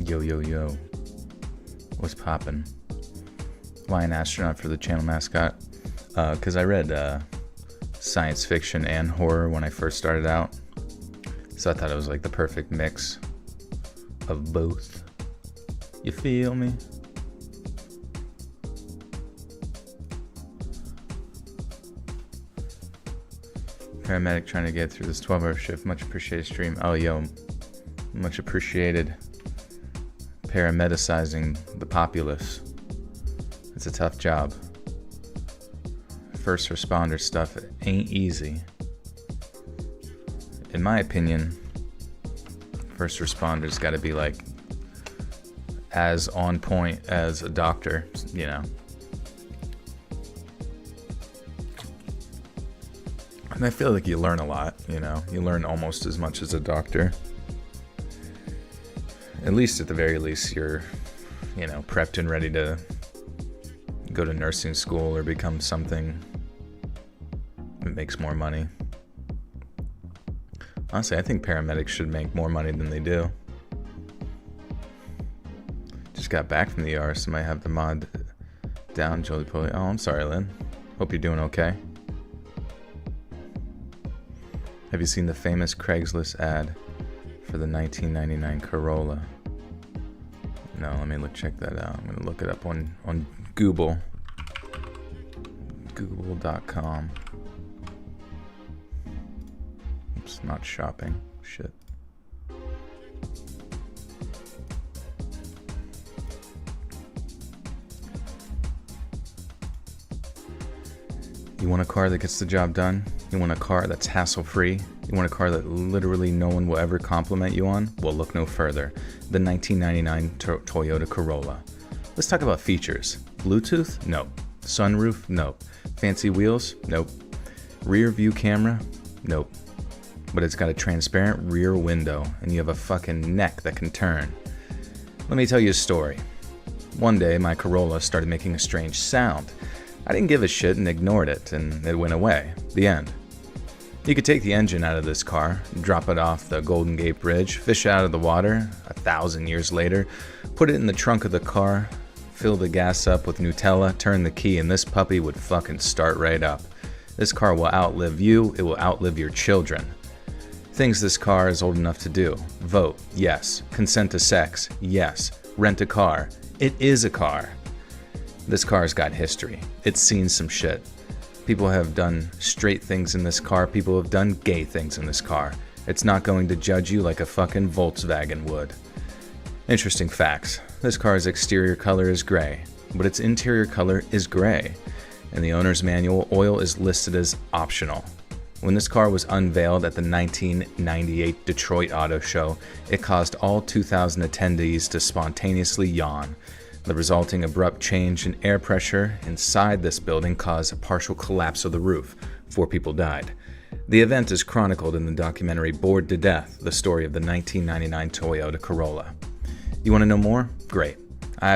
Yo, yo, yo. What's poppin'? Why an astronaut for the channel mascot? Because I read science fiction and horror when I first started out. So I thought it was like the perfect mix of both. You feel me? Paramedic trying to get through this 12-hour shift. Much appreciated stream. Oh, yo. Much appreciated. Paramedicizing the populace. It's a tough job. First responder stuff ain't easy. In my opinion, first responders got to be like as on point as a doctor, you know. And I feel like you learn a lot, you know. You learn almost as much as a doctor. At least at the very least, you're, you know, prepped and ready to go to nursing school or become something that makes more money. Honestly, I think paramedics should make more money than they do. Just got back from the ER, so might have the mod down, Jolie Polly. Oh, I'm sorry, Lynn. Hope you're doing okay. Have you seen the famous Craigslist ad for the 1999 Corolla? No, let me check that out. I'm gonna look it up on Google. Google.com. Oops, not shopping. Shit. You want a car that gets the job done? You want a car that's hassle-free? You want a car that literally no one will ever compliment you on? Well, look no further. The 1999 Toyota Corolla. Let's talk about features. Bluetooth? Nope. Sunroof? Nope. Fancy wheels? Nope. Rear view camera? Nope. But it's got a transparent rear window, and you have a fucking neck that can turn. Let me tell you a story. One day, my Corolla started making a strange sound. I didn't give a shit and ignored it, and it went away. The end. You could take the engine out of this car, drop it off the Golden Gate Bridge, fish it out of the water 1,000 years later, put it in the trunk of the car, fill the gas up with Nutella, turn the key, and this puppy would fucking start right up. This car will outlive you, it will outlive your children. Things this car is old enough to do. Vote, yes. Consent to sex, yes. Rent a car, it is a car. This car's got history. It's seen some shit. People have done straight things in this car. People have done gay things in this car. It's not going to judge you like a fucking Volkswagen would. Interesting facts. This car's exterior color is gray, but its interior color is gray. In the owner's manual, oil is listed as optional. When this car was unveiled at the 1998 Detroit Auto Show, it caused all 2,000 attendees to spontaneously yawn. The resulting abrupt change in air pressure inside this building caused a partial collapse of the roof. 4 people died. The event is chronicled in the documentary Bored to Death, the story of the 1999 Toyota Corolla. You want to know more? Great. I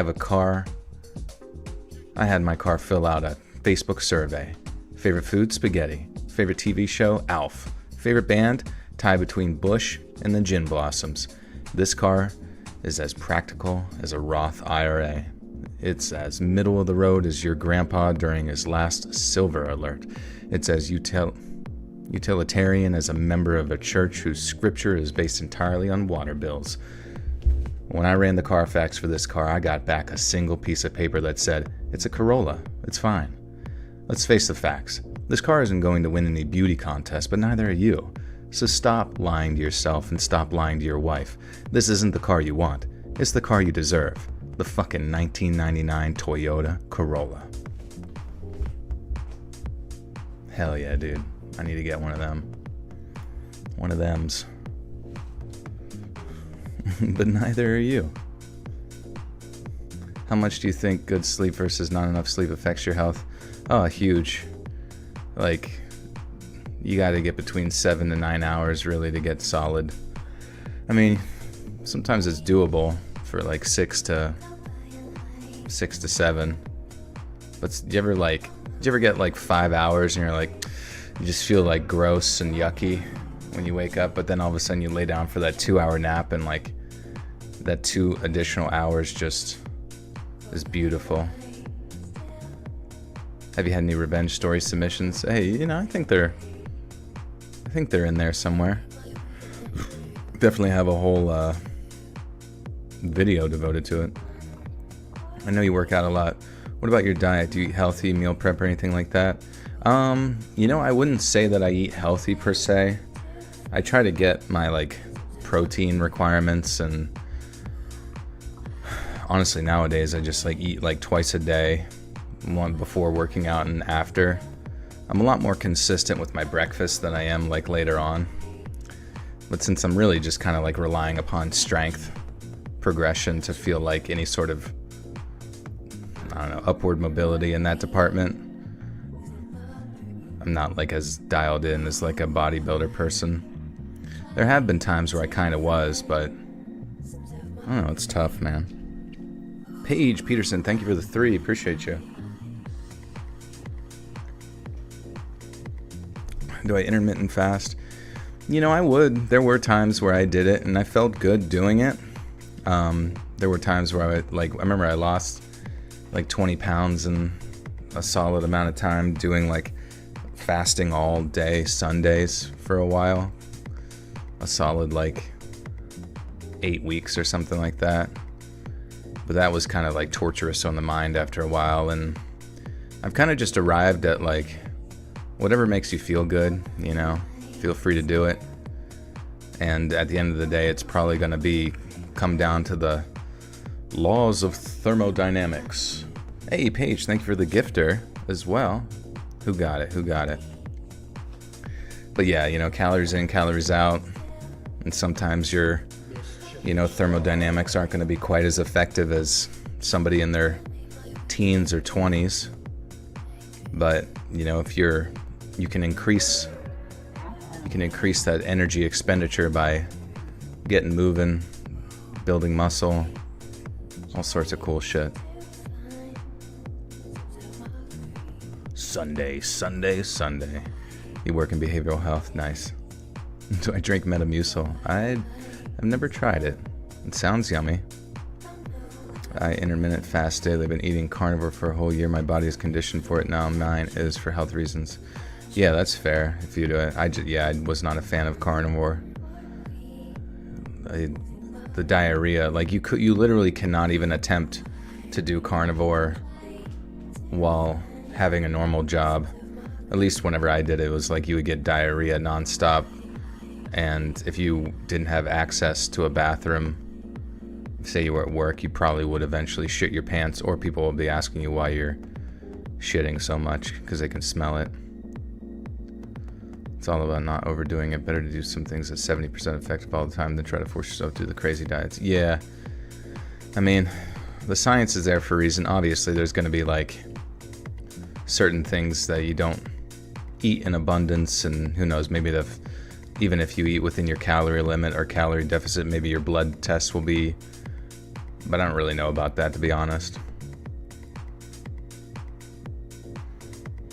had my car fill out a Facebook survey. Favorite food? Spaghetti. Favorite TV show? Alf. Favorite band? Tie between Bush and the Gin Blossoms. This car is as practical as a Roth IRA. It's as middle of the road as your grandpa during his last silver alert. It's as utilitarian as a member of a church whose scripture is based entirely on water bills. When I ran the Carfax for this car, I got back a single piece of paper that said, "It's a Corolla, it's fine." Let's face the facts. This car isn't going to win any beauty contest, but neither are you. So stop lying to yourself and stop lying to your wife. This isn't the car you want. It's the car you deserve. The fucking 1999 Toyota Corolla. Hell yeah, dude. I need to get one of them. One of thems. But neither are you. How much do you think good sleep versus not enough sleep affects your health? Oh, huge. Like, you gotta get between 7 to 9 hours really to get solid. I mean, sometimes it's doable for like 6 to 7. But do you ever get like 5 hours and you're like, you just feel like gross and yucky when you wake up, but then all of a sudden you lay down for that 2-hour nap and like that 2 additional hours just is beautiful. Have you had any revenge story submissions? Hey, I think they're in there somewhere. Definitely have a whole video devoted to it. I know you work out a lot. What about your diet? Do you eat healthy, meal prep, or anything like that? I wouldn't say that I eat healthy per se. I try to get my protein requirements, and honestly nowadays I just eat twice a day, one before working out and after. I'm a lot more consistent with my breakfast than I am later on. But since I'm really just kind of relying upon strength progression to feel any sort of, upward mobility in that department, I'm not as dialed in as a bodybuilder person. There have been times where I kind of was, but I don't know, it's tough, man. Paige Peterson, thank you for the 3. Appreciate you. Do I intermittent fast? I would. There were times where I did it and I felt good doing it. There were times where I remember I lost 20 pounds in a solid amount of time doing fasting all day Sundays for a while. A solid 8 weeks or something like that. But that was kind of torturous on the mind after a while, and I've kind of just arrived at whatever makes you feel good, feel free to do it. And at the end of the day, it's probably going to come down to the laws of thermodynamics. Hey, Paige, thank you for the gifter as well. Who got it? But yeah, calories in, calories out. And sometimes your, thermodynamics aren't going to be quite as effective as somebody in their teens or 20s. But, if you can increase that energy expenditure by getting moving, building muscle, all sorts of cool shit. Sunday. You work in behavioral health. Nice. Do I drink Metamucil? I've never tried it. It sounds yummy. I intermittent fast daily. I've been eating carnivore for a whole year. My body is conditioned for it now. Mine is for health reasons. Yeah, that's fair if you do it. I was not a fan of carnivore. The diarrhea, you literally cannot even attempt to do carnivore while having a normal job. At least whenever I did it, it was you would get diarrhea nonstop. And if you didn't have access to a bathroom, say you were at work, you probably would eventually shit your pants, or people will be asking you why you're shitting so much because they can smell it. It's all about not overdoing it. Better to do some things that's 70% effective all the time than try to force yourself to do the crazy diets. Yeah. I mean, the science is there for a reason. Obviously, there's going to be certain things that you don't eat in abundance, and who knows, maybe even if you eat within your calorie limit or calorie deficit, maybe your blood tests will be, but I don't really know about that, to be honest.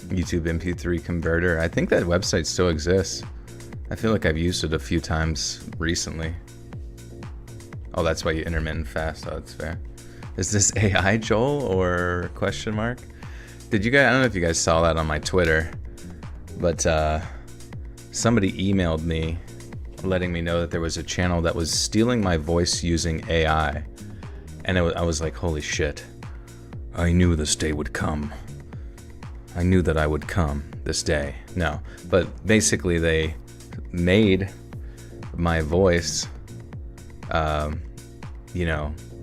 YouTube MP3 converter. I think that website still exists. I feel like I've used it a few times recently. Oh, that's why you intermittent fast. Oh, that's fair. Is this AI, Joel, or question mark? I don't know if you guys saw that on my Twitter, but somebody emailed me letting me know that there was a channel that was stealing my voice using AI. And I was like, holy shit. I knew this day would come. I knew that I would come this day. No, but basically they made my voice,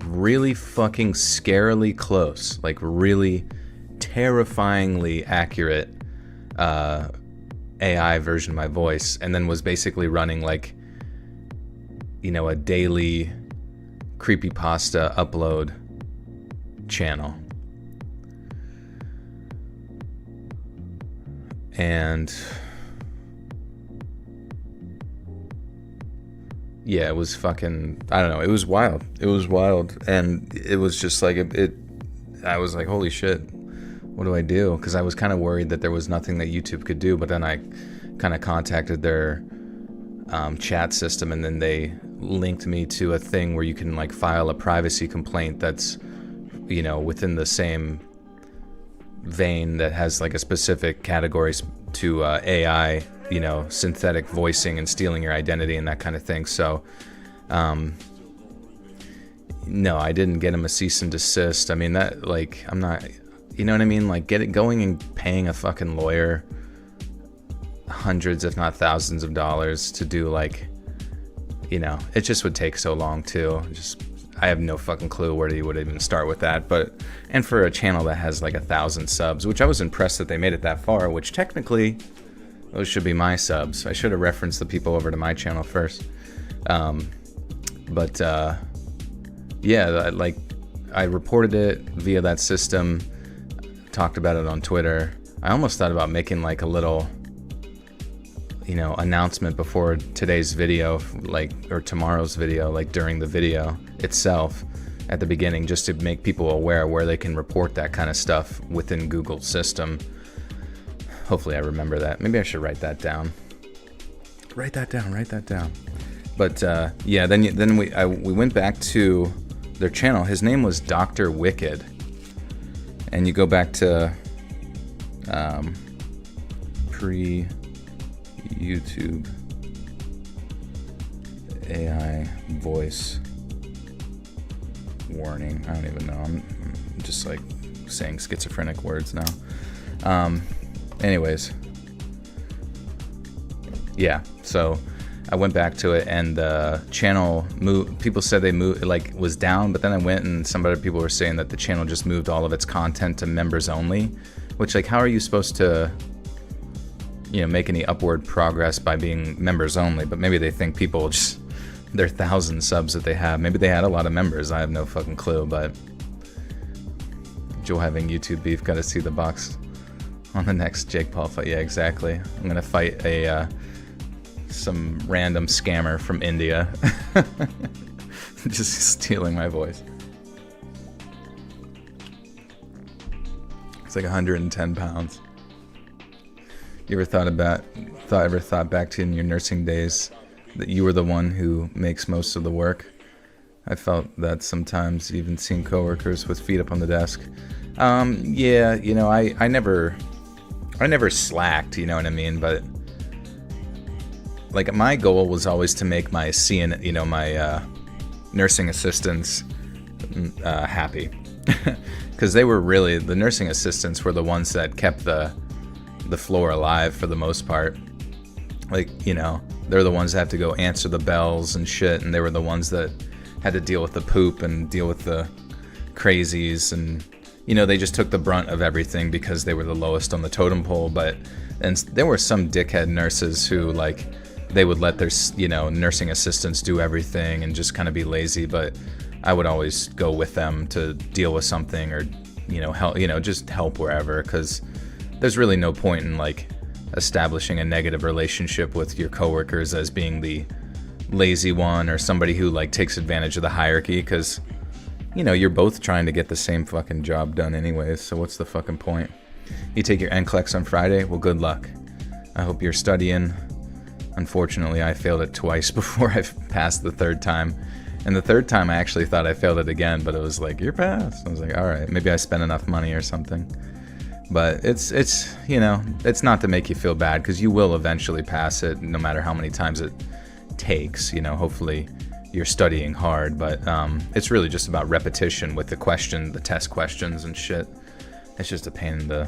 really fucking scarily close, really terrifyingly accurate AI version of my voice, and then was basically running a daily creepypasta upload channel. And yeah, it was fucking, I don't know, it was wild. And it was just I was like, holy shit, what do I do? Because I was kind of worried that there was nothing that YouTube could do, but then I kind of contacted their chat system, and then they linked me to a thing where you can like file a privacy complaint that's, you know, within the same vein that has like a specific categories to AI, you know, synthetic voicing and stealing your identity and that kind of thing. So, no, I didn't get him a cease and desist. I mean, that, like, I'm not, you know what I mean? Like, going and paying a fucking lawyer hundreds, if not thousands of dollars to do, like, you know, it just would take so long too. I have no fucking clue where you would even start with that. But, and for a channel that has like 1,000 subs, which I was impressed that they made it that far, which technically those should be my subs. I should have referenced the people over to my channel first. Yeah, like, I reported it via that system, talked about it on Twitter. I almost thought about making like a little, you know, announcement before today's video, like, or tomorrow's video, like during the video itself at the beginning, just to make people aware where they can report that kind of stuff within Google's system. Hopefully I remember that. Maybe I should write that down. Write that down. But yeah, then we went back to their channel. His name was Dr. Wicked, and you go back to pre-YouTube AI voice warning. I don't even know. I'm just like saying schizophrenic words now. Anyways, yeah. So I went back to it, and the channel moved. People said they moved, like, was down, but then I went and some other people were saying that the channel just moved all of its content to members only, which, like, how are you supposed to, you know, make any upward progress by being members only? But maybe they think people just, their 1,000 subs that they have, maybe they had a lot of members. I have no fucking clue. But Joel having YouTube beef, gotta see the box on the next Jake Paul fight. Yeah, exactly. I'm gonna fight some random scammer from India. Just stealing my voice. It's like 110 pounds. You ever thought back to in your nursing days that you were the one who makes most of the work? I felt that sometimes, even seeing coworkers with feet up on the desk. Yeah, you know, I never slacked, you know what I mean? But like, my goal was always to make my my nursing assistants happy, because they were really, the nursing assistants were the ones that kept the floor alive for the most part. Like, you know, they're the ones that have to go answer the bells and shit, and they were the ones that had to deal with the poop and deal with the crazies, and, you know, they just took the brunt of everything because they were the lowest on the totem pole. And there were some dickhead nurses who, like, they would let their, you know, nursing assistants do everything and just kind of be lazy. But I would always go with them to deal with something, or, you know, help, you know, just help wherever, because there's really no point in, like, establishing a negative relationship with your coworkers as being the lazy one or somebody who, like, takes advantage of the hierarchy, because, you know, you're both trying to get the same fucking job done anyways, so what's the fucking point? You take your NCLEX on Friday? Well, good luck. I hope you're studying. Unfortunately, I failed it twice before I passed the third time. And the third time I actually thought I failed it again, but it was like, you're passed. I was like, all right, maybe I spent enough money or something. But it's you know, it's not to make you feel bad, because you will eventually pass it, no matter how many times it takes. You know, hopefully you're studying hard, but it's really just about repetition with the test questions and shit. It's just a pain in the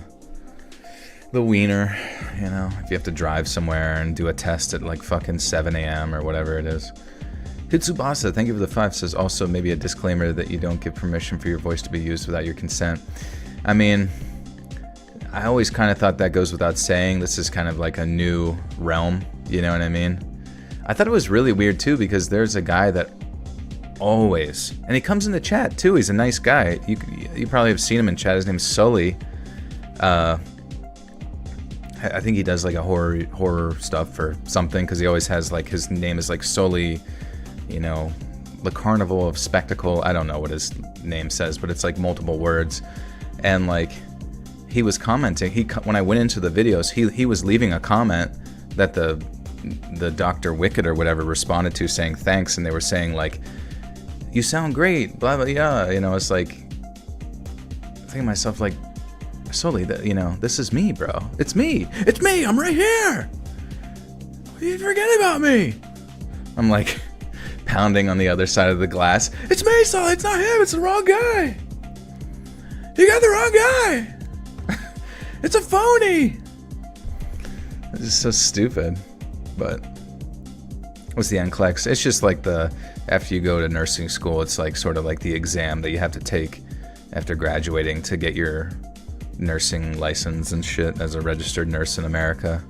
wiener, you know, if you have to drive somewhere and do a test at like fucking 7 a.m. or whatever it is. Hitsubasa, thank you for the 5, says also maybe a disclaimer that you don't give permission for your voice to be used without your consent. I mean, I always kind of thought that goes without saying. This is kind of like a new realm, you know what I mean? I thought it was really weird too, because there's a guy that always, and he comes in the chat too, he's a nice guy. You probably have seen him in chat. His name's Sully. I think he does like a horror stuff or something, because he always has, like, his name is like Sully, you know, the Carnival of Spectacle. I don't know what his name says, but it's like multiple words. And like, he was commenting, when I went into the videos, he was leaving a comment that the the Dr. Wicked or whatever responded to saying thanks, and they were saying like, you sound great, blah blah, yeah, you know. It's like, thinking to myself like, Sully, you know, this is me, bro. It's me, I'm right here. You forget about me. I'm like pounding on the other side of the glass. It's me, Sully, it's not him, it's the wrong guy. You got the wrong guy. It's a phony. It's just so stupid. But what's the NCLEX? It's just like after you go to nursing school, it's like sort of like the exam that you have to take after graduating to get your nursing license and shit as a registered nurse in America.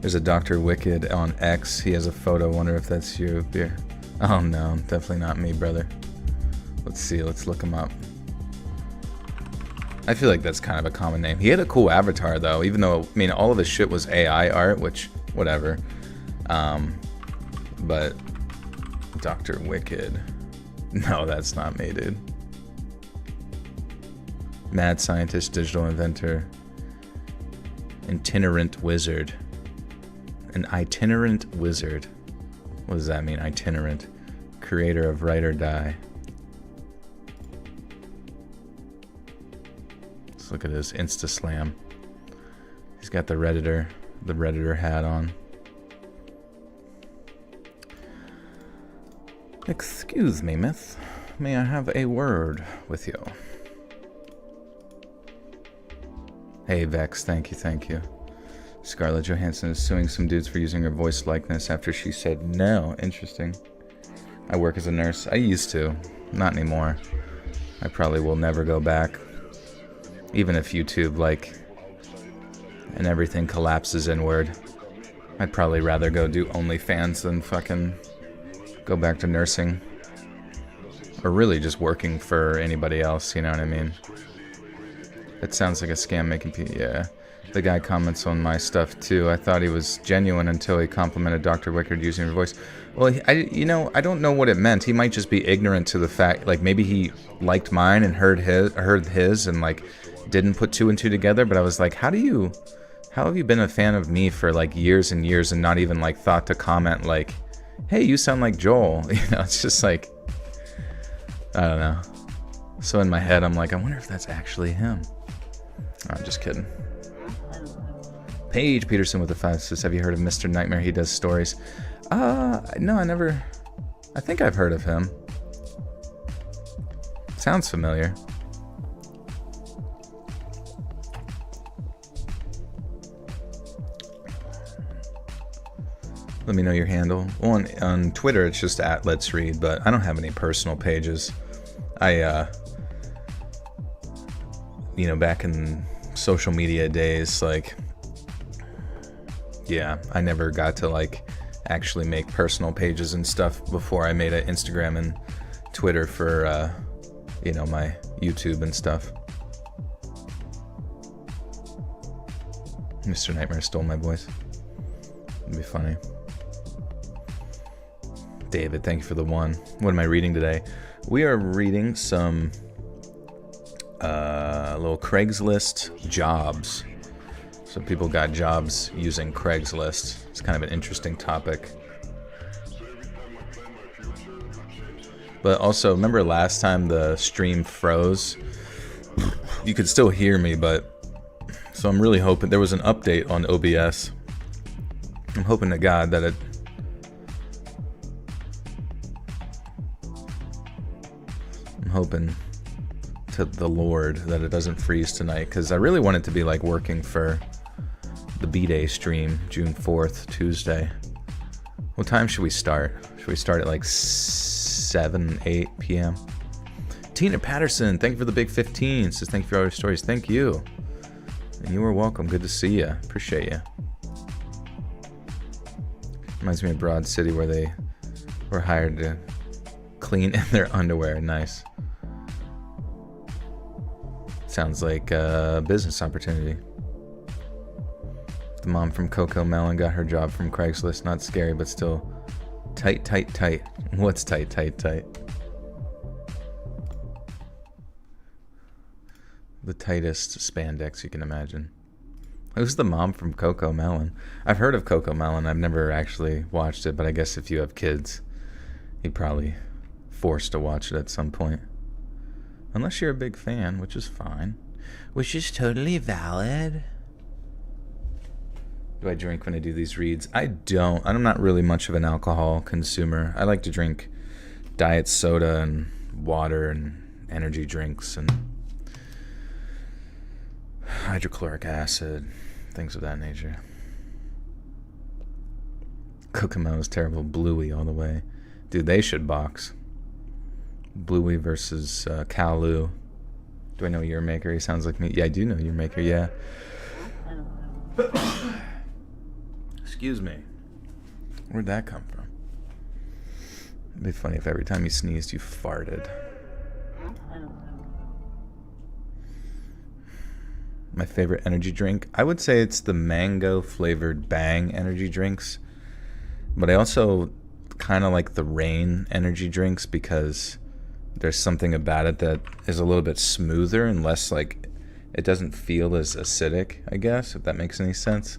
There's a Dr. Wicked on X. He has a photo. Wonder if that's you. Beer. Oh no, definitely not me, brother. Let's see. Let's look him up. I feel like that's kind of a common name. He had a cool avatar though, even though, I mean, all of his shit was AI art, which, whatever. But Dr. Wicked. No, that's not me, dude. Mad scientist, digital inventor, itinerant wizard. An itinerant wizard. What does that mean, itinerant? Creator of Write or Die. Let's look at his Insta Slam. He's got the Redditor hat on. Excuse me, Myth. May I have a word with you? Hey, Vex, thank you. Scarlett Johansson is suing some dudes for using her voice likeness after she said no. Interesting. I work as a nurse. I used to. Not anymore. I probably will never go back. Even if YouTube, like, and everything collapses inward, I'd probably rather go do OnlyFans than fucking go back to nursing. Or really just working for anybody else, you know what I mean? It sounds like a scam making yeah. The guy comments on my stuff too. I thought he was genuine until he complimented Dr. Wicked using her voice. Well, I don't know what it meant. He might just be ignorant to the fact, like maybe he liked mine and heard his and like didn't put two and two together. But I was like, how have you been a fan of me for like years and years and not even like thought to comment like, hey, you sound like Joel? You know, it's just like, I don't know. So in my head, I'm like, I wonder if that's actually him. I'm just kidding. Paige Peterson with the 5 says, have you heard of Mr. Nightmare? He does stories. No, I never. I think I've heard of him. Sounds familiar. Let me know your handle. Well, on Twitter, it's just @Let'sRead, but I don't have any personal pages. Back in social media days, like, yeah, I never got to, like, actually make personal pages and stuff before I made an Instagram and Twitter for, my YouTube and stuff. Mr. Nightmare stole my voice. It'd be funny. David, thank you for the one. What am I reading today? We are reading some little Craigslist jobs. So people got jobs using Craigslist. It's kind of an interesting topic. But also, remember last time the stream froze? You could still hear me, but... So I'm really hoping... There was an update on OBS. I'm hoping to God that it... I'm hoping to the Lord that it doesn't freeze tonight, because I really want it to be like working for the B-Day stream, June 4th, Tuesday. What time should we start? Should we start at like 7, 8 p.m.? Tina Patterson, thank you for the big 15. Says thank you for all your stories. Thank you. And you are welcome. Good to see you. Appreciate you. Reminds me of Broad City where they were hired to clean in their underwear. Nice. Sounds like a business opportunity. The mom from Coco Melon got her job from Craigslist. Not scary, but still tight, tight, tight. What's tight, tight, tight? The tightest spandex you can imagine. Who's the mom from Coco Melon? I've heard of Coco Melon. I've never actually watched it, but I guess if you have kids, you're probably forced to watch it at some point. Unless you're a big fan, which is fine. Which is totally valid. Do I drink when I do these reads? I don't. I'm not really much of an alcohol consumer. I like to drink diet soda and water and energy drinks and hydrochloric acid, things of that nature. Kokomo is terrible. Bluey all the way. Dude, they should box. Bluey versus Kalu. Do I know your maker? He sounds like me. Yeah, I do know your maker, yeah. Excuse me. Where'd that come from? It'd be funny if every time you sneezed, you farted. My favorite energy drink? I would say it's the mango flavored Bang energy drinks. But I also kind of like the Rain energy drinks because there's something about it that is a little bit smoother and less like, it doesn't feel as acidic, I guess, if that makes any sense.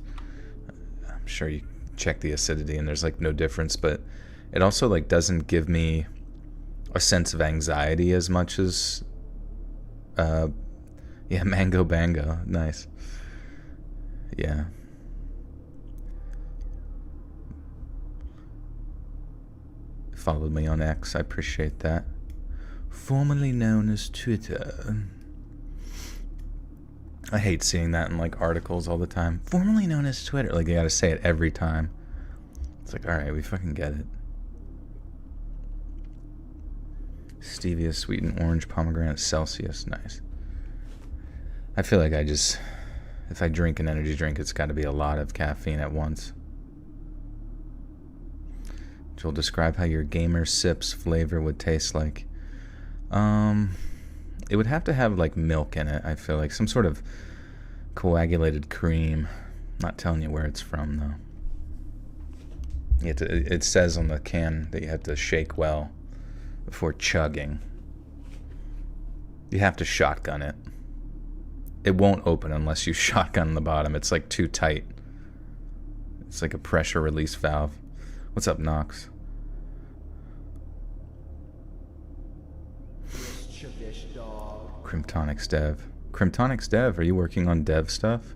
I'm sure you check the acidity and there's like no difference, but it also like doesn't give me a sense of anxiety as much as Mango Bango. Nice. Yeah. Followed me on X. I appreciate that. Formerly known as Twitter. I hate seeing that in like articles all the time. Formerly known as Twitter. Like they gotta say it every time. It's like, alright, we fucking get it. Stevia, sweetened orange, pomegranate, Celsius. Nice. I feel like if I drink an energy drink, it's got to be a lot of caffeine at once. Joel, describe how your gamer sips flavor would taste like. It would have to have like milk in it. I feel like some sort of coagulated cream. Not telling you where it's from though. It says on the can that you have to shake well before chugging. You have to shotgun it. It won't open unless you shotgun the bottom. It's like too tight. It's like a pressure release valve. What's up, Knox? Cryptonics Dev. Cryptonics Dev, are you working on dev stuff?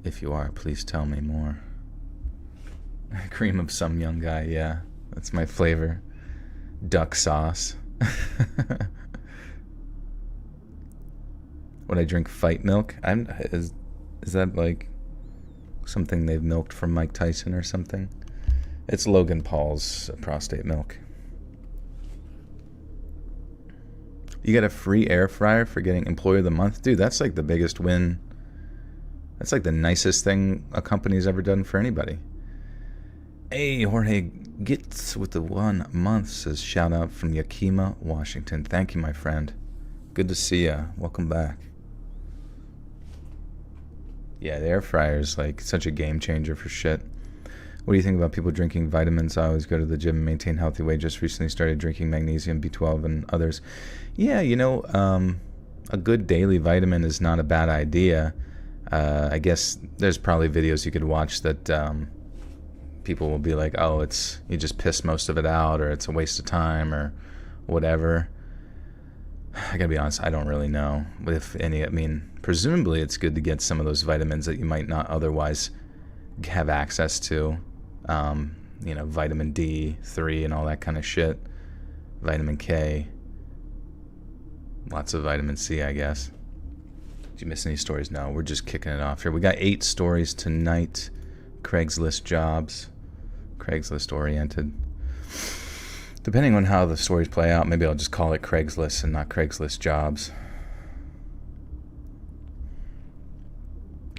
If you are, please tell me more. Cream of some young guy, yeah. That's my flavor. Duck sauce. Would I drink fight milk? Is that like something they've milked from Mike Tyson or something? It's Logan Paul's prostate milk. You get a free air fryer for getting Employee of the Month? Dude, that's like the biggest win. That's like the nicest thing a company's ever done for anybody. Hey, Jorge Gets with the 1 month says shout out from Yakima, Washington. Thank you, my friend. Good to see ya. Welcome back. Yeah, the air fryer is like such a game changer for shit. What do you think about people drinking vitamins? I always go to the gym and maintain healthy weight. Just recently started drinking magnesium, B12, and others. Yeah, a good daily vitamin is not a bad idea. I guess there's probably videos you could watch that people will be like, oh, you just piss most of it out, or it's a waste of time, or whatever. I gotta be honest, I don't really know if any. I mean, presumably it's good to get some of those vitamins that you might not otherwise have access to. Vitamin D3 and all that kind of shit. Vitamin K. Lots of vitamin C, I guess. Did you miss any stories? No, we're just kicking it off here. We got 8 stories tonight. Craigslist jobs. Craigslist oriented. Depending on how the stories play out, maybe I'll just call it Craigslist and not Craigslist jobs.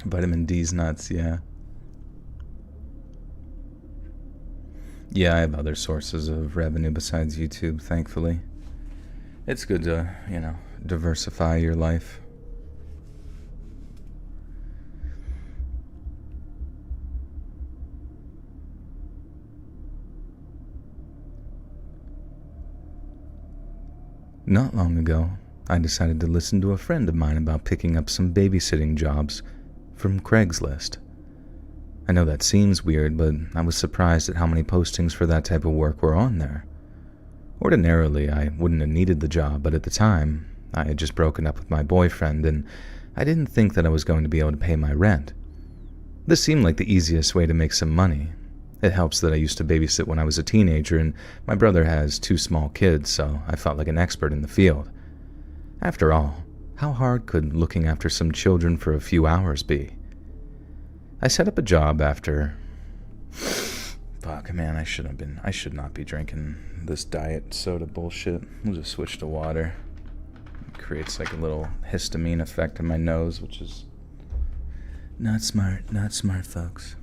Vitamin D's nuts, yeah. Yeah, I have other sources of revenue besides YouTube, thankfully. It's good to, diversify your life. Not long ago, I decided to listen to a friend of mine about picking up some babysitting jobs from Craigslist. I know that seems weird, but I was surprised at how many postings for that type of work were on there. Ordinarily, I wouldn't have needed the job, but at the time, I had just broken up with my boyfriend, and I didn't think that I was going to be able to pay my rent. This seemed like the easiest way to make some money. It helps that I used to babysit when I was a teenager, and my brother has 2 small kids, so I felt like an expert in the field. After all, how hard could looking after some children for a few hours be? I set up a job after... Fuck, man, I should not be drinking this diet soda bullshit. We'll just switch to water. It creates like a little histamine effect in my nose, which is not smart, folks.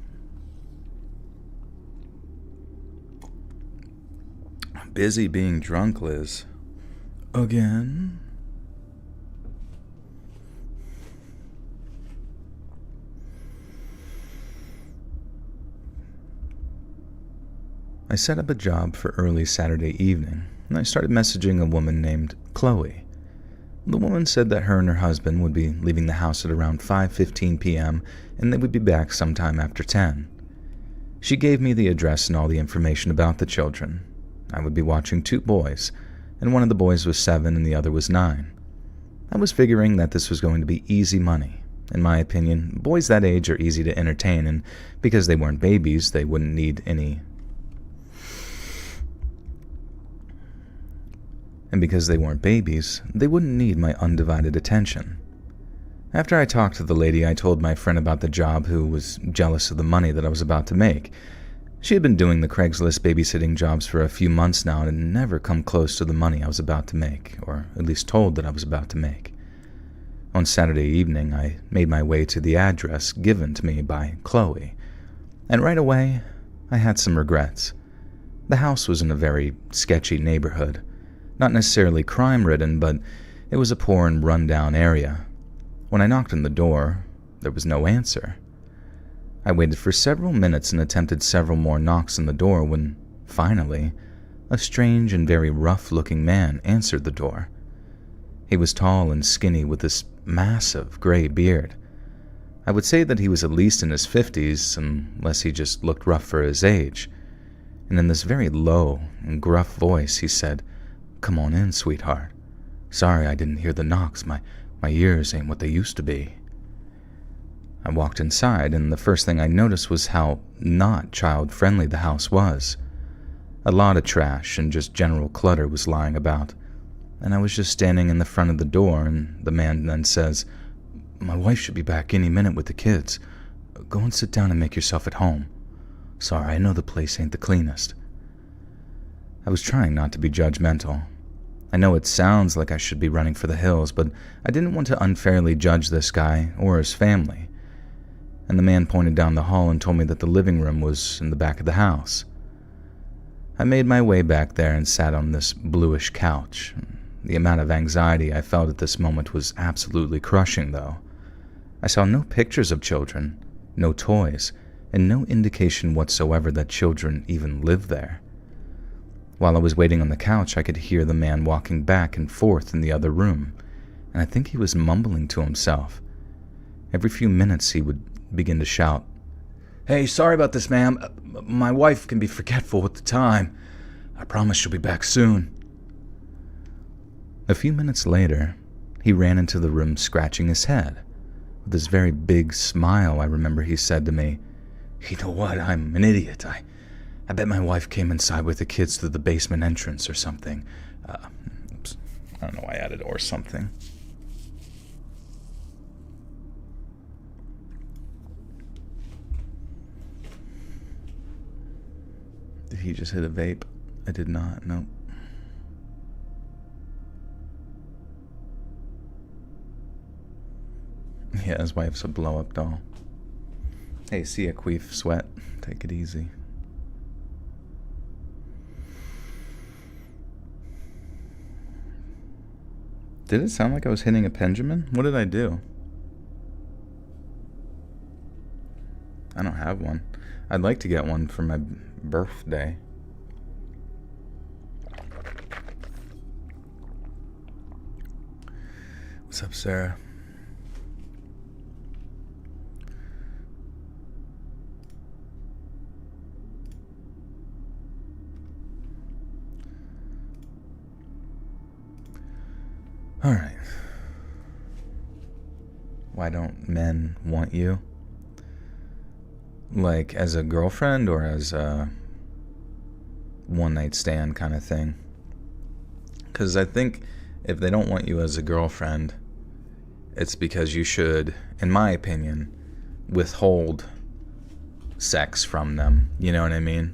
Busy being drunk, Liz. Again? I set up a job for early Saturday evening, and I started messaging a woman named Chloe. The woman said that her and her husband would be leaving the house at around 5:15 p.m. and they would be back sometime after 10. She gave me the address and all the information about the children. I would be watching 2 boys, and one of the boys was 7 and the other was 9. I was figuring that this was going to be easy money. In my opinion, boys that age are easy to entertain, and because they weren't babies, they wouldn't need any... And because they weren't babies, they wouldn't need my undivided attention. After I talked to the lady, I told my friend about the job, who was jealous of the money that I was about to make. She had been doing the Craigslist babysitting jobs for a few months now and had never come close to the money I was about to make, or at least told that I was about to make. On Saturday evening, I made my way to the address given to me by Chloe, and right away, I had some regrets. The house was in a very sketchy neighborhood. Not necessarily crime-ridden, but it was a poor and run-down area. When I knocked on the door, there was no answer. I waited for several minutes and attempted several more knocks on the door when, finally, a strange and very rough-looking man answered the door. He was tall and skinny with this massive gray beard. I would say that he was at least in his 50s, unless he just looked rough for his age. And in this very low and gruff voice, he said, "Come on in, sweetheart. Sorry I didn't hear the knocks. My ears ain't what they used to be." I walked inside, and the first thing I noticed was how not child-friendly the house was. A lot of trash and just general clutter was lying about, and I was just standing in the front of the door, and the man then says, "My wife should be back any minute with the kids. Go and sit down and make yourself at home. Sorry, I know the place ain't the cleanest." I was trying not to be judgmental. I know it sounds like I should be running for the hills, but I didn't want to unfairly judge this guy or his family. And the man pointed down the hall and told me that the living room was in the back of the house. I made my way back there and sat on this bluish couch. The amount of anxiety I felt at this moment was absolutely crushing, though. I saw no pictures of children, no toys, and no indication whatsoever that children even lived there. While I was waiting on the couch, I could hear the man walking back and forth in the other room, and I think he was mumbling to himself. Every few minutes he would begin to shout, "Hey, sorry about this, ma'am. My wife can be forgetful with the time. I promise she'll be back soon." A few minutes later, he ran into the room scratching his head. With this very big smile, I remember he said to me, "You know what? I'm an idiot. I bet my wife came inside with the kids through the basement entrance or something." Oops. I don't know why I added "or something." Did he just hit a vape? I did not, no. Yeah, his wife's a blow-up doll. Hey, see ya, queef, sweat. Take it easy. Did it sound like I was hitting a pendulum? What did I do? I don't have one. I'd like to get one for my birthday. What's up, Sarah? All right. Why don't men want you? Like as a girlfriend or as a one-night stand kind of thing? Because I think if they don't want you as a girlfriend, it's because you should, in my opinion, withhold sex from them. You know what I mean?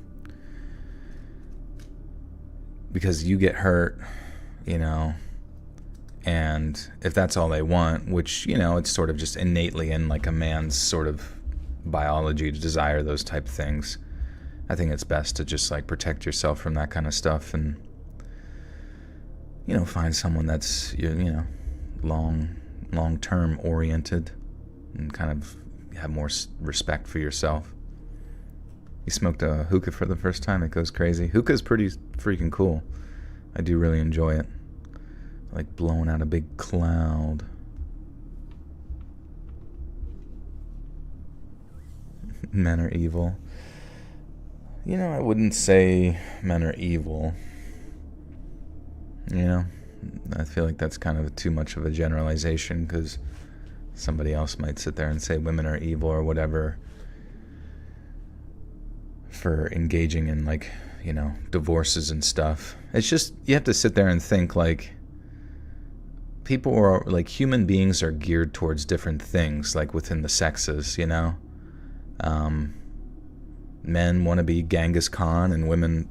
Because you get hurt, you know, and if that's all they want, which, you know, it's sort of just innately in like a man's sort of biology to desire those type of things, I think it's best to just like protect yourself from that kind of stuff and, you know, find someone that's, you know, long-term oriented and kind of have more respect for yourself. You smoked a hookah for the first time, it goes crazy. Hookah's pretty freaking cool. I do really enjoy it. Like blowing out a big cloud. Men are evil. You know, I wouldn't say men are evil. You know, I feel like that's kind of too much of a generalization, because somebody else might sit there and say women are evil or whatever for engaging in, like, you know, divorces and stuff. It's just, you have to sit there and think, like, people are, like, human beings are geared towards different things, like within the sexes, you know? Men want to be Genghis Khan, and women,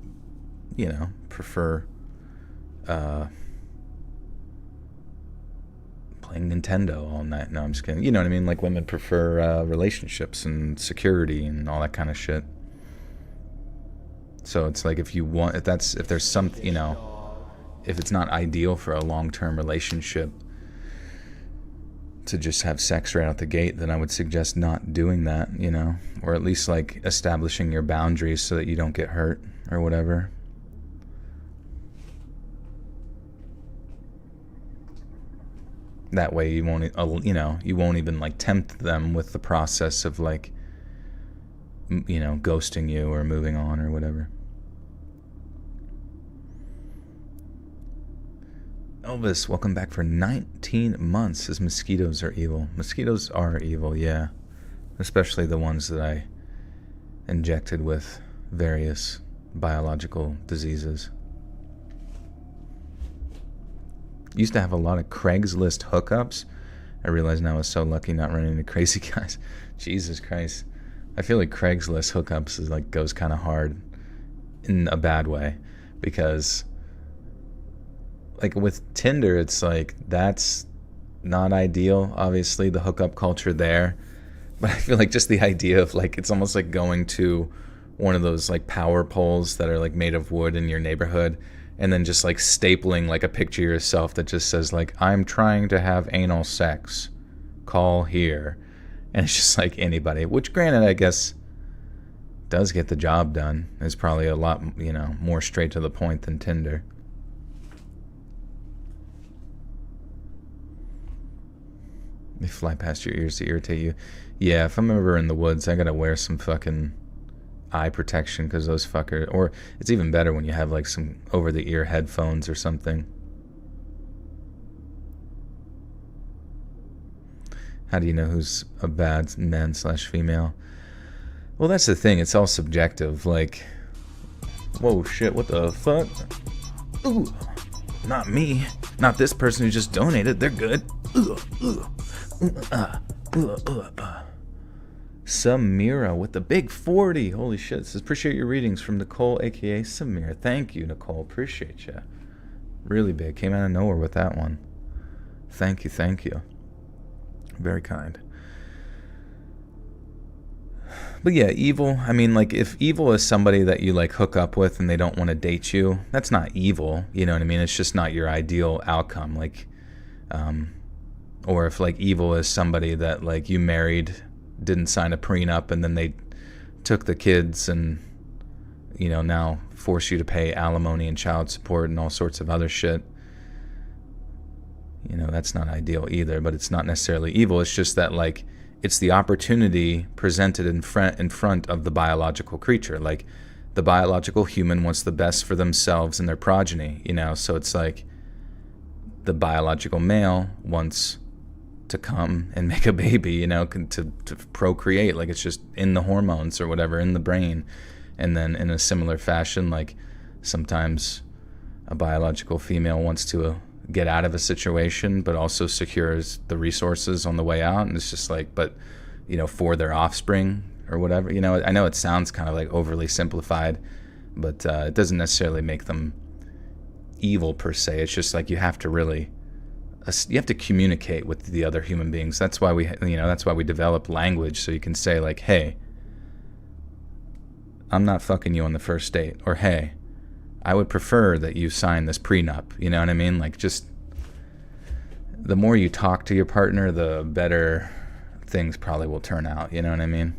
you know, prefer playing Nintendo all night. No, I'm just kidding. You know what I mean? Like, women prefer relationships and security and all that kind of shit. So it's like, if there's something, you know, if it's not ideal for a long-term relationship to just have sex right out the gate, then I would suggest not doing that, you know, or at least like establishing your boundaries so that you don't get hurt or whatever. That way you won't, you know, you won't even like tempt them with the process of like, you know, ghosting you or moving on or whatever. Elvis, welcome back for 19 months. Says mosquitoes are evil. Mosquitoes are evil, yeah. Especially the ones that I injected with various biological diseases. Used to have a lot of Craigslist hookups. I realize now I was so lucky not running into crazy guys. Jesus Christ. I feel like Craigslist hookups is like goes kind of hard in a bad way, because like with Tinder, it's like that's not ideal, obviously, the hookup culture there. But I feel like just the idea of like, it's almost like going to one of those like power poles that are like made of wood in your neighborhood, and then just like stapling like a picture of yourself that just says like, I'm trying to have anal sex, call here. And it's just like anybody, which granted, I guess does get the job done. Is probably a lot, you know, more straight to the point than Tinder. They fly past your ears to irritate you. Yeah, if I'm ever in the woods, I gotta wear some fucking eye protection, because those fuckers, or it's even better when you have like some over-the-ear headphones or something. How do you know who's a bad man/female? Well, that's the thing. It's all subjective. Like, whoa, shit, what the fuck? Ooh, not me. Not this person who just donated. They're good. Samira with the big 40. Holy shit. Says, appreciate your readings from Nicole, aka Samira. Thank you, Nicole. Appreciate you. Really big. Came out of nowhere with that one. Thank you, thank you. Very kind. But yeah, evil. I mean, like, if evil is somebody that you like hook up with and they don't want to date you, that's not evil. You know what I mean? It's just not your ideal outcome. Like, or if like evil is somebody that like you married, didn't sign a prenup, and then they took the kids and, you know, now force you to pay alimony and child support and all sorts of other shit. that's not ideal either, but it's not necessarily evil. It's just that, like, it's the opportunity presented in front of the biological creature. Like, the biological human wants the best for themselves and their progeny, so it's like the biological male wants to come and make a baby, to procreate. Like, it's just in the hormones or whatever, in the brain. And then in a similar fashion, like, sometimes a biological female wants to get out of a situation, but also secures the resources on the way out. And it's just like, but, for their offspring or whatever, I know it sounds kind of like overly simplified, but it doesn't necessarily make them evil per se. It's just like you have to communicate with the other human beings. That's why we develop language, so you can say, like, hey, I'm not fucking you on the first date, or hey, I would prefer that you sign this prenup. You know what I mean? Like, just the more you talk to your partner, the better things probably will turn out. You know what I mean?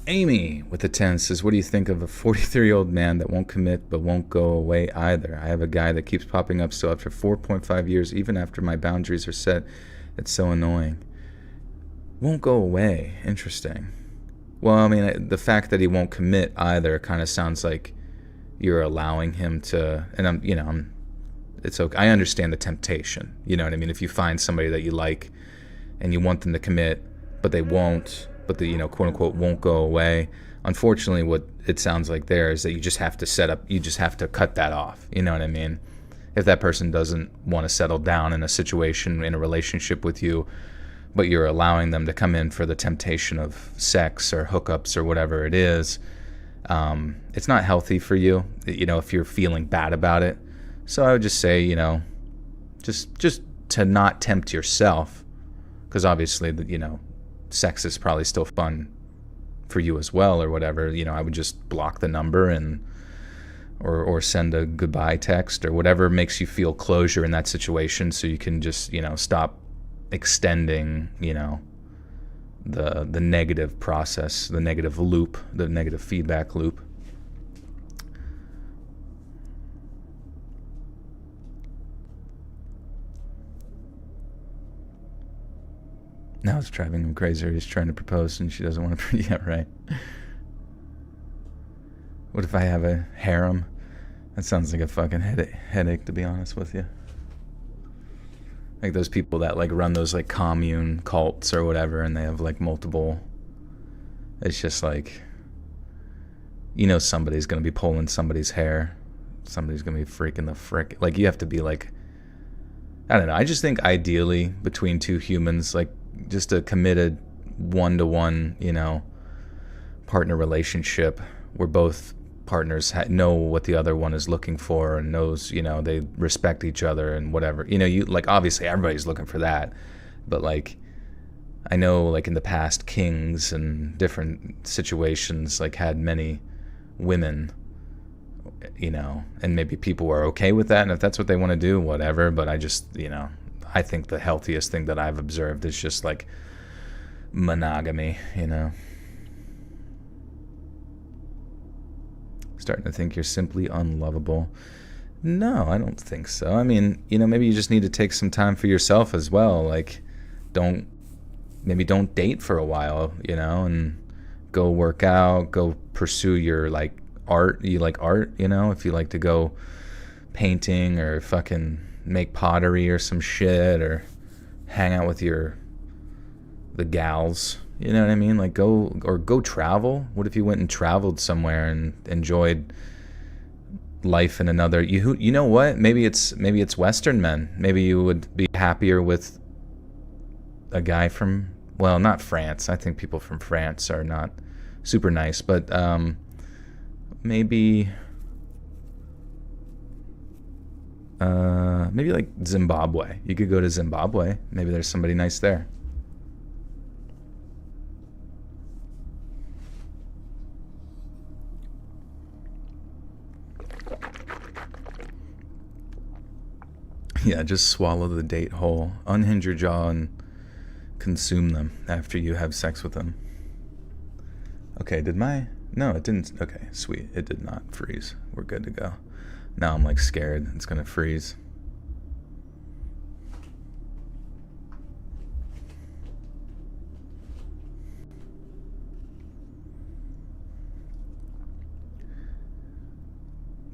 Amy with the 10 says, what do you think of a 43-year-old man that won't commit but won't go away either? I have a guy that keeps popping up still after 4.5 years, even after my boundaries are set. It's so annoying. Won't go away. Interesting. Well, I mean, the fact that he won't commit either kind of sounds like you're allowing him to, and it's okay. I understand the temptation. You know what I mean? If you find somebody that you like and you want them to commit, but they won't, but the, quote unquote, won't go away. Unfortunately, what it sounds like there is that you just have to cut that off. You know what I mean? If that person doesn't want to settle down in a situation, in a relationship with you, but you're allowing them to come in for the temptation of sex or hookups or whatever it is, it's not healthy for you, if you're feeling bad about it. So I would just say, just to not tempt yourself, because obviously, sex is probably still fun for you as well or whatever. I would just block the number or send a goodbye text or whatever makes you feel closure in that situation, so you can just, stop extending, the negative process, the negative loop, the negative feedback loop. Now it's driving him crazy. He's trying to propose and she doesn't want to. Yeah, right. What if I have a harem? That sounds like a fucking headache, to be honest with you. Like those people that like run those like commune cults or whatever, and they have like multiple. It's just like, somebody's gonna be pulling somebody's hair. Somebody's gonna be freaking the frick. Like, you have to be like, I don't know. I just think ideally between two humans, like just a committed one-to-one, partner relationship where both partners know what the other one is looking for and knows, they respect each other and whatever. You like, obviously everybody's looking for that, but like, I know like in the past, kings and different situations like had many women, and maybe people were okay with that, and if that's what they want to do, whatever. But I just, I think the healthiest thing that I've observed is just like monogamy, Starting to think you're simply unlovable. No, I don't think so. I mean, maybe you just need to take some time for yourself as well. Like, don't date for a while, and go work out, go pursue your like art. You like art, if you like to go painting or fucking make pottery or some shit, or hang out with the gals, you know what I mean? Like, go travel. What if you went and traveled somewhere and enjoyed life in another, you know what? Maybe it's Western men. Maybe you would be happier with a guy from, well, not France. I think people from France are not super nice, but maybe like Zimbabwe. You could go to Zimbabwe. Maybe there's somebody nice there. Yeah, just swallow the date whole. Unhinge your jaw and consume them after you have sex with them. Okay, no, it didn't. Okay, sweet. It did not freeze. We're good to go. Now I'm like scared it's gonna freeze.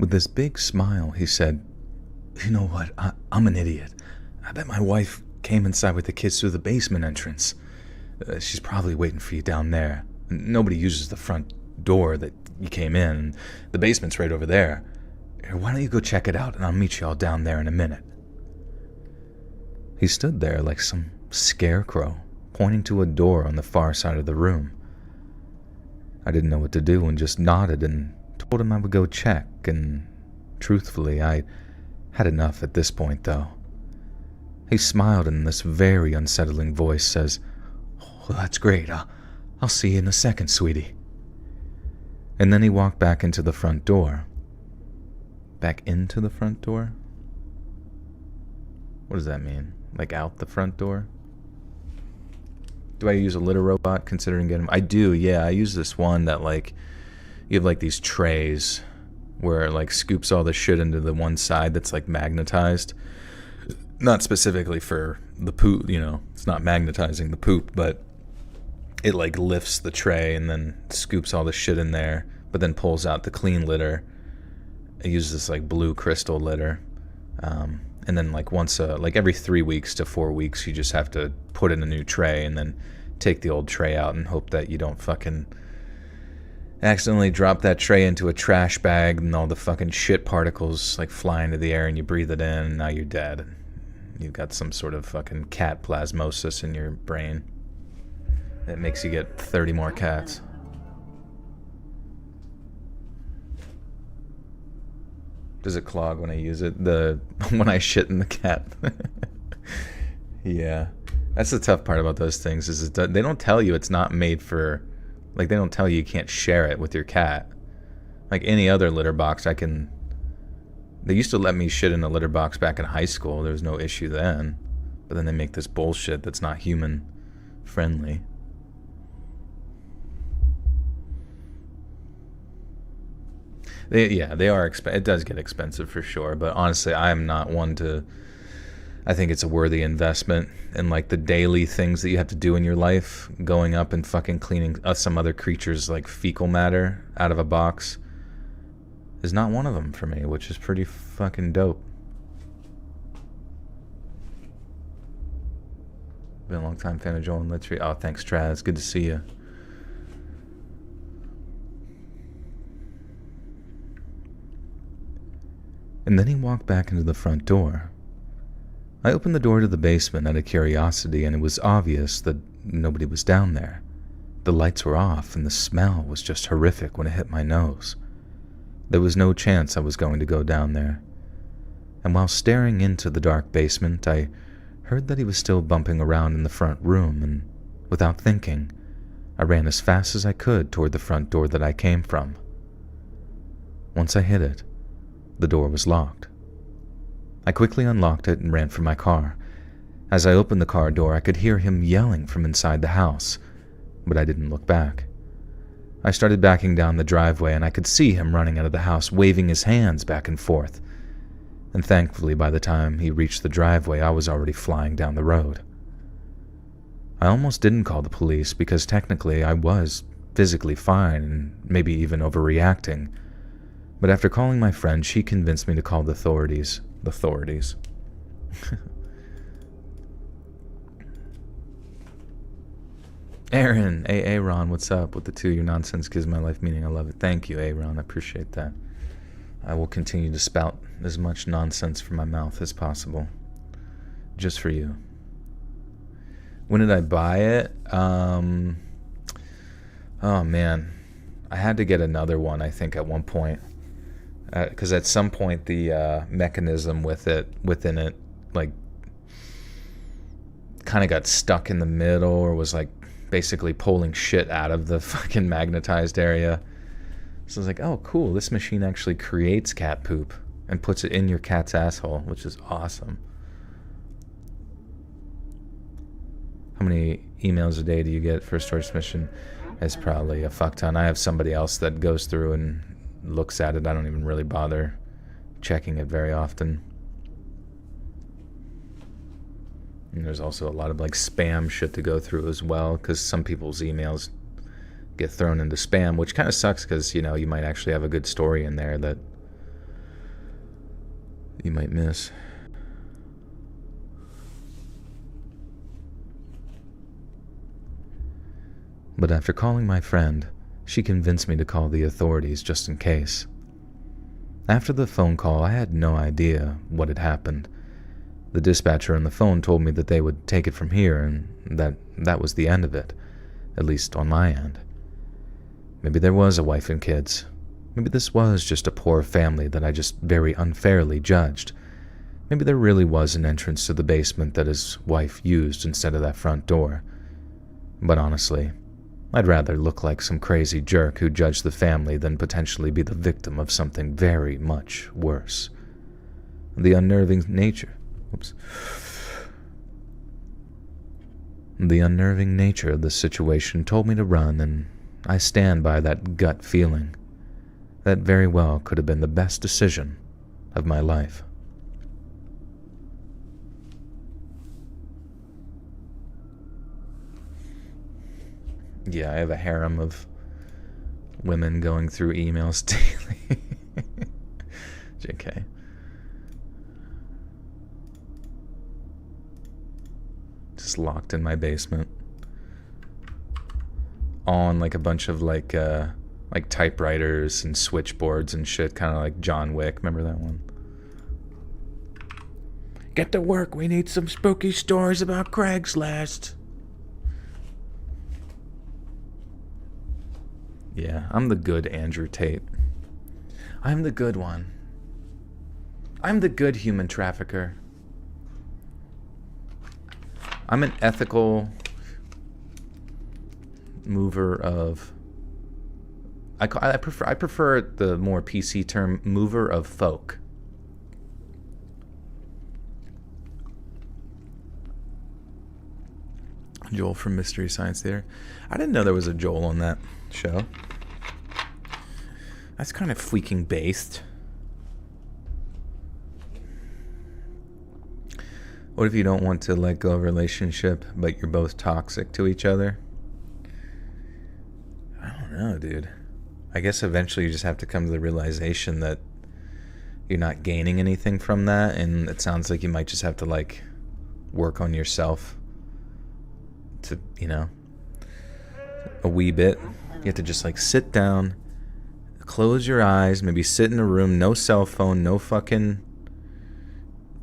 With this big smile, he said, "You know what? I'm an idiot. I bet my wife came inside with the kids through the basement entrance. She's probably waiting for you down there. Nobody uses the front door that you came in. The basement's right over there. Why don't you go check it out, and I'll meet you all down there in a minute." He stood there like some scarecrow, pointing to a door on the far side of the room. I didn't know what to do and just nodded and told him I would go check, and truthfully, I had enough at this point, though. He smiled and in this very unsettling voice says, "Oh, that's great. I'll see you in a second, sweetie." And then he walked back into the front door. Back into the front door? What does that mean? Like out the front door? Do I use a litter robot considering getting... I do, yeah. I use this one that, like, you have, like, these trays where it, like, scoops all the shit into the one side that's, like, magnetized. Not specifically for the poop, you know. It's not magnetizing the poop, but it, like, lifts the tray and then scoops all the shit in there, but then pulls out the clean litter. I use this, like, blue crystal litter. And then, like, like every 3 weeks to 4 weeks, you just have to put in a new tray and then take the old tray out and hope that you don't fucking accidentally drop that tray into a trash bag and all the fucking shit particles, like, fly into the air and you breathe it in and now you're dead. You've got some sort of fucking cat plasmosis in your brain that makes you get 30 more cats. Does it clog when I use it? When I shit in the cat. Yeah. That's the tough part about those things is they don't tell you it's not made for... Like, they don't tell you can't share it with your cat. Like any other litter box, They used to let me shit in a litter box back in high school. There was no issue then. But then they make this bullshit that's not human friendly. They are it does get expensive for sure, but honestly, I am not one to... I think it's a worthy investment in, like, the daily things that you have to do in your life. Going up and fucking cleaning some other creature's, like, fecal matter out of a box is not one of them for me, which is pretty fucking dope. Been a long time fan of Joel and Littree. Oh, thanks, Traz. Good to see you. And then he walked back into the front door. I opened the door to the basement out of curiosity, and it was obvious that nobody was down there. The lights were off, and the smell was just horrific when it hit my nose. There was no chance I was going to go down there. And while staring into the dark basement, I heard that he was still bumping around in the front room, and without thinking, I ran as fast as I could toward the front door that I came from. Once I hit it, the door was locked. I quickly unlocked it and ran for my car. As I opened the car door, I could hear him yelling from inside the house, but I didn't look back. I started backing down the driveway, and I could see him running out of the house, waving his hands back and forth. And thankfully, by the time he reached the driveway, I was already flying down the road. I almost didn't call the police because technically I was physically fine and maybe even overreacting. But after calling my friend, she convinced me to call the authorities. The authorities. Aaron, Aaron, what's up with the 2? Your nonsense gives my life meaning. I love it. Thank you, Aaron. I appreciate that. I will continue to spout as much nonsense from my mouth as possible. Just for you. When did I buy it? Oh, man. I had to get another one, I think, at one point. Because at some point the mechanism within it, like, kind of got stuck in the middle, or was like basically pulling shit out of the fucking magnetized area. So I was like, oh cool, this machine actually creates cat poop and puts it in your cat's asshole, which is awesome. How many emails a day do you get for a story submission? It's probably a fuck ton. I have somebody else that goes through and looks at it. I don't even really bother checking it very often. And there's also a lot of like spam shit to go through as well, because some people's emails get thrown into spam, which kind of sucks because, you know, you might actually have a good story in there that you might miss. But after calling my friend, she convinced me to call the authorities just in case. After the phone call, I had no idea what had happened. The dispatcher on the phone told me that they would take it from here and that was the end of it, at least on my end. Maybe there was a wife and kids. Maybe this was just a poor family that I just very unfairly judged. Maybe there really was an entrance to the basement that his wife used instead of that front door. But honestly, I'd rather look like some crazy jerk who judged the family than potentially be the victim of something very much worse. The unnerving nature of the situation told me to run, and I stand by that gut feeling. That very well could have been the best decision of my life. Yeah, I have a harem of women going through emails daily. JK. Just locked in my basement. On like a bunch of like typewriters and switchboards and shit, kind of like John Wick. Remember that one? Get to work, we need some spooky stories about Craigslist. Yeah, I'm the good Andrew Tate. I'm the good one. I'm the good human trafficker. I'm an ethical mover of... I prefer the more PC term, mover of folk. Joel from Mystery Science Theater. I didn't know there was a Joel on that show. That's kind of freaking based. What if you don't want to let go of a relationship, but you're both toxic to each other? I don't know, dude. I guess eventually you just have to come to the realization that you're not gaining anything from that, and it sounds like you might just have to, like, work on yourself to, you know, a wee bit. You have to just, like, sit down, close your eyes, maybe sit in a room, no cell phone, no fucking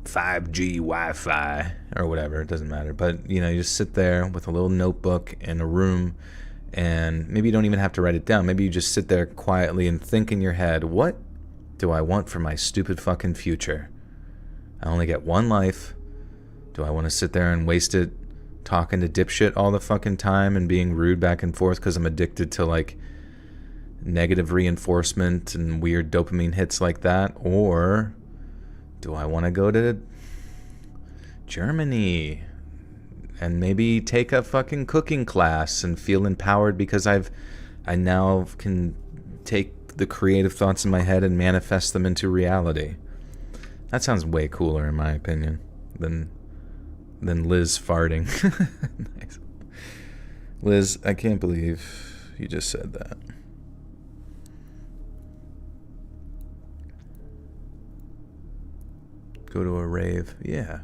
5G Wi-Fi or whatever, it doesn't matter. But, you know, you just sit there with a little notebook in a room, and maybe you don't even have to write it down. Maybe you just sit there quietly and think in your head, what do I want for my stupid fucking future? I only get one life. Do I want to sit there and waste it talking to dipshit all the fucking time and being rude back and forth because I'm addicted to, like, negative reinforcement and weird dopamine hits like that? Or do I want to go to Germany and maybe take a fucking cooking class and feel empowered because I now can take the creative thoughts in my head and manifest them into reality? That sounds way cooler in my opinion than Liz farting. Nice. Liz, I can't believe you just said that. Go to a rave. Yeah.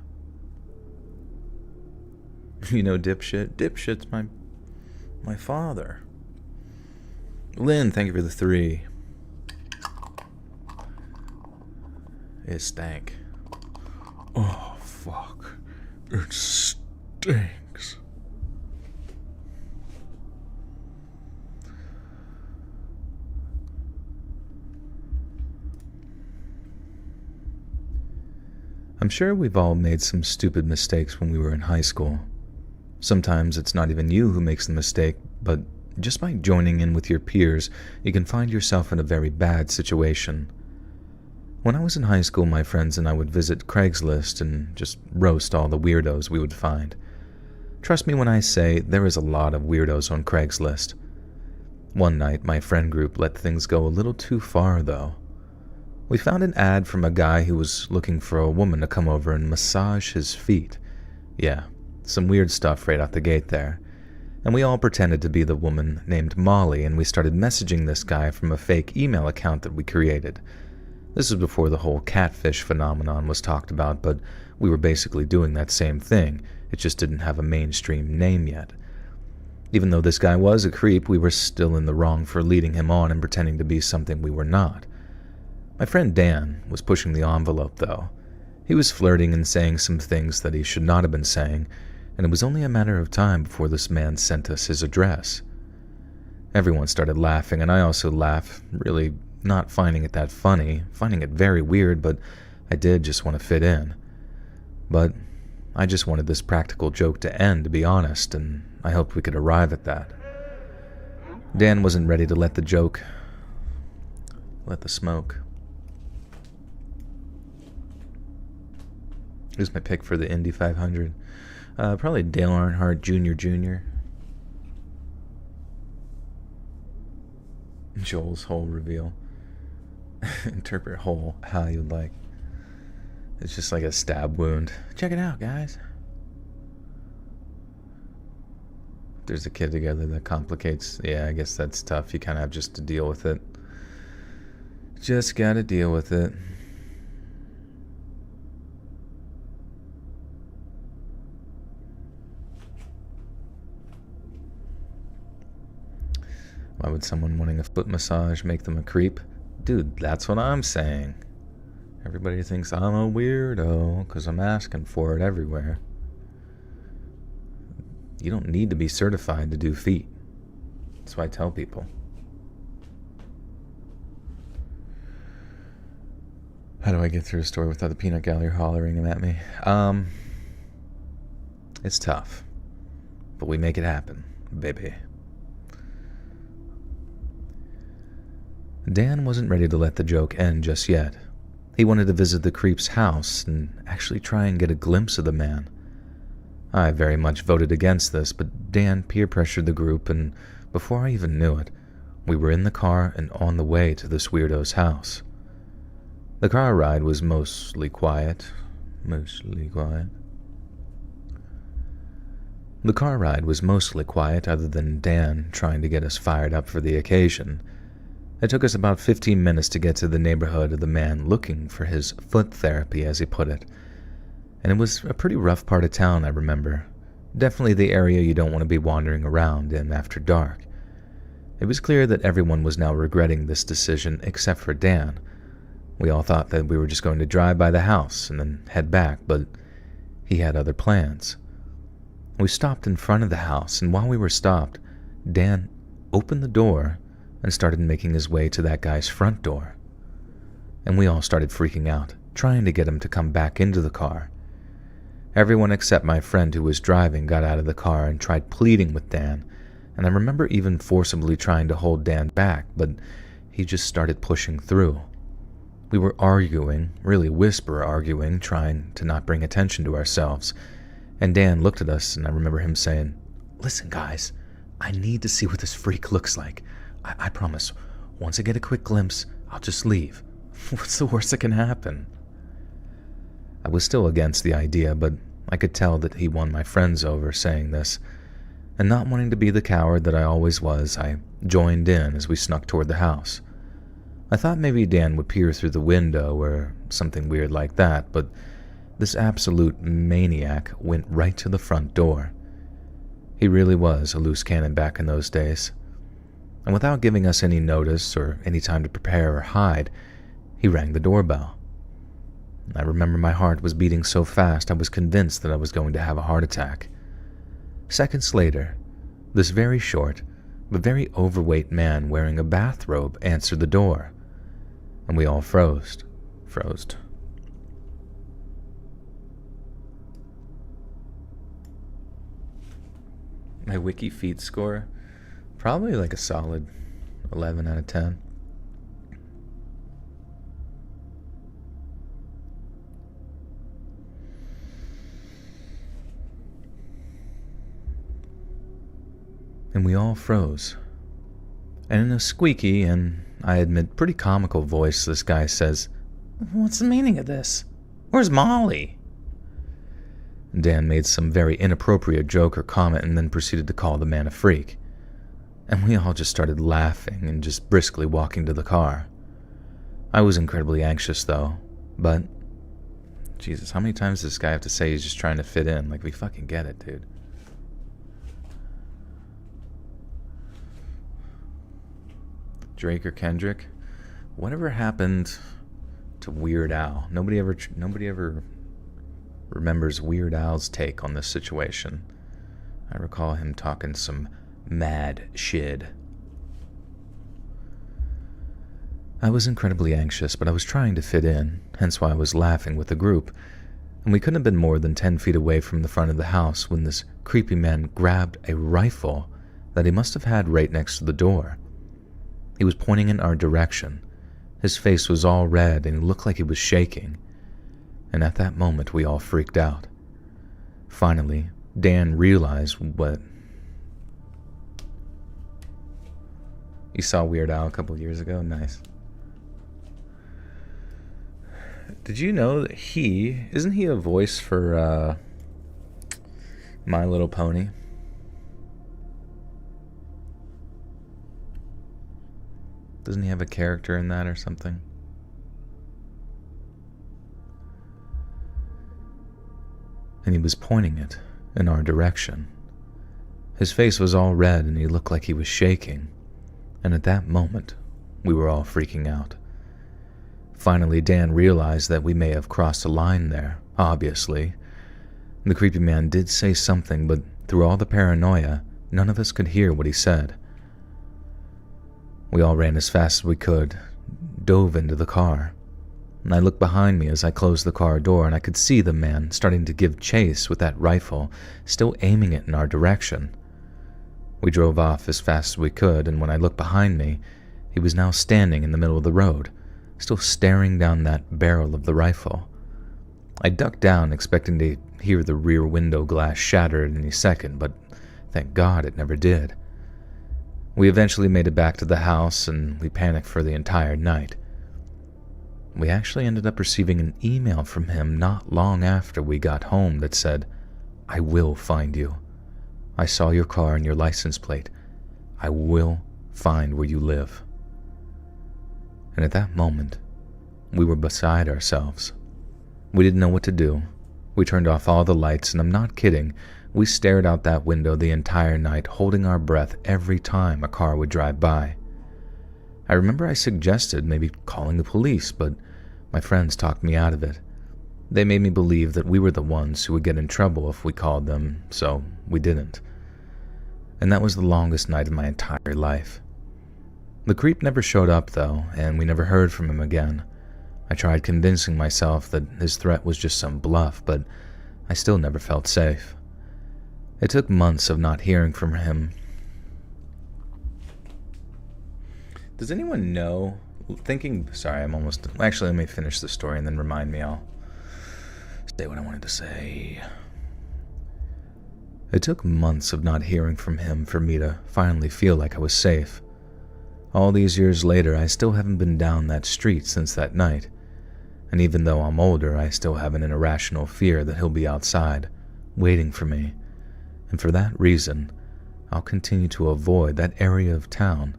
You know, dipshit? Dipshit's my father. Lynn, thank you for the 3. It stank. Oh, fuck. It stinks. I'm sure we've all made some stupid mistakes when we were in high school. Sometimes it's not even you who makes the mistake, but just by joining in with your peers, you can find yourself in a very bad situation. When I was in high school, my friends and I would visit Craigslist and just roast all the weirdos we would find. Trust me when I say there is a lot of weirdos on Craigslist. One night, my friend group let things go a little too far, though. We found an ad from a guy who was looking for a woman to come over and massage his feet. Yeah, some weird stuff right out the gate there. And we all pretended to be the woman named Molly, and we started messaging this guy from a fake email account that we created. This was before the whole catfish phenomenon was talked about, but we were basically doing that same thing. It just didn't have a mainstream name yet. Even though this guy was a creep, we were still in the wrong for leading him on and pretending to be something we were not. My friend Dan was pushing the envelope, though. He was flirting and saying some things that he should not have been saying, and it was only a matter of time before this man sent us his address. Everyone started laughing, and I also laughed, really not finding it that funny, finding it very weird, but I did just want to fit in. But I just wanted this practical joke to end, to be honest, and I hoped we could arrive at that. Dan wasn't ready to let the smoke. Who's my pick for the Indy 500? Probably Dale Earnhardt Jr. Joel's whole reveal. Interpret whole how you'd like. It's just like a stab wound. Check it out, guys. There's a kid together that complicates. Yeah, I guess that's tough. You kind of have just to deal with it. Just gotta deal with it. Why would someone wanting a foot massage make them a creep? Dude, that's what I'm saying. Everybody thinks I'm a weirdo because I'm asking for it everywhere. You don't need to be certified to do feet. That's why I tell people. How do I get through a story without the peanut gallery hollering at me? It's tough. But we make it happen, baby. Dan wasn't ready to let the joke end just yet. He wanted to visit the creep's house and actually try and get a glimpse of the man. I very much voted against this, but Dan peer pressured the group, and before I even knew it, we were in the car and on the way to this weirdo's house. The car ride was mostly quiet. The car ride was mostly quiet, other than Dan trying to get us fired up for the occasion. It took us about 15 minutes to get to the neighborhood of the man looking for his foot therapy, as he put it. And it was a pretty rough part of town, I remember. Definitely the area you don't want to be wandering around in after dark. It was clear that everyone was now regretting this decision except for Dan. We all thought that we were just going to drive by the house and then head back, but he had other plans. We stopped in front of the house, and while we were stopped, Dan opened the door and started making his way to that guy's front door. And we all started freaking out, trying to get him to come back into the car. Everyone except my friend who was driving got out of the car and tried pleading with Dan, and I remember even forcibly trying to hold Dan back, but he just started pushing through. We were arguing, really whisper arguing, trying to not bring attention to ourselves, and Dan looked at us, and I remember him saying, "Listen, guys, I need to see what this freak looks like. I promise, once I get a quick glimpse, I'll just leave. What's the worst that can happen?" I was still against the idea, but I could tell that he won my friends over saying this, and not wanting to be the coward that I always was, I joined in as we snuck toward the house. I thought maybe Dan would peer through the window or something weird like that, but this absolute maniac went right to the front door. He really was a loose cannon back in those days. And without giving us any notice or any time to prepare or hide, he rang the doorbell. I remember my heart was beating so fast I was convinced that I was going to have a heart attack. Seconds later, this very short but very overweight man wearing a bathrobe answered the door, and we all froze. My wiki feed score? Probably like a solid 11 out of 10. And we all froze. And in a squeaky and, I admit, pretty comical voice, this guy says, "What's the meaning of this? Where's Molly?" Dan made some very inappropriate joke or comment and then proceeded to call the man a freak. And we all just started laughing and just briskly walking to the car. I was incredibly anxious though, but Jesus, how many times does this guy have to say he's just trying to fit in? Like, we fucking get it, dude. Drake or Kendrick? Whatever happened to Weird Al? Nobody ever remembers Weird Al's take on this situation. I recall him talking some mad shit. I was incredibly anxious, but I was trying to fit in, hence why I was laughing with the group, and we couldn't have been more than 10 feet away from the front of the house when this creepy man grabbed a rifle that he must have had right next to the door. He was pointing in our direction. His face was all red and he looked like he was shaking, and at that moment we all freaked out. Finally, Dan realized what... You saw Weird Al a couple years ago? Nice. Did you know that isn't he a voice for My Little Pony? Doesn't he have a character in that or something? And he was pointing it in our direction. His face was all red and he looked like he was shaking. And at that moment, we were all freaking out. Finally, Dan realized that we may have crossed a line there, obviously. The creepy man did say something, but through all the paranoia, none of us could hear what he said. We all ran as fast as we could, dove into the car, and I looked behind me as I closed the car door, and I could see the man starting to give chase with that rifle, still aiming it in our direction. We drove off as fast as we could, and when I looked behind me, he was now standing in the middle of the road, still staring down that barrel of the rifle. I ducked down, expecting to hear the rear window glass shatter at any second, but thank God it never did. We eventually made it back to the house, and we panicked for the entire night. We actually ended up receiving an email from him not long after we got home that said, "I will find you. I saw your car and your license plate. I will find where you live." And at that moment, we were beside ourselves. We didn't know what to do. We turned off all the lights, and I'm not kidding, we stared out that window the entire night, holding our breath every time a car would drive by. I remember I suggested maybe calling the police, but my friends talked me out of it. They made me believe that we were the ones who would get in trouble if we called them, so we didn't. And that was the longest night of my entire life. The creep never showed up, though, and we never heard from him again. I tried convincing myself that his threat was just some bluff, but I still never felt safe. It took months of not hearing from him. Does anyone know, actually, let me finish the story and then remind me. I'll say what I wanted to say. It took months of not hearing from him for me to finally feel like I was safe. All these years later, I still haven't been down that street since that night. And even though I'm older, I still have an irrational fear that he'll be outside, waiting for me. And for that reason, I'll continue to avoid that area of town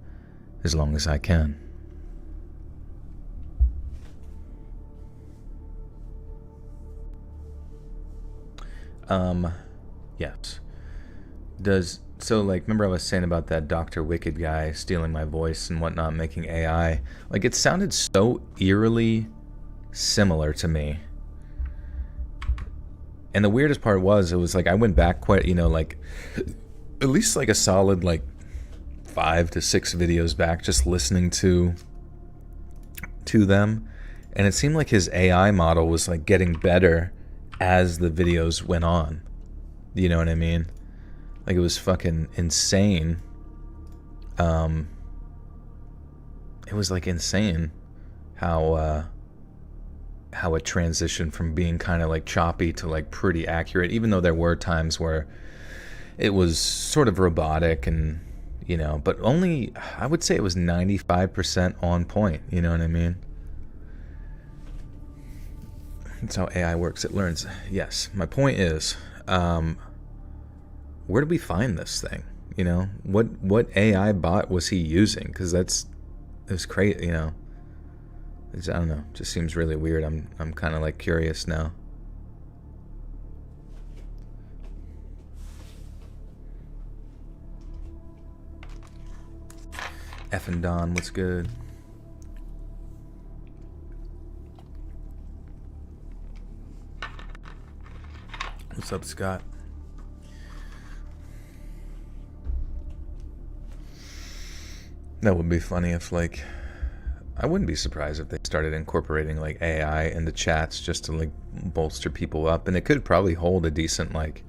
as long as I can. Yes. Remember I was saying about that Dr. Wicked guy stealing my voice and whatnot, making AI? Like, it sounded so eerily similar to me. And the weirdest part was, it was like I went back quite, at least like a solid, 5 to 6 videos back, just listening to them. And it seemed like his AI model was, getting better as the videos went on. You know what I mean? Like, it was fucking insane. It was, insane how it transitioned from being kind of, choppy to, pretty accurate, even though there were times where it was sort of robotic and, but only, I would say it was 95% on point, you know what I mean? That's how AI works. It learns. Yes, my point is, where did we find this thing? What AI bot was he using? Because it was crazy, I don't know, just seems really weird. I'm kind of like curious now. Effin' Don, what's good? What's up, Scott? That would be funny if, like, I wouldn't be surprised if they started incorporating, like, AI into chats just to, like, bolster people up. And it could probably hold a decent, like,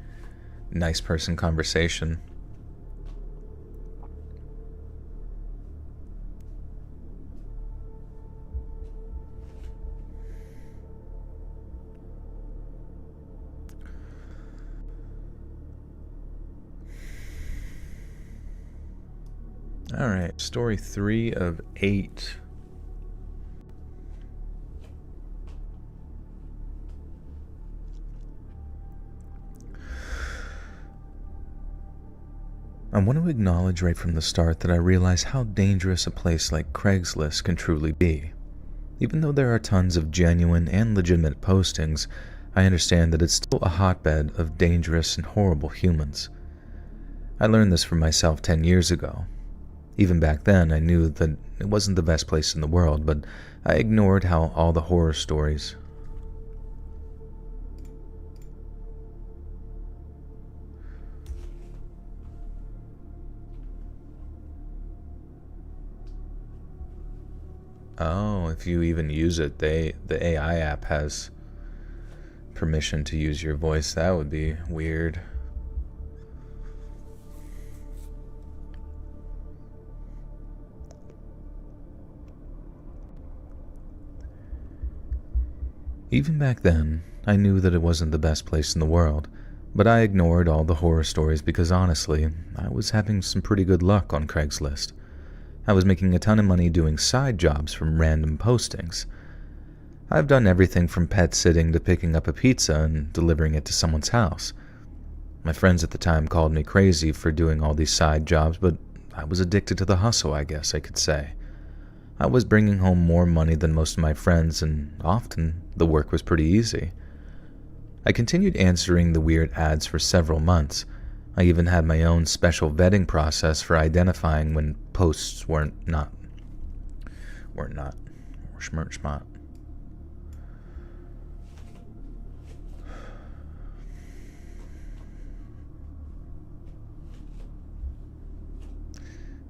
nice person conversation. Alright, story 3 of 8. I want to acknowledge right from the start that I realize how dangerous a place like Craigslist can truly be. Even though there are tons of genuine and legitimate postings, I understand that it's still a hotbed of dangerous and horrible humans. I learned this for myself 10 years ago. Even back then, I knew that it wasn't the best place in the world, but I ignored how all the horror stories. Oh, if you even use it, the AI app has permission to use your voice. That would be weird. Even back then, I knew that it wasn't the best place in the world, but I ignored all the horror stories because honestly, I was having some pretty good luck on Craigslist. I was making a ton of money doing side jobs from random postings. I've done everything from pet sitting to picking up a pizza and delivering it to someone's house. My friends at the time called me crazy for doing all these side jobs, but I was addicted to the hustle, I guess I could say. I was bringing home more money than most of my friends, and often the work was pretty easy. I continued answering the weird ads for several months. I even had my own special vetting process for identifying when posts weren't not.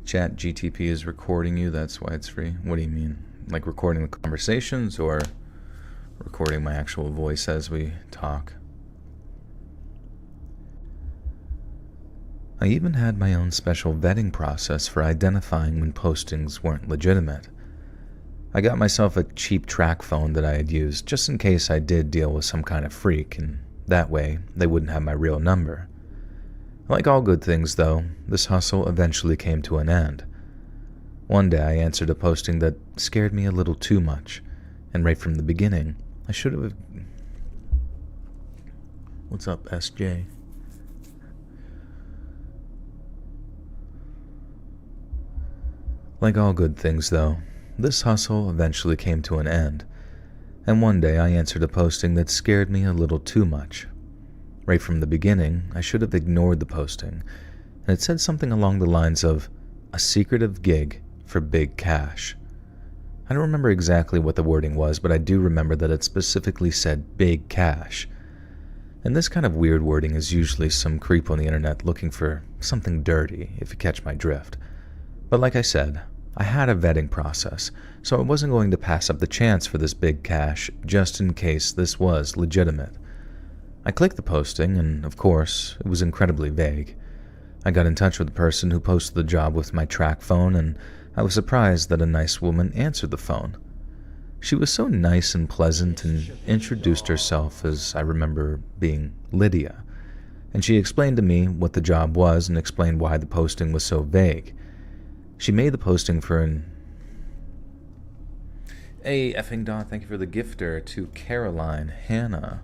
Chat GTP is recording you, that's why it's free. What do you mean? Like recording the conversations or recording my actual voice as we talk? I even had my own special vetting process for identifying when postings weren't legitimate. I got myself a cheap track phone that I had used just in case I did deal with some kind of freak, and that way they wouldn't have my real number. Like all good things, though, this hustle eventually came to an end. One day I answered a posting that scared me a little too much, and right from the beginning, I should have... What's up, SJ? Like all good things, though, this hustle eventually came to an end, and one day I answered a posting that scared me a little too much. Right from the beginning, I should have ignored the posting, and it said something along the lines of, a secretive gig for big cash. I don't remember exactly what the wording was, but I do remember that it specifically said big cash. And this kind of weird wording is usually some creep on the internet looking for something dirty, if you catch my drift. But like I said, I had a vetting process, so I wasn't going to pass up the chance for this big cash just in case this was legitimate. I clicked the posting, and of course, it was incredibly vague. I got in touch with the person who posted the job with my track phone, and I was surprised that a nice woman answered the phone. She was so nice and pleasant and introduced herself as I remember being Lydia, and she explained to me what the job was and explained why the posting was so vague. She made the posting for an... Hey, effing Don, thank you for the gifter to Caroline Hannah.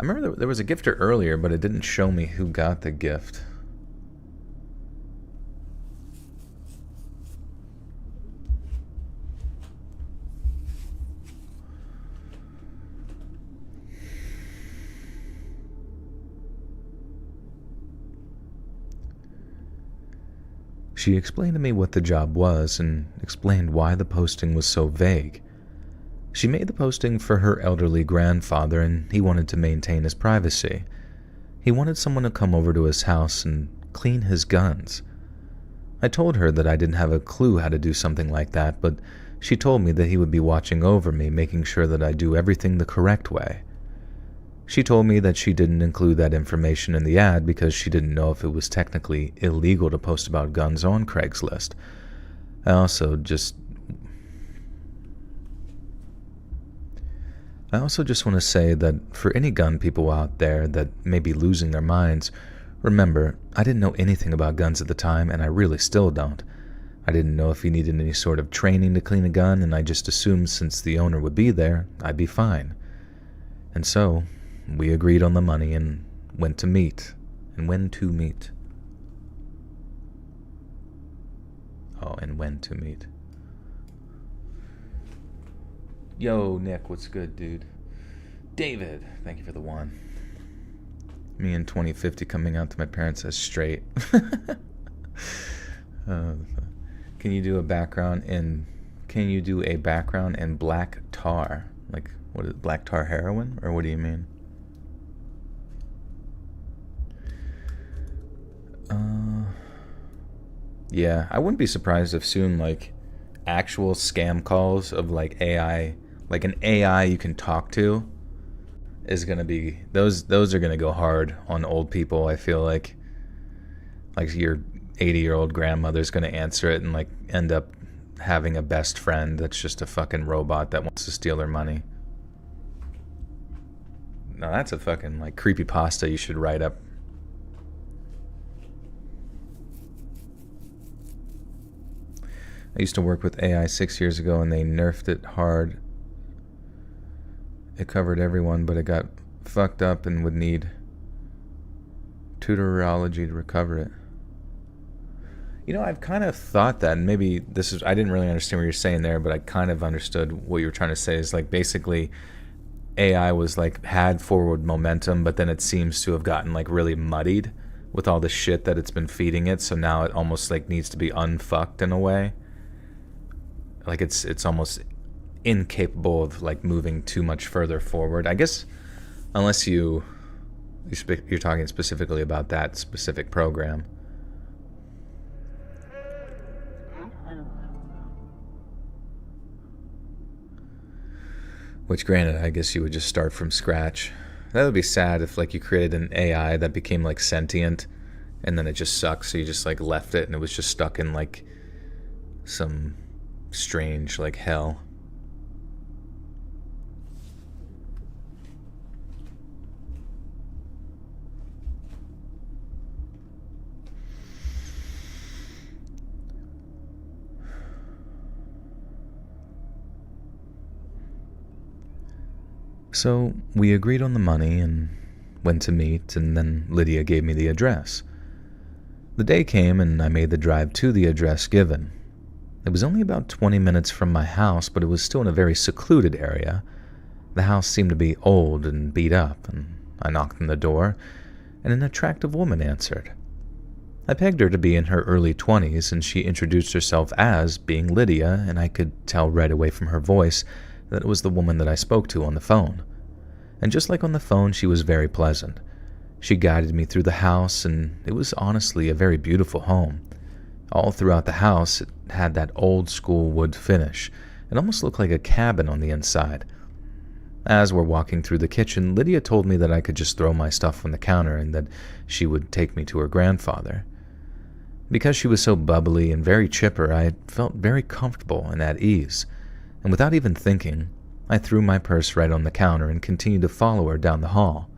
I remember there was a gifter earlier, but it didn't show me who got the gift. She explained to me what the job was and explained why the posting was so vague. She made the posting for her elderly grandfather, and he wanted to maintain his privacy. He wanted someone to come over to his house and clean his guns. I told her that I didn't have a clue how to do something like that, but she told me that he would be watching over me, making sure that I do everything the correct way. She told me that she didn't include that information in the ad because she didn't know if it was technically illegal to post about guns on Craigslist. I also just want to say that for any gun people out there that may be losing their minds, remember, I didn't know anything about guns at the time, and I really still don't. I didn't know if you needed any sort of training to clean a gun, and I just assumed since the owner would be there, I'd be fine. And so, we agreed on the money and went to meet. And when to meet. Oh, and when to meet. Yo, Nick, what's good, dude? David, thank you for the one. Me in 2050 coming out to my parents as straight. Can you do a background in black tar? Like, what is it, black tar heroin? Or what do you mean? Yeah, I wouldn't be surprised if soon, like, actual scam calls of, like, AI, like an AI you can talk to is gonna be, those are gonna go hard on old people. I feel like your 80-year-old grandmother's gonna answer it and, like, end up having a best friend that's just a fucking robot that wants to steal her money. No, that's a fucking, like, creepypasta you should write up. I used to work with AI 6 years ago, and they nerfed it hard. It covered everyone, but it got fucked up and would need tutorology to recover it. You know, I've kind of thought that, and maybe I didn't really understand what you're saying there, but I kind of understood what you were trying to say. Is like basically AI was like had forward momentum, but then it seems to have gotten like really muddied with all the shit that it's been feeding it, so now it almost like needs to be unfucked in a way. Like it's almost incapable of like moving too much further forward. I guess unless you're talking specifically about that specific program. Which granted, I guess you would just start from scratch. That would be sad if like you created an AI that became like sentient and then it just sucks, so you just like left it and it was just stuck in like some strange like hell. So we agreed on the money and went to meet, and then Lydia gave me the address. The day came and I made the drive to the address given. It was only about 20 minutes from my house, but it was still in a very secluded area. The house seemed to be old and beat up, and I knocked on the door, and an attractive woman answered. I pegged her to be in her early 20s, and she introduced herself as being Lydia, and I could tell right away from her voice that it was the woman that I spoke to on the phone. And just like on the phone, she was very pleasant. She guided me through the house, and it was honestly a very beautiful home. All throughout the house, it had that old-school wood finish. It almost looked like a cabin on the inside. As we're walking through the kitchen, Lydia told me that I could just throw my stuff on the counter and that she would take me to her grandfather. Because she was so bubbly and very chipper, I felt very comfortable and at ease. And without even thinking, I threw my purse right on the counter and continued to follow her down the hall.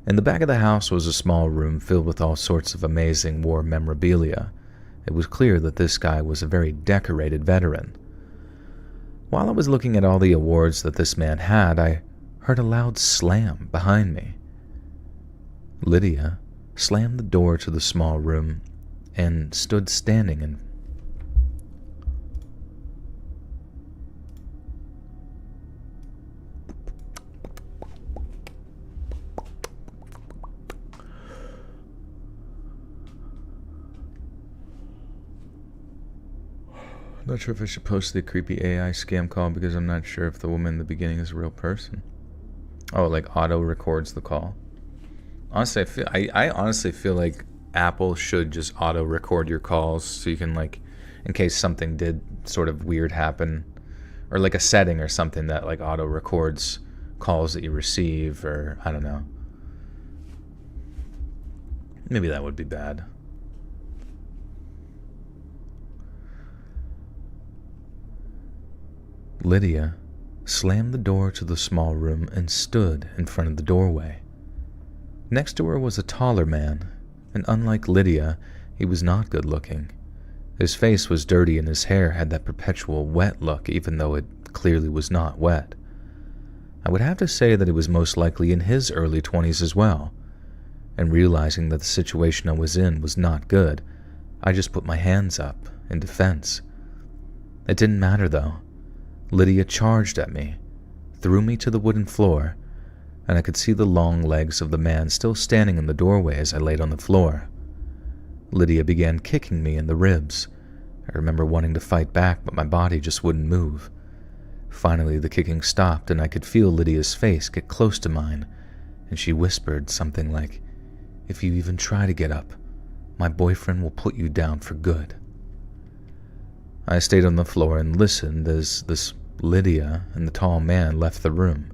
In the back of the house was a small room filled with all sorts of amazing war memorabilia. It was clear that this guy was a very decorated veteran. While I was looking at all the awards that this man had, I heard a loud slam behind me. Lydia slammed the door to the small room and stood standing in I'm not sure if I should post the creepy AI scam call because I'm not sure if the woman in the beginning is a real person. Oh, like auto records the call. Honestly, I honestly feel like Apple should just auto record your calls so you can, like, in case something did sort of weird happen, or like a setting or something that like auto records calls that you receive, or I don't know. Maybe that would be bad. Lydia slammed the door to the small room and stood in front of the doorway. Next to her was a taller man, and unlike Lydia, he was not good looking. His face was dirty and his hair had that perpetual wet look, even though it clearly was not wet. I would have to say that he was most likely in his early 20s as well, and realizing that the situation I was in was not good, I just put my hands up in defense. It didn't matter though. Lydia charged at me, threw me to the wooden floor, and I could see the long legs of the man still standing in the doorway as I laid on the floor. Lydia began kicking me in the ribs. I remember wanting to fight back, but my body just wouldn't move. Finally, the kicking stopped, and I could feel Lydia's face get close to mine, and she whispered something like, "If you even try to get up, my boyfriend will put you down for good." I stayed on the floor and listened as this Lydia and the tall man left the room.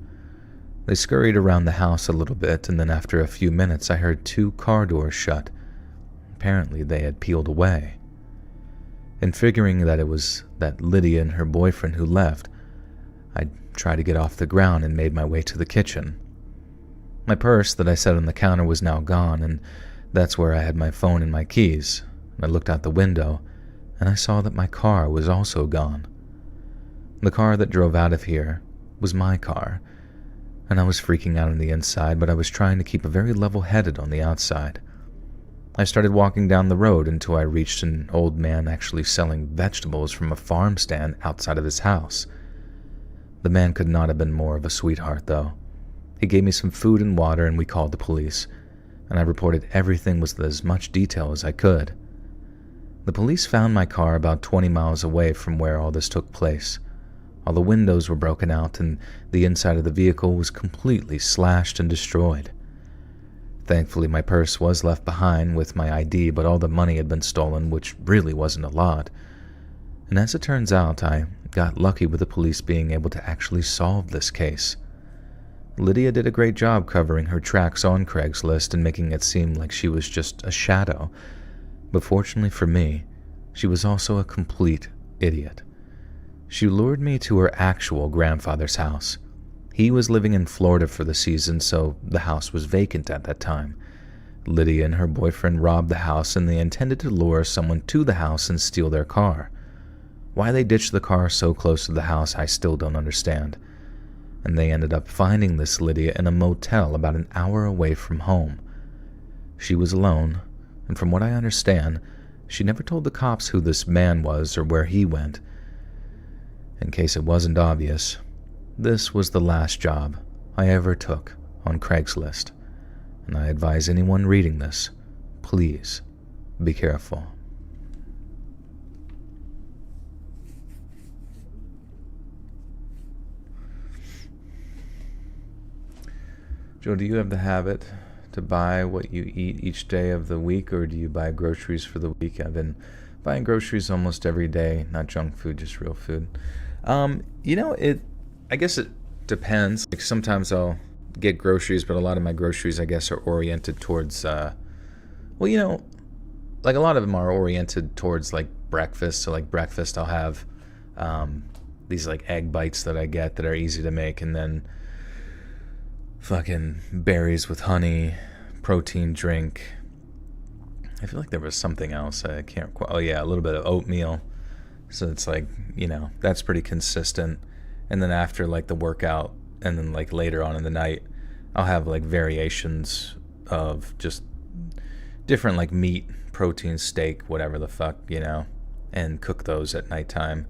They scurried around the house a little bit, and then after a few minutes I heard 2 car doors shut. Apparently they had peeled away. And figuring that it was that Lydia and her boyfriend who left, I tried to get off the ground and made my way to the kitchen. My purse that I set on the counter was now gone, and that's where I had my phone and my keys. I looked out the window, and I saw that my car was also gone. The car that drove out of here was my car, and I was freaking out on the inside, but I was trying to keep a very level-headed on the outside. I started walking down the road until I reached an old man actually selling vegetables from a farm stand outside of his house. The man could not have been more of a sweetheart, though. He gave me some food and water, and we called the police, and I reported everything with as much detail as I could. The police found my car about 20 miles away from where all this took place. All the windows were broken out, and the inside of the vehicle was completely slashed and destroyed. Thankfully, my purse was left behind with my ID, but all the money had been stolen, which really wasn't a lot. And as it turns out, I got lucky with the police being able to actually solve this case. Lydia did a great job covering her tracks on Craigslist and making it seem like she was just a shadow. But fortunately for me, she was also a complete idiot. She lured me to her actual grandfather's house. He was living in Florida for the season, so the house was vacant at that time. Lydia and her boyfriend robbed the house, and they intended to lure someone to the house and steal their car. Why they ditched the car so close to the house, I still don't understand. And they ended up finding this Lydia in a motel about an hour away from home. She was alone, and from what I understand, she never told the cops who this man was or where he went. In case it wasn't obvious, this was the last job I ever took on Craigslist, and I advise anyone reading this, please be careful. Joe, do you have the habit to buy what you eat each day of the week, or do you buy groceries for the week? I've been buying groceries almost every day, not junk food, just real food. I guess it depends. Like sometimes I'll get groceries, but a lot of my groceries, I guess, are oriented towards, like a lot of them are oriented towards like breakfast. So like breakfast, I'll have these like egg bites that I get that are easy to make, and then fucking berries with honey, protein drink. I feel like there was something else. I can't quite. Oh yeah, a little bit of oatmeal. So it's like, that's pretty consistent. And then after like the workout, and then like later on in the night, I'll have like variations of just different like meat, protein, steak, whatever the fuck, and cook those at nighttime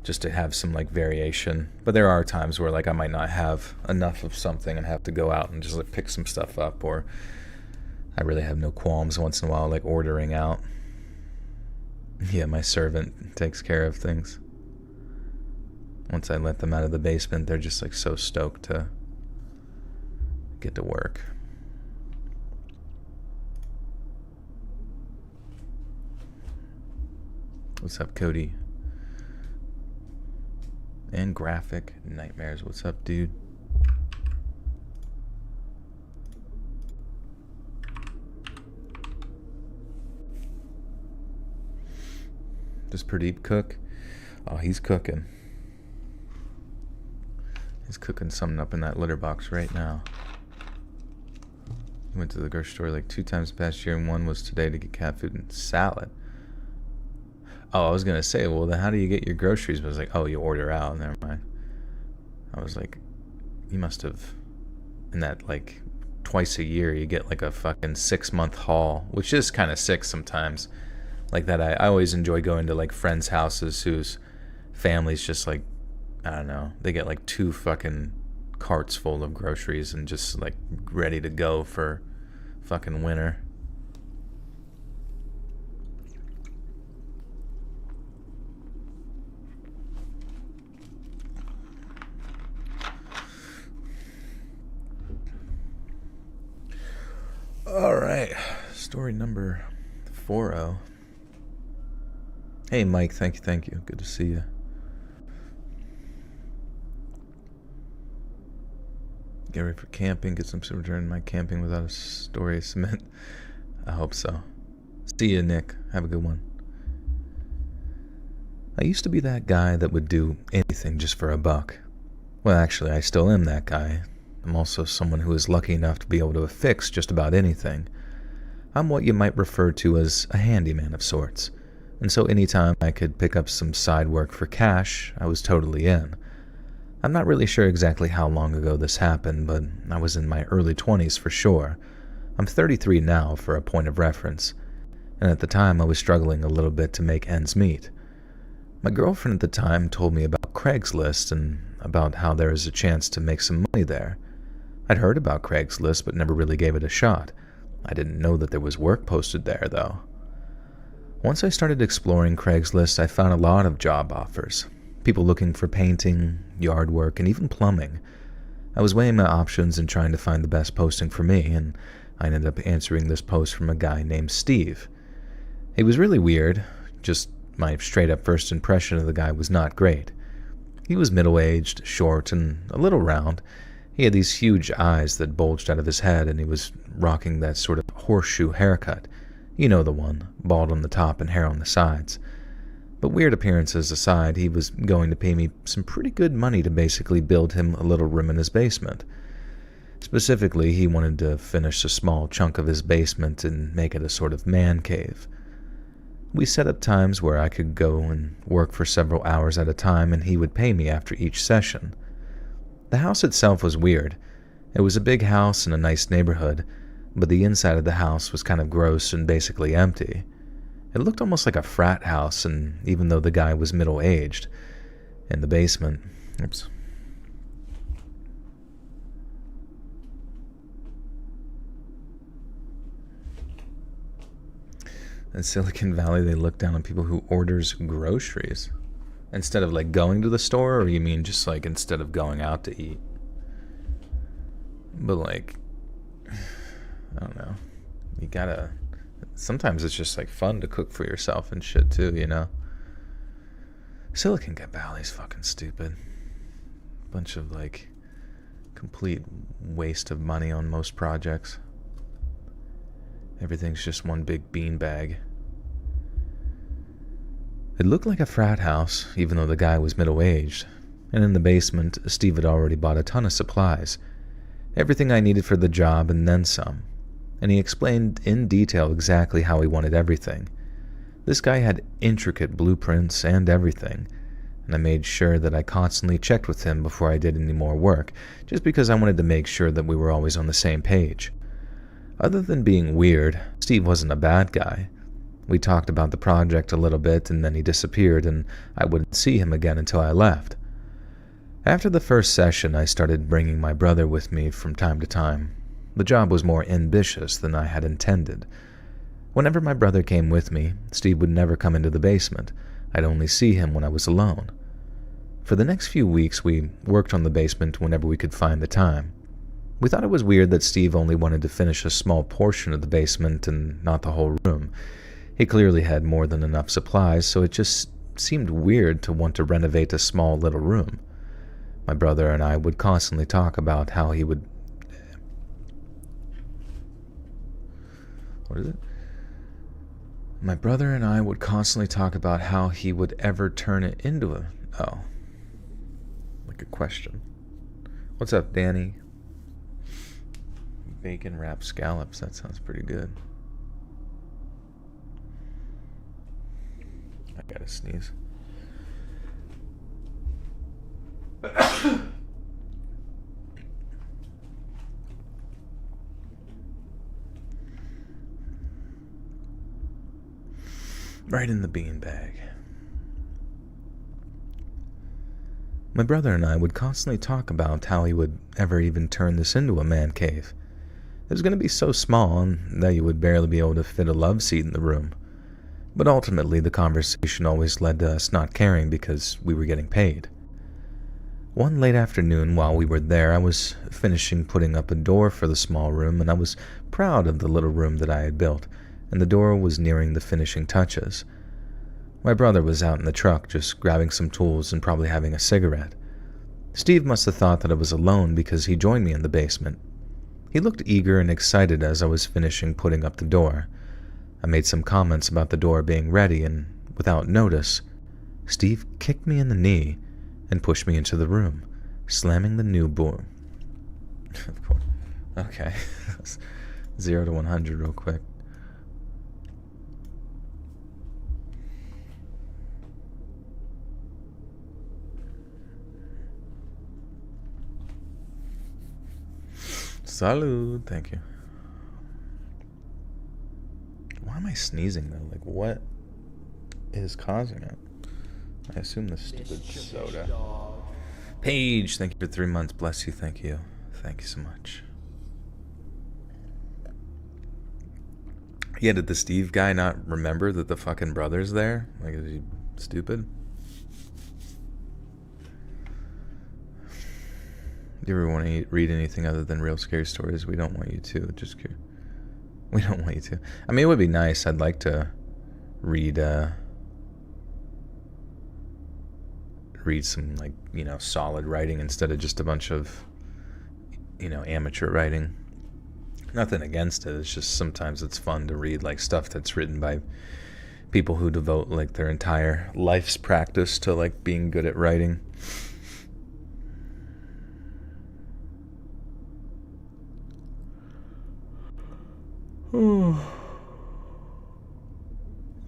just to have some like variation. But there are times where like I might not have enough of something and have to go out and just like pick some stuff up, or I really have no qualms once in a while like ordering out. Yeah, my servant takes care of things. Once I let them out of the basement, they're just like so stoked to get to work. What's up, Cody? And Graphic Nightmares. What's up, dude? Does Pradeep cook? Oh, he's cooking. He's cooking something up in that litter box right now. He went to the grocery store like 2 times past year, and one was today to get cat food and salad. Oh, I was going to say, well, then how do you get your groceries? But I was like, oh, you order out. Never mind. I was like, you must have, in that, like, twice a year, you get, like, a fucking 6-month haul, which is kind of sick sometimes. Like that, I always enjoy going to, like, friends' houses whose families just, like, I don't know, they get, like, 2 fucking carts full of groceries and just, like, ready to go for fucking winter. All right, story number 40. Hey, Mike, thank you. Good to see you. Get ready for camping. Get some super during my camping without a story of cement. I hope so. See you, Nick. Have a good one. I used to be that guy that would do anything just for a buck. Well, actually, I still am that guy. I'm also someone who is lucky enough to be able to fix just about anything. I'm what you might refer to as a handyman of sorts, and so anytime I could pick up some side work for cash, I was totally in. I'm not really sure exactly how long ago this happened, but I was in my early 20s for sure. I'm 33 now for a point of reference, and at the time I was struggling a little bit to make ends meet. My girlfriend at the time told me about CRAIGSLIST and about how there is a chance to make some money there. I'd heard about CRAIGSLIST but never really gave it a shot. I didn't know that there was work posted there, though. Once I started exploring CRAIGSLIST, I found a lot of job offers. People looking for painting, yard work, and even plumbing. I was weighing my options and trying to find the best posting for me, and I ended up answering this post from a guy named Steve. He was really weird. Just my straight-up first impression of the guy was not great. He was middle-aged, short, and a little round. He had these huge eyes that bulged out of his head, and he was rocking that sort of horseshoe haircut. You know the one, bald on the top and hair on the sides. But weird appearances aside, he was going to pay me some pretty good money to basically build him a little room in his basement. Specifically, he wanted to finish a small chunk of his basement and make it a sort of man cave. We set up times where I could go and work for several hours at a time, and he would pay me after each session. The house itself was weird. It was a big house in a nice neighborhood, but the inside of the house was kind of gross and basically empty. It looked almost like a frat house, and even though the guy was middle-aged, in the basement... Oops. In Silicon Valley, they look down on people who orders groceries. Instead of, like, going to the store, or you mean just, like, instead of going out to eat? But, like, I don't know. You gotta... Sometimes it's just, like, fun to cook for yourself and shit, too, you know? Silicon Valley's fucking stupid. Bunch of, like, complete waste of money on most projects. Everything's just one big beanbag. It looked like a frat house, even though the guy was middle-aged. And in the basement, Steve had already bought a ton of supplies. Everything I needed for the job and then some. And he explained in detail exactly how he wanted everything. This guy had intricate blueprints and everything, and I made sure that I constantly checked with him before I did any more work, just because I wanted to make sure that we were always on the same page. Other than being weird, Steve wasn't a bad guy. We talked about the project a little bit, and then he disappeared, and I wouldn't see him again until I left. After the first session, I started bringing my brother with me from time to time. The job was more ambitious than I had intended. Whenever my brother came with me, Steve would never come into the basement. I'd only see him when I was alone. For the next few weeks, we worked on the basement whenever we could find the time. We thought it was weird that Steve only wanted to finish a small portion of the basement and not the whole room. He clearly had more than enough supplies, so it just seemed weird to want to renovate a small little room. My brother and I would constantly talk about how he would... What is it? My brother and I would constantly talk about how he would ever turn it into a... Oh. Like a question. What's up, Danny? Bacon wrapped scallops. That sounds pretty good. I gotta sneeze. Right in the beanbag. My brother and I would constantly talk about how he would ever even turn this into a man cave. It was going to be so small that you would barely be able to fit a love seat in the room. But ultimately, the conversation always led to us not caring because we were getting paid. One late afternoon while we were there, I was finishing putting up a door for the small room, and I was proud of the little room that I had built, and the door was nearing the finishing touches. My brother was out in the truck just grabbing some tools and probably having a cigarette. Steve must have thought that I was alone because he joined me in the basement. He looked eager and excited as I was finishing putting up the door. I made some comments about the door being ready, and without notice, Steve kicked me in the knee and pushed me into the room, slamming the new door. Of course. Okay. 0 to 100 real quick. Salud. Thank you. Why am I sneezing though? Like, what is causing it? I assume the stupid soda. Paige, thank you for 3 months. Bless you. Thank you. Thank you so much. Yeah, did the Steve guy not remember that the fucking brother's there? Like, is he stupid? Do you ever want to read anything other than real scary stories? We don't want you to. Just curious. We don't want you to. I mean, it would be nice. I'd like to read some, like, solid writing instead of just a bunch of, amateur writing. Nothing against it. It's just sometimes it's fun to read, like, stuff that's written by people who devote, like, their entire life's practice to, like, being good at writing.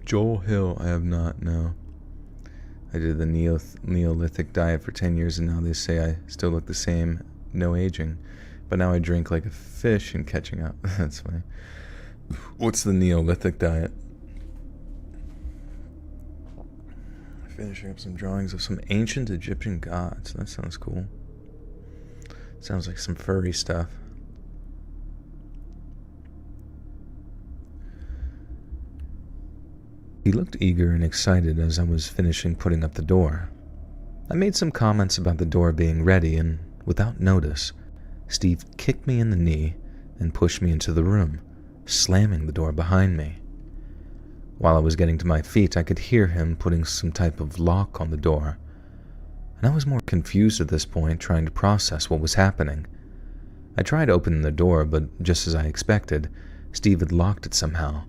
Joel Hill, I have not, no. I did the Neolithic diet for 10 years, and now they say I still look the same, no aging. But now I drink like a fish and catching up. That's funny. What's the Neolithic diet? Finishing up some drawings of some ancient Egyptian gods. That sounds cool. Sounds like some furry stuff. He looked eager and excited as I was finishing putting up the door. I made some comments about the door being ready, and without notice, Steve kicked me in the knee and pushed me into the room, slamming the door behind me. While I was getting to my feet, I could hear him putting some type of lock on the door, and I was more confused at this point, trying to process what was happening. I tried opening the door, but just as I expected, Steve had locked it somehow.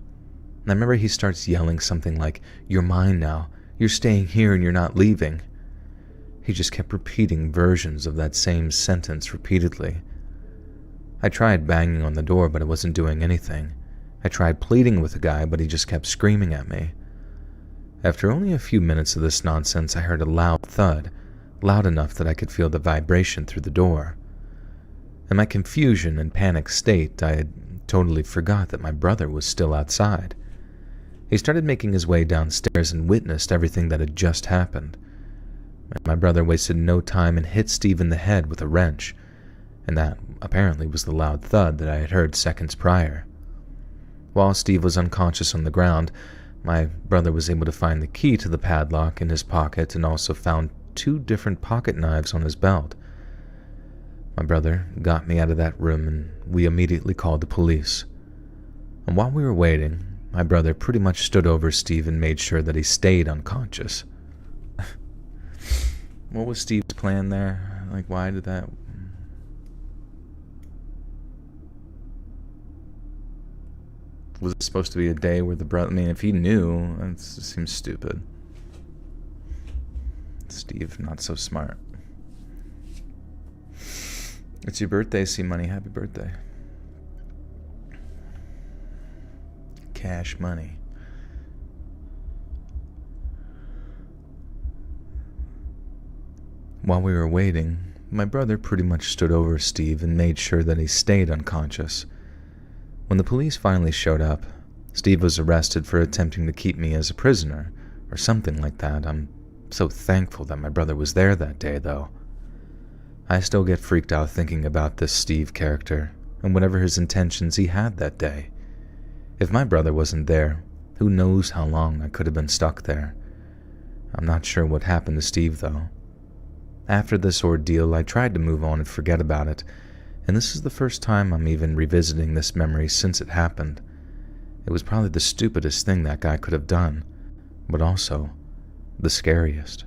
And I remember he starts yelling something like, "You're mine now. You're staying here and you're not leaving." He just kept repeating versions of that same sentence repeatedly. I tried banging on the door, but it wasn't doing anything. I tried pleading with the guy, but he just kept screaming at me. After only a few minutes of this nonsense, I heard a loud thud, loud enough that I could feel the vibration through the door. In my confusion and panic state, I had totally forgot that my brother was still outside. He started making his way downstairs and witnessed everything that had just happened. My brother wasted no time and hit Steve in the head with a wrench, and that apparently was the loud thud that I had heard seconds prior. While Steve was unconscious on the ground, my brother was able to find the key to the padlock in his pocket and also found 2 different pocket knives on his belt. My brother got me out of that room and we immediately called the police. And while we were waiting, my brother pretty much stood over Steve and made sure that he stayed unconscious. What was Steve's plan there? Like, why did that... Was it supposed to be a day where the brother... I mean, if he knew, that seems stupid. Steve, not so smart. It's your birthday, C-Money. Happy birthday. Cash money. While we were waiting, my brother pretty much stood over Steve and made sure that he stayed unconscious. When the police finally showed up, Steve was arrested for attempting to keep me as a prisoner, or something like that. I'm so thankful that my brother was there that day, though. I still get freaked out thinking about this Steve character, and whatever his intentions he had that day. If my brother wasn't there, who knows how long I could have been stuck there. I'm not sure what happened to Steve, though. After this ordeal, I tried to move on and forget about it, and this is the first time I'm even revisiting this memory since it happened. It was probably the stupidest thing that guy could have done, but also the scariest.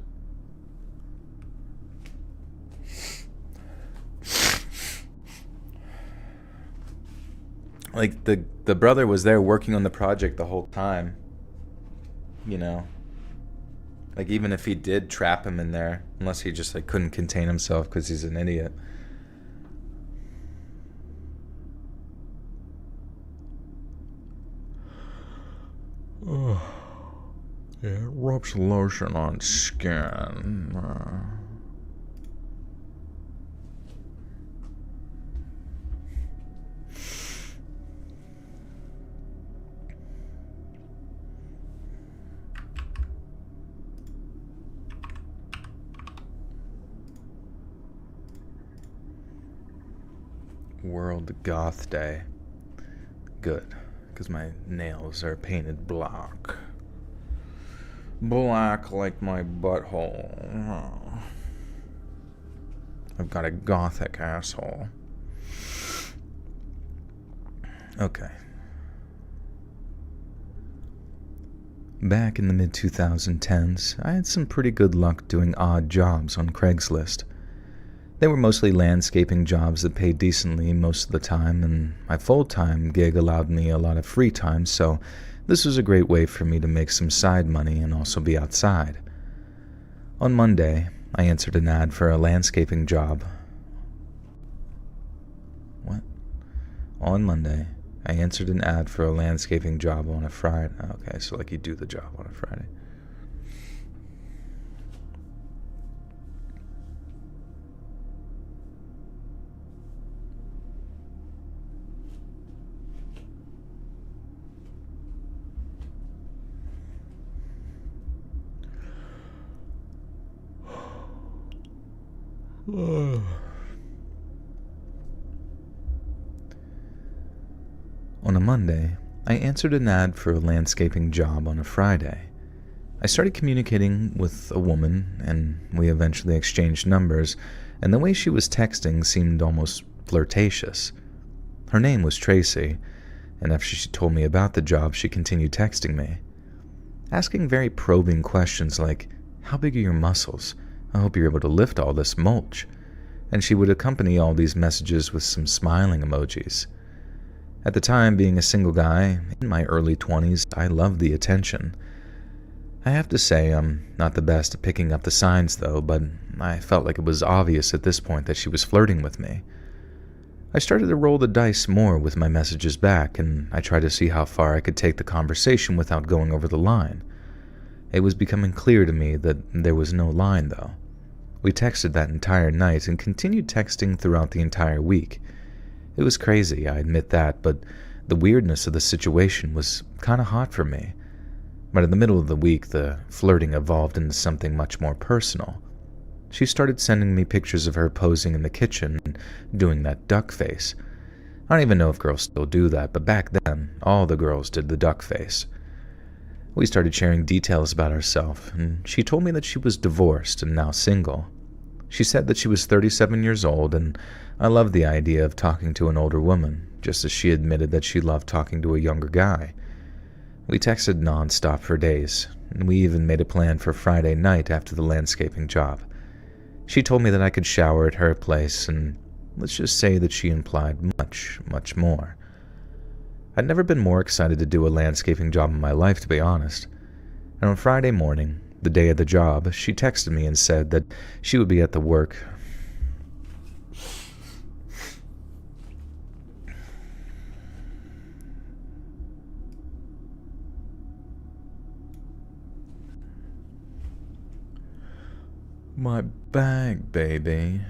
Like, the brother was there working on the project the whole time, you know? Like, even if he did trap him in there, unless he just, like, couldn't contain himself because he's an idiot. Oh, yeah, rubs lotion on skin. World Goth Day. Good, because my nails are painted black. Black like my butthole. I've got a gothic asshole. Okay. Back in the mid-2010s, I had some pretty good luck doing odd jobs on Craigslist. They were mostly landscaping jobs that paid decently most of the time, and my full-time gig allowed me a lot of free time, so this was a great way for me to make some side money and also be outside. On Monday, I answered an ad for a landscaping job. What? On Monday, I answered an ad for a landscaping job on a Friday. Okay, so like you do the job on a Friday. On a Monday, I answered an ad for a landscaping job on a Friday. I started communicating with a woman, and we eventually exchanged numbers, and the way she was texting seemed almost flirtatious. Her name was Tracy, and after she told me about the job, she continued texting me, asking very probing questions like, "How big are your muscles? I hope you're able to lift all this mulch." And she would accompany all these messages with some smiling emojis. At the time, being a single guy, in my early 20s, I loved the attention. I have to say I'm not the best at picking up the signs though, but I felt like it was obvious at this point that she was flirting with me. I started to roll the dice more with my messages back, and I tried to see how far I could take the conversation without going over the line. It was becoming clear to me that there was no line though. We texted that entire night and continued texting throughout the entire week. It was crazy, I admit that, but the weirdness of the situation was kind of hot for me. But in the middle of the week, the flirting evolved into something much more personal. She started sending me pictures of her posing in the kitchen and doing that duck face. I don't even know if girls still do that, but back then, all the girls did the duck face. We started sharing details about herself, and she told me that she was divorced and now single. She said that she was 37 years old, and I loved the idea of talking to an older woman, just as she admitted that she loved talking to a younger guy. We texted nonstop for days, and we even made a plan for Friday night after the landscaping job. She told me that I could shower at her place, and let's just say that she implied much, much more. I'd never been more excited to do a landscaping job in my life, to be honest. And on Friday morning, the day of the job, she texted me and said that she would be at the work. My bag, baby.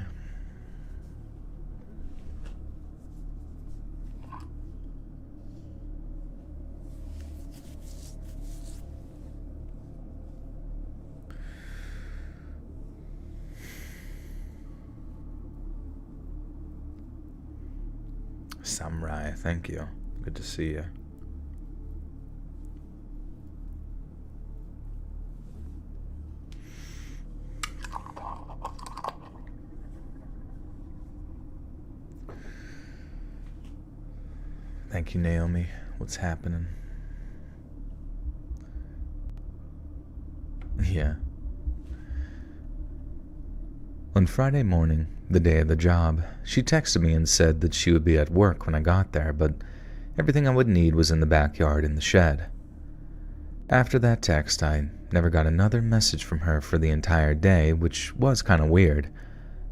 Samurai, thank you. Good to see you. Thank you, Naomi. What's happening? Yeah. On Friday morning, the day of the job, she texted me and said that she would be at work when I got there, but everything I would need was in the backyard in the shed. After that text, I never got another message from her for the entire day, which was kind of weird.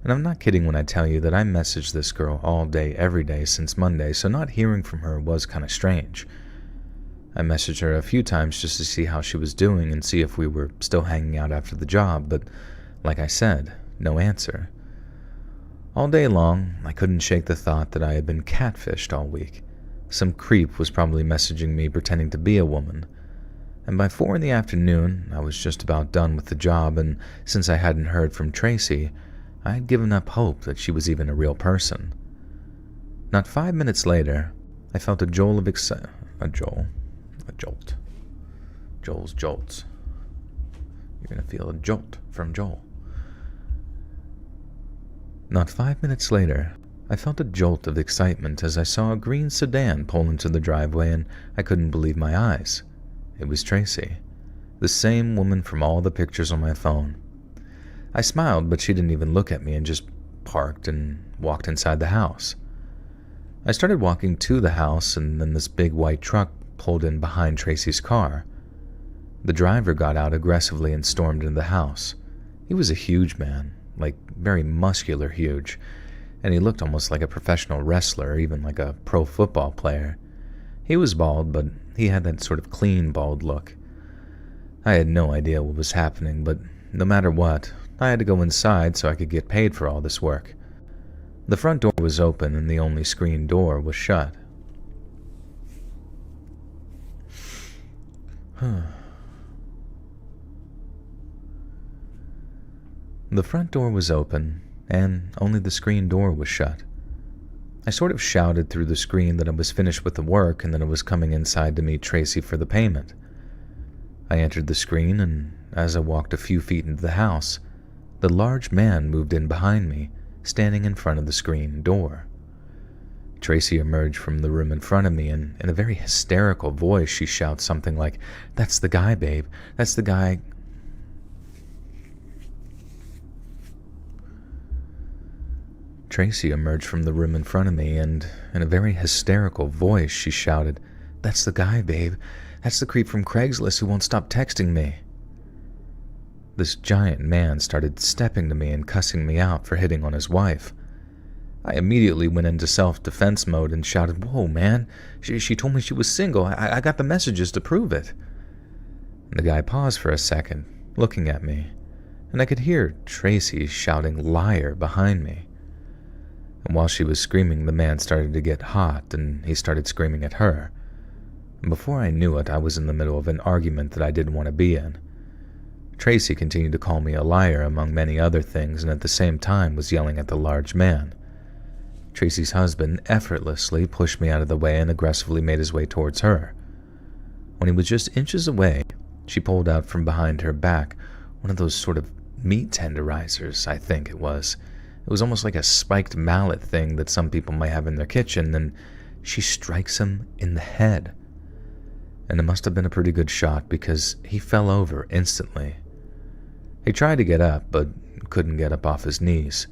And I'm not kidding when I tell you that I messaged this girl all day, every day since Monday, so not hearing from her was kind of strange. I messaged her a few times just to see how she was doing and see if we were still hanging out after the job, but like I said, no answer. All day long, I couldn't shake the thought that I had been catfished all week. Some creep was probably messaging me pretending to be a woman. And by 4 in the afternoon, I was just about done with the job, and since I hadn't heard from Tracy, I had given up hope that she was even a real person. Not 5 minutes later, I felt a jolt of a jolt. Joel's jolts. You're gonna feel a jolt from Joel. Not 5 minutes later, I felt a jolt of excitement as I saw a green sedan pull into the driveway, and I couldn't believe my eyes. It was Tracy, the same woman from all the pictures on my phone. I smiled, but she didn't even look at me and just parked and walked inside the house. I started walking to the house, and then this big white truck pulled in behind Tracy's car. The driver got out aggressively and stormed into the house. He was a huge man, like very muscular huge, and he looked almost like a professional wrestler, or even like a pro football player. He was bald, but he had that sort of clean bald look. I had no idea what was happening, but no matter what, I had to go inside so I could get paid for all this work. The front door was open and the only screen door was shut. The front door was open and only the screen door was shut. I sort of shouted through the screen that I was finished with the work and that I was coming inside to meet Tracy for the payment. I entered the screen, and as I walked a few feet into the house, the large man moved in behind me, standing in front of the screen door. Tracy emerged from the room in front of me, and in a very hysterical voice she shouts something like, "That's the guy, babe. That's the guy." Tracy emerged from the room in front of me, and in a very hysterical voice she shouted, "That's the guy, babe. That's the creep from Craigslist who won't stop texting me." This giant man started stepping to me and cussing me out for hitting on his wife. I immediately went into self-defense mode and shouted, "Whoa, man, she told me she was single. I got the messages to prove it." And the guy paused for a second, looking at me, and I could hear Tracy shouting "liar" behind me. And while she was screaming, the man started to get hot, and he started screaming at her. And before I knew it, I was in the middle of an argument that I didn't want to be in. Tracy continued to call me a liar, among many other things, and at the same time was yelling at the large man. Tracy's husband effortlessly pushed me out of the way and aggressively made his way towards her. When he was just inches away, she pulled out from behind her back one of those sort of meat tenderizers, I think it was. It was almost like a spiked mallet thing that some people might have in their kitchen, and she strikes him in the head. And it must have been a pretty good shot because he fell over instantly. He tried to get up, but couldn't get up off his knees.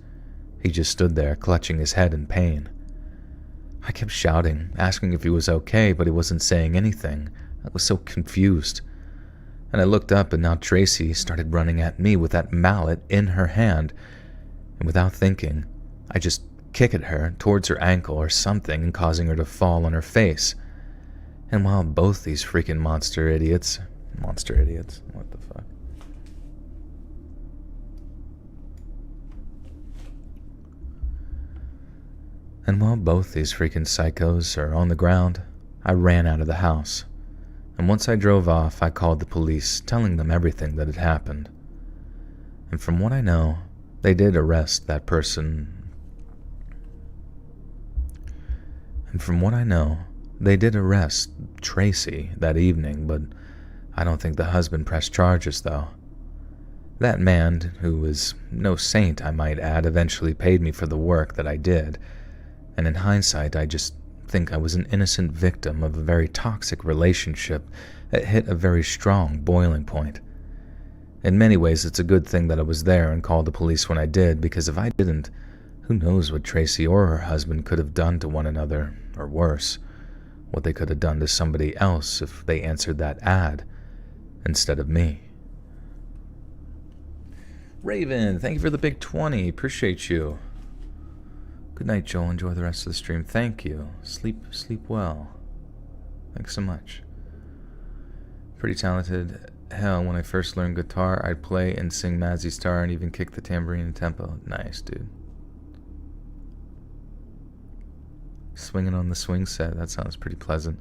He just stood there, clutching his head in pain. I kept shouting, asking if he was okay, but he wasn't saying anything. I was so confused. And I looked up, and now Tracy started running at me with that mallet in her hand. And without thinking, I just kick at her towards her ankle or something and causing her to fall on her face. And while both these freaking monster idiots, what the fuck? And while both these freaking psychos are on the ground, I ran out of the house. And once I drove off, I called the police, telling them everything that had happened. And from what I know, they did arrest that person. And from what I know, they did arrest Tracy that evening, but I don't think the husband pressed charges, though. That man, who was no saint, I might add, eventually paid me for the work that I did, and in hindsight, I just think I was an innocent victim of a very toxic relationship that hit a very strong boiling point. In many ways, it's a good thing that I was there and called the police when I did, because if I didn't, who knows what Tracy or her husband could have done to one another, or worse, what they could have done to somebody else if they answered that ad instead of me. Raven, thank you for the big 20. Appreciate you. Good night, Joel. Enjoy the rest of the stream. Thank you. Sleep well. Thanks so much. Pretty talented. Hell, when I first learned guitar, I'd play and sing Mazzy Star and even kick the tambourine in tempo. Nice, dude. Swinging on the swing set. That sounds pretty pleasant.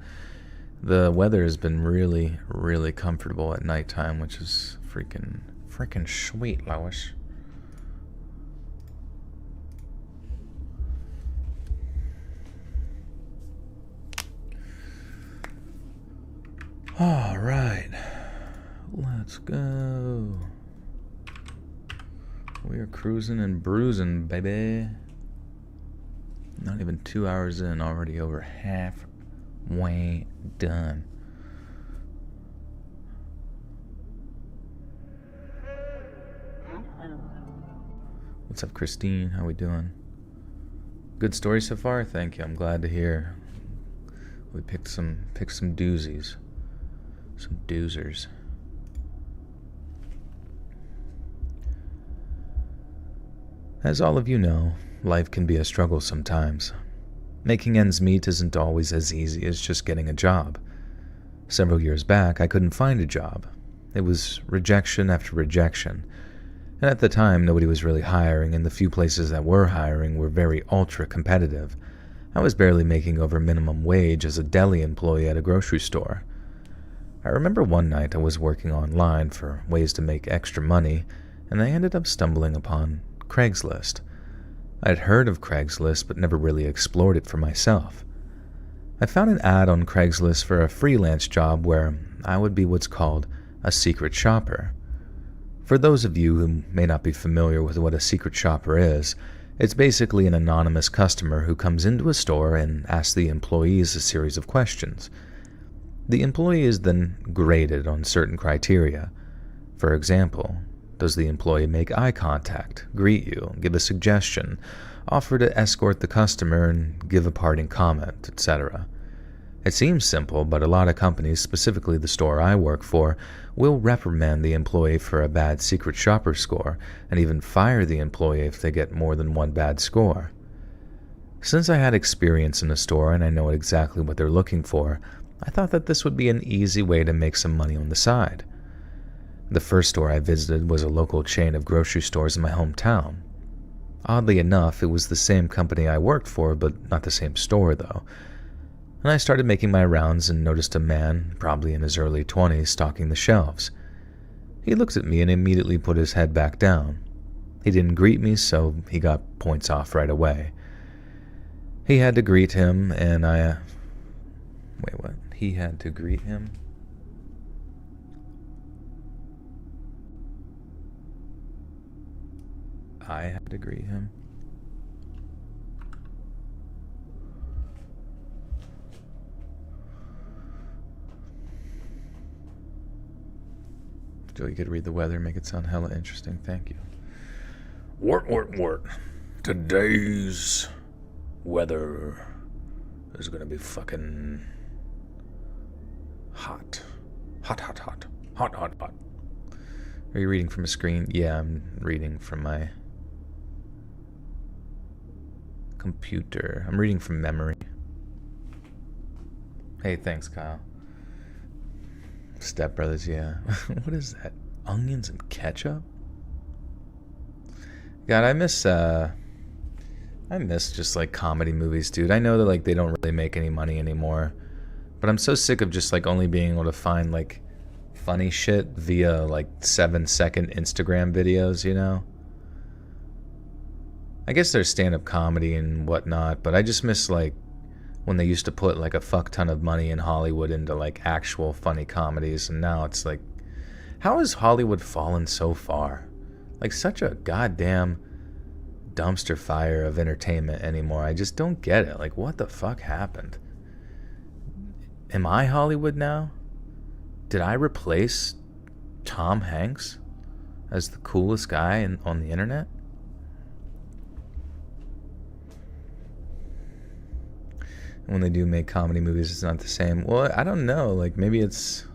The weather has been really, really comfortable at nighttime, which is freaking sweet, Lois. All right, let's go. We are cruising and bruising, baby. Not even 2 hours in, already over halfway done. What's up, Christine? How we doing? Good story so far? Thank you. I'm glad to hear. We picked some doozies. Some doozers. As all of you know, life can be a struggle sometimes. Making ends meet isn't always as easy as just getting a job. Several years back, I couldn't find a job. It was rejection after rejection. And at the time, nobody was really hiring, and the few places that were hiring were very ultra-competitive. I was barely making over minimum wage as a deli employee at a grocery store. I remember one night I was working online for ways to make extra money, and I ended up stumbling upon CRAIGSLIST. I'd heard of CRAIGSLIST but never really explored it for myself. I found an ad on CRAIGSLIST for a freelance job where I would be what's called a secret shopper. For those of you who may not be familiar with what a secret shopper is, it's basically an anonymous customer who comes into a store and asks the employees a series of questions. The employee is then graded on certain criteria. For example, does the employee make eye contact, greet you, give a suggestion, offer to escort the customer, and give a parting comment, etc.? It seems simple, but a lot of companies, specifically the store I work for, will reprimand the employee for a bad secret shopper score and even fire the employee if they get more than one bad score. Since I had experience in a store and I know exactly what they're looking for, I thought that this would be an easy way to make some money on the side. The first store I visited was a local chain of grocery stores in my hometown. Oddly enough, it was the same company I worked for, but not the same store, though. And I started making my rounds and noticed a man, probably in his early 20s, stocking the shelves. He looked at me and immediately put his head back down. He didn't greet me, so he got points off right away. He had to greet him, and I... wait, what? He had to greet him? I had to greet him? So you could read the weather, make it sound hella interesting. Thank you. Wart. Today's weather is gonna be fucking hot. Hot. Are you reading from a screen? Yeah, I'm reading from my computer. I'm reading from memory. Hey, thanks, Kyle. Step Brothers, yeah. What is that? Onions and ketchup? God, I miss just like comedy movies, dude. I know that like they don't really make any money anymore, but I'm so sick of just like only being able to find like funny shit via like 7-second Instagram videos, you know? I guess there's stand-up comedy and whatnot, but I just miss like when they used to put like a fuck ton of money in Hollywood into like actual funny comedies, and now it's like, how has Hollywood fallen so far? Like such a goddamn dumpster fire of entertainment anymore. I just don't get it. Like, what the fuck happened? Am I Hollywood now? Did I replace Tom Hanks as the coolest guy on the internet? When they do make comedy movies, it's not the same. Well, I don't know. Like, maybe it's...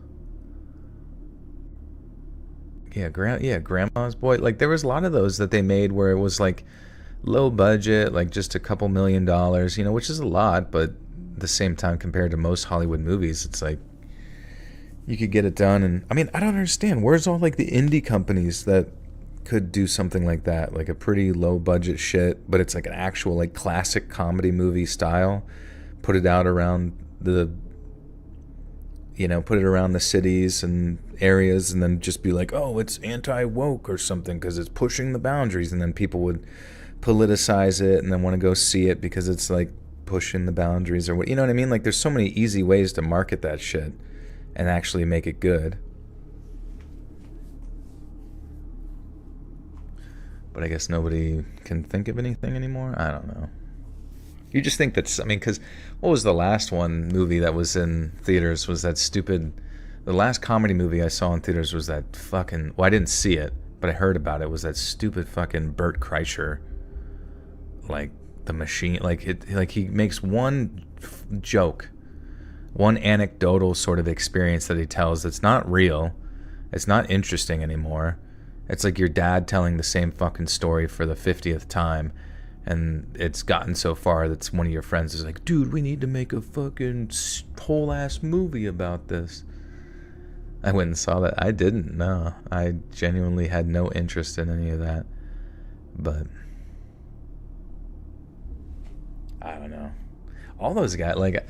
Grandma's Boy. Like, there was a lot of those that they made where it was, like, low budget, like, just a couple $1 million, you know, which is a lot, but at the same time, compared to most Hollywood movies, it's like, you could get it done. And, I mean, I don't understand. Where's all, like, the indie companies that could do something like that? Like, a pretty low-budget shit, but it's, like, an actual, like, classic comedy movie style. Put it out around the cities and areas, and then just be like, oh, it's anti-woke or something because it's pushing the boundaries, and then people would politicize it and then want to go see it because it's like pushing the boundaries or what, you know what I mean? Like, there's so many easy ways to market that shit and actually make it good. But I guess nobody can think of anything anymore. I don't know. You just think that's, I mean, because what was the last movie that was in theaters was that stupid, the last comedy movie I saw in theaters was that fucking, well, I didn't see it, but I heard about it, was that stupid fucking Bert Kreischer, like, the machine, like he makes one joke, one anecdotal sort of experience that he tells that's not real, it's not interesting anymore, it's like your dad telling the same fucking story for the 50th time. And it's gotten so far that one of your friends is like, dude, we need to make a fucking whole ass movie about this. I went and saw that. I didn't, no. I genuinely had no interest in any of that. But I don't know. All those guys, like,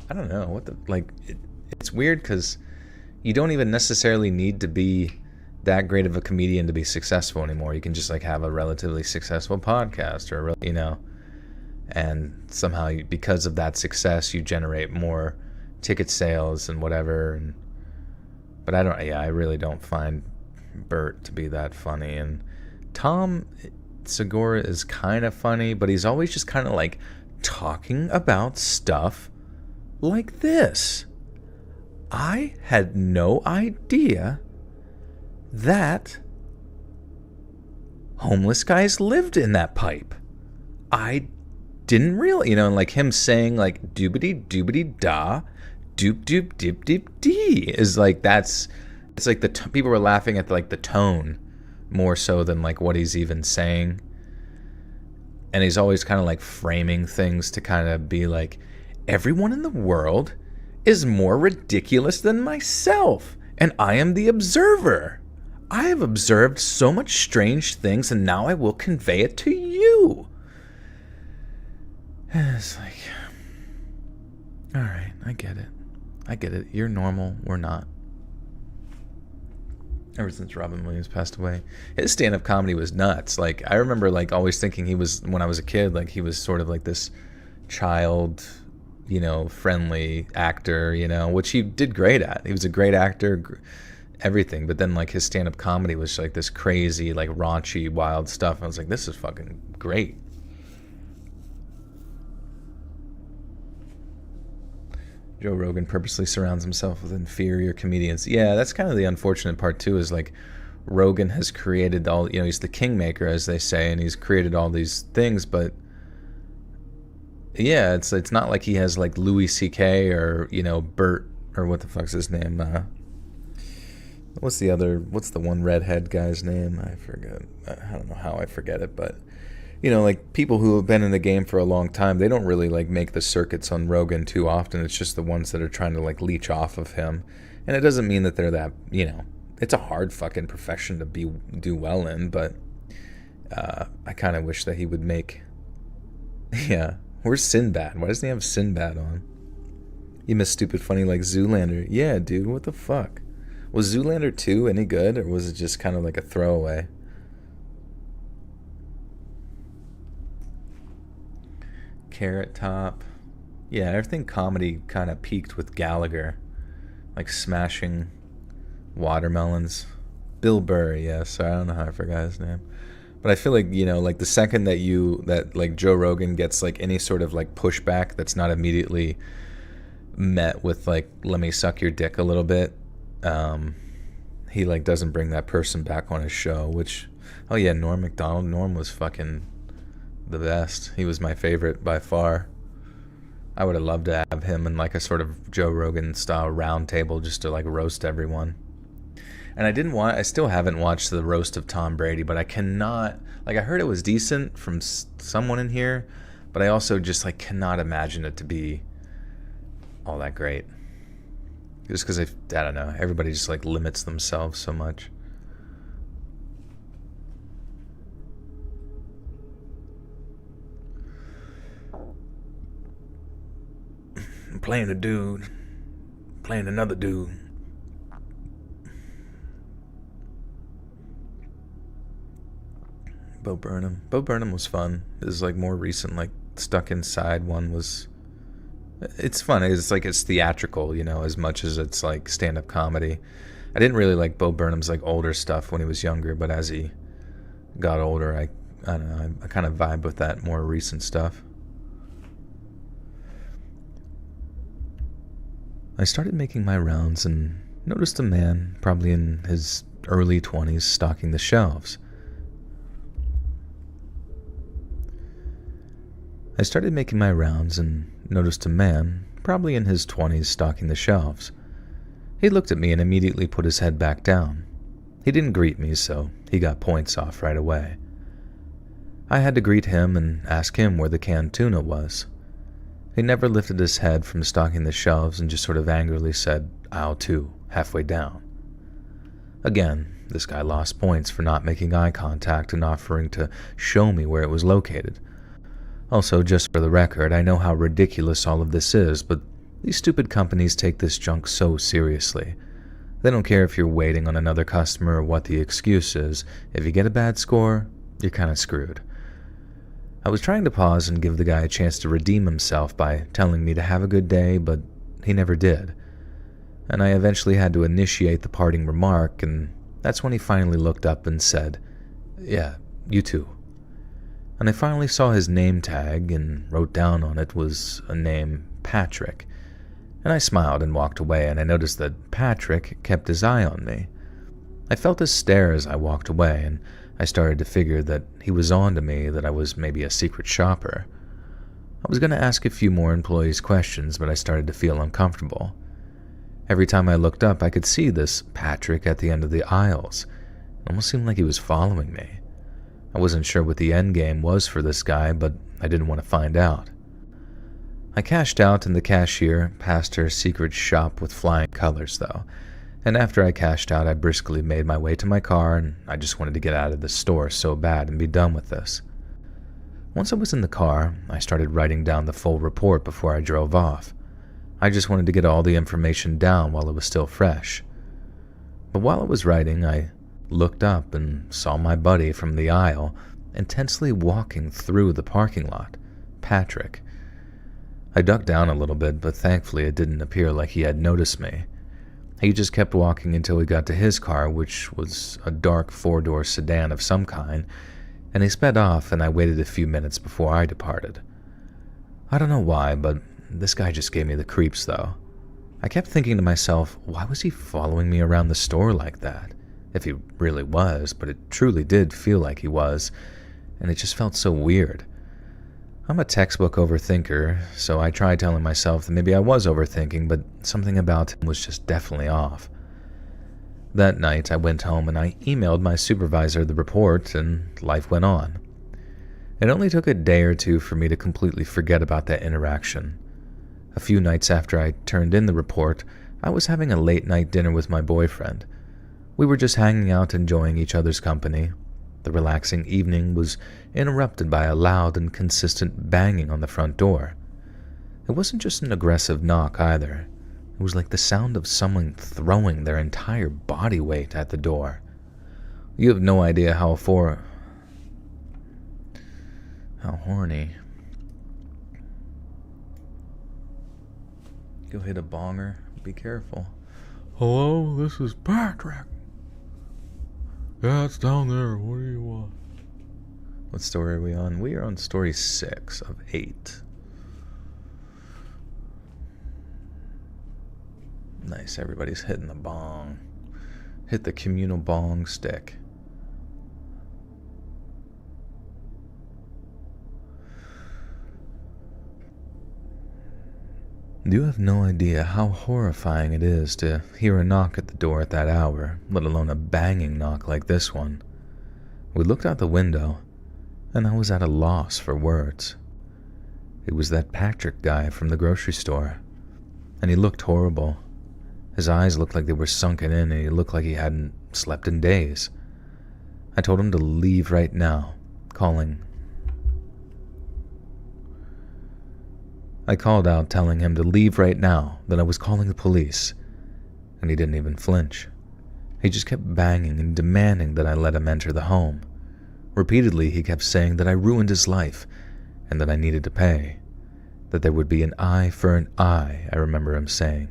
I don't know. It's weird because you don't even necessarily need to be that great of a comedian to be successful anymore. You can just like have a relatively successful podcast or, you know, and somehow because of that success you generate more ticket sales and whatever. But I really don't find Bert to be that funny. And Tom Segura is kind of funny, but he's always just kind of like talking about stuff like this. I had no idea that homeless guys lived in that pipe. I didn't really, you know, and like him saying like doobity doobity da, doop doop dip dip dee is like, it's like people were laughing at like the tone more so than like what he's even saying. And he's always kind of like framing things to kind of be like, everyone in the world is more ridiculous than myself, and I am the observer. I have observed so much strange things, and now I will convey it to you. And it's like, all right, I get it. You're normal, we're not. Ever since Robin Williams passed away, his stand-up comedy was nuts. Like, I remember like always thinking he was, when I was a kid, like he was sort of like this child, friendly actor, which he did great at. He was a great actor, everything. But then like his stand-up comedy was like this crazy, like raunchy, wild stuff. I was like, this is fucking great. Joe Rogan purposely surrounds himself with inferior comedians. Yeah, that's kind of the unfortunate part too, is like Rogan has created all, he's the kingmaker, as they say, and he's created all these things, but yeah, it's not like he has like Louis C.K. or, Bert, or what the fuck's his name? What's the one redhead guy's name? I forget. I don't know how I forget it, but like people who have been in the game for a long time, they don't really like make the circuits on Rogan too often. It's just the ones that are trying to like leech off of him. And it doesn't mean that they're that, it's a hard fucking profession to do well in, but I kind of wish that he would make, yeah. Where's Sinbad? Why doesn't he have Sinbad on? You miss stupid funny like Zoolander. Yeah, dude, what the fuck? Was Zoolander 2 any good, or was it just kind of like a throwaway? Carrot Top. Yeah, I think comedy kind of peaked with Gallagher. Like smashing watermelons. Bill Burr, yes. I don't know how I forgot his name. But I feel like, like the second that like Joe Rogan gets like any sort of like pushback that's not immediately met with like, let me suck your dick a little bit, he like doesn't bring that person back on his show, which, oh yeah, Norm Macdonald. Norm was fucking the best. He was my favorite by far. I would have loved to have him in like a sort of Joe Rogan style round table just to like roast everyone. And I still haven't watched the roast of Tom Brady, but I cannot, like I heard it was decent from someone in here, but I also just like cannot imagine it to be all that great. Just because I don't know, everybody just like limits themselves so much. I'm playing a dude, playing another dude. Bo Burnham was fun. This is like more recent, like Stuck Inside one was. It's fun. It's like it's theatrical, as much as it's like stand-up comedy. I didn't really like Bo Burnham's like older stuff when he was younger, but as he got older, I don't know. I kind of vibe with that more recent stuff. I started making my rounds and noticed a man, probably in his early 20s, stocking the shelves. I started making my rounds and noticed a man, probably in his 20s, stocking the shelves. He looked at me and immediately put his head back down. He didn't greet me, so he got points off right away. I had to greet him and ask him where the canned tuna was. He never lifted his head from stocking the shelves and just sort of angrily said, "Aisle 2, halfway down." Again, this guy lost points for not making eye contact and offering to show me where it was located. Also, just for the record, I know how ridiculous all of this is, but these stupid companies take this junk so seriously. They don't care if you're waiting on another customer or what the excuse is. If you get a bad score, you're kind of screwed. I was trying to pause and give the guy a chance to redeem himself by telling me to have a good day, but he never did. And I eventually had to initiate the parting remark, and that's when he finally looked up and said, "Yeah, you too." And I finally saw his name tag and wrote down on it was a name, Patrick. And I smiled and walked away, and I noticed that Patrick kept his eye on me. I felt his stare as I walked away, and I started to figure that he was on to me, that I was maybe a secret shopper. I was going to ask a few more employees questions, but I started to feel uncomfortable. Every time I looked up, I could see this Patrick at the end of the aisles. It almost seemed like he was following me. I wasn't sure what the end game was for this guy, but I didn't want to find out. I cashed out, and the cashier passed her secret shop with flying colors, though. And after I cashed out, I briskly made my way to my car, and I just wanted to get out of the store so bad and be done with this. Once I was in the car, I started writing down the full report before I drove off. I just wanted to get all the information down while it was still fresh. But while I was writing, I looked up and saw my buddy from the aisle intensely walking through the parking lot, Patrick. I ducked down a little bit, but thankfully it didn't appear like he had noticed me. He just kept walking until we got to his car, which was a dark four-door sedan of some kind, and he sped off, and I waited a few minutes before I departed. I don't know why, but this guy just gave me the creeps, though. I kept thinking to myself, why was he following me around the store like that? If he really was, but it truly did feel like he was, and it just felt so weird. I'm a textbook overthinker, so I tried telling myself that maybe I was overthinking, but something about him was just definitely off. That night, I went home and I emailed my supervisor the report, and life went on. It only took a day or two for me to completely forget about that interaction. A few nights after I turned in the report, I was having a late-night dinner with my boyfriend. We were just hanging out, enjoying each other's company. The relaxing evening was interrupted by a loud and consistent banging on the front door. It wasn't just an aggressive knock either. It was like the sound of someone throwing their entire body weight at the door. You have no idea how horny. You'll hit a bonger. Be careful. Hello, this is Patrick. Yeah, it's down there. What do you want? What story are we on? We are on story 6 of 8. Nice, everybody's hitting the bong. Hit the communal bong stick. You have no idea how horrifying it is to hear a knock at the door at that hour, let alone a banging knock like this one. We looked out the window, and I was at a loss for words. It was that Patrick guy from the grocery store, and he looked horrible. His eyes looked like they were sunken in, and he looked like he hadn't slept in days. I told him to leave right now, I called out telling him to leave right now, that I was calling the police, and he didn't even flinch. He just kept banging and demanding that I let him enter the home. Repeatedly, he kept saying that I ruined his life, and that I needed to pay, that there would be an eye for an eye, I remember him saying.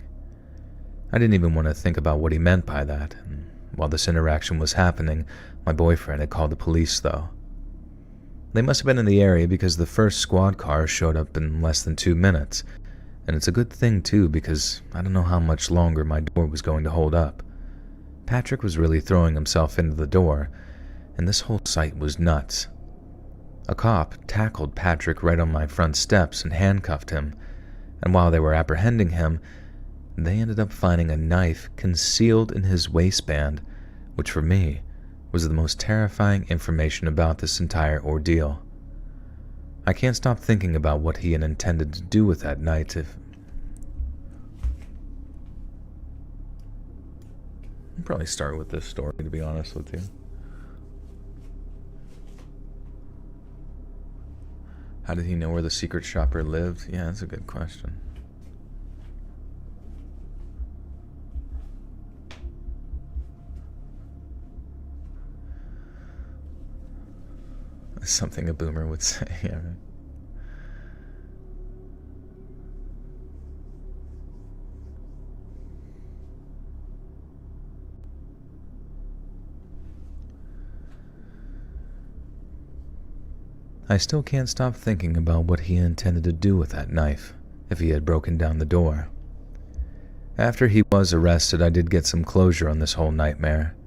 I didn't even want to think about what he meant by that, and while this interaction was happening, my boyfriend had called the police, though. They must have been in the area because the first squad car showed up in less than 2 minutes, and it's a good thing too because I don't know how much longer my door was going to hold up. Patrick was really throwing himself into the door, and this whole sight was nuts. A cop tackled Patrick right on my front steps and handcuffed him, and while they were apprehending him, they ended up finding a knife concealed in his waistband, which for me was the most terrifying information about this entire ordeal. I can't stop thinking about what he had intended to do with that night if... I'll probably start with this story, to be honest with you. How did he know where the secret shopper lived? Yeah, that's a good question. Something a boomer would say, yeah, right? I still can't stop thinking about what he intended to do with that knife, if he had broken down the door. After he was arrested, I did get some closure on this whole nightmare.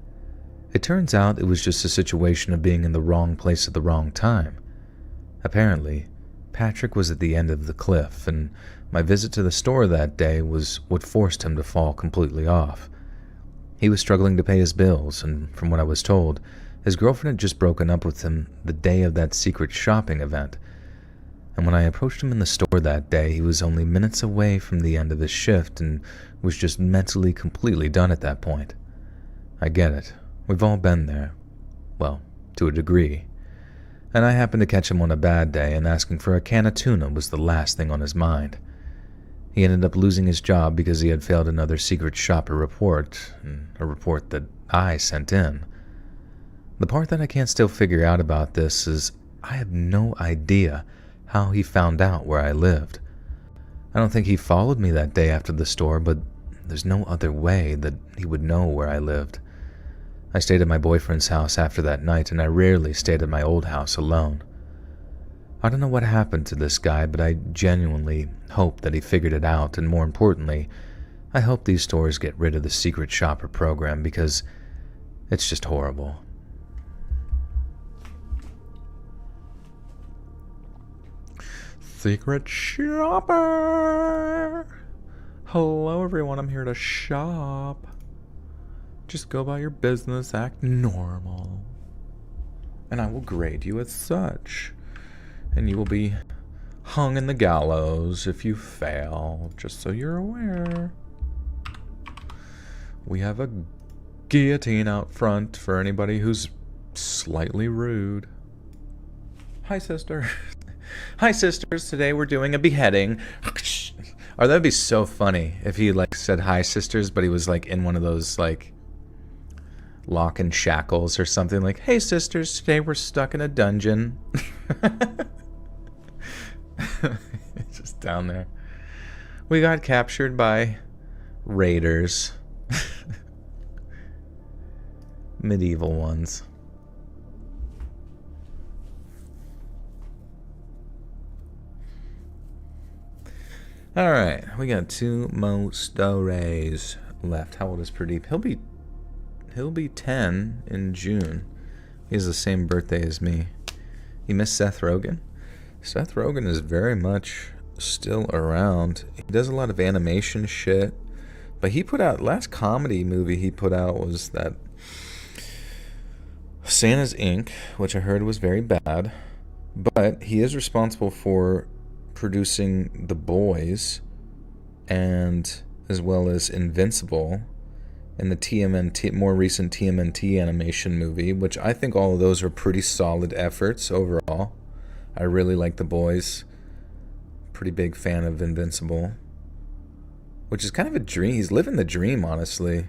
It turns out it was just a situation of being in the wrong place at the wrong time. Apparently, Patrick was at the end of the cliff, and my visit to the store that day was what forced him to fall completely off. He was struggling to pay his bills, and from what I was told, his girlfriend had just broken up with him the day of that secret shopping event. And when I approached him in the store that day, he was only minutes away from the end of his shift and was just mentally completely done at that point. I get it. We've all been there. Well, to a degree. And I happened to catch him on a bad day, and asking for a can of tuna was the last thing on his mind. He ended up losing his job because he had failed another secret shopper report, a report that I sent in. The part that I can't still figure out about this is I have no idea how he found out where I lived. I don't think he followed me that day after the store, but there's no other way that he would know where I lived. I stayed at my boyfriend's house after that night, and I rarely stayed at my old house alone. I don't know what happened to this guy, but I genuinely hope that he figured it out, and more importantly, I hope these stores get rid of the secret shopper program because it's just horrible. Secret shopper! Hello everyone, I'm here to shop. Just go about your business, act normal. And I will grade you as such. And you will be hung in the gallows if you fail, just so you're aware. We have a guillotine out front for anybody who's slightly rude. Hi, sister. Hi, sisters. Today we're doing a beheading. Or that'd be so funny if he like said hi, sisters, but he was like in one of those like lock and shackles or something, like, hey, sisters, today we're stuck in a dungeon. It's just down there. We got captured by raiders. Medieval ones. Alright, we got 2 more stories left. How old is Pradeep? He'll be 10 in June. He has the same birthday as me. You miss Seth Rogen? Seth Rogen is very much still around. He does a lot of animation shit. But he put out, last comedy movie he put out was that Santa's Inc., which I heard was very bad. But he is responsible for producing The Boys, and as well as Invincible, and the TMNT, more recent TMNT animation movie, which I think all of those are pretty solid efforts overall. I really like The Boys. Pretty big fan of Invincible, which is kind of a dream. He's living the dream, honestly.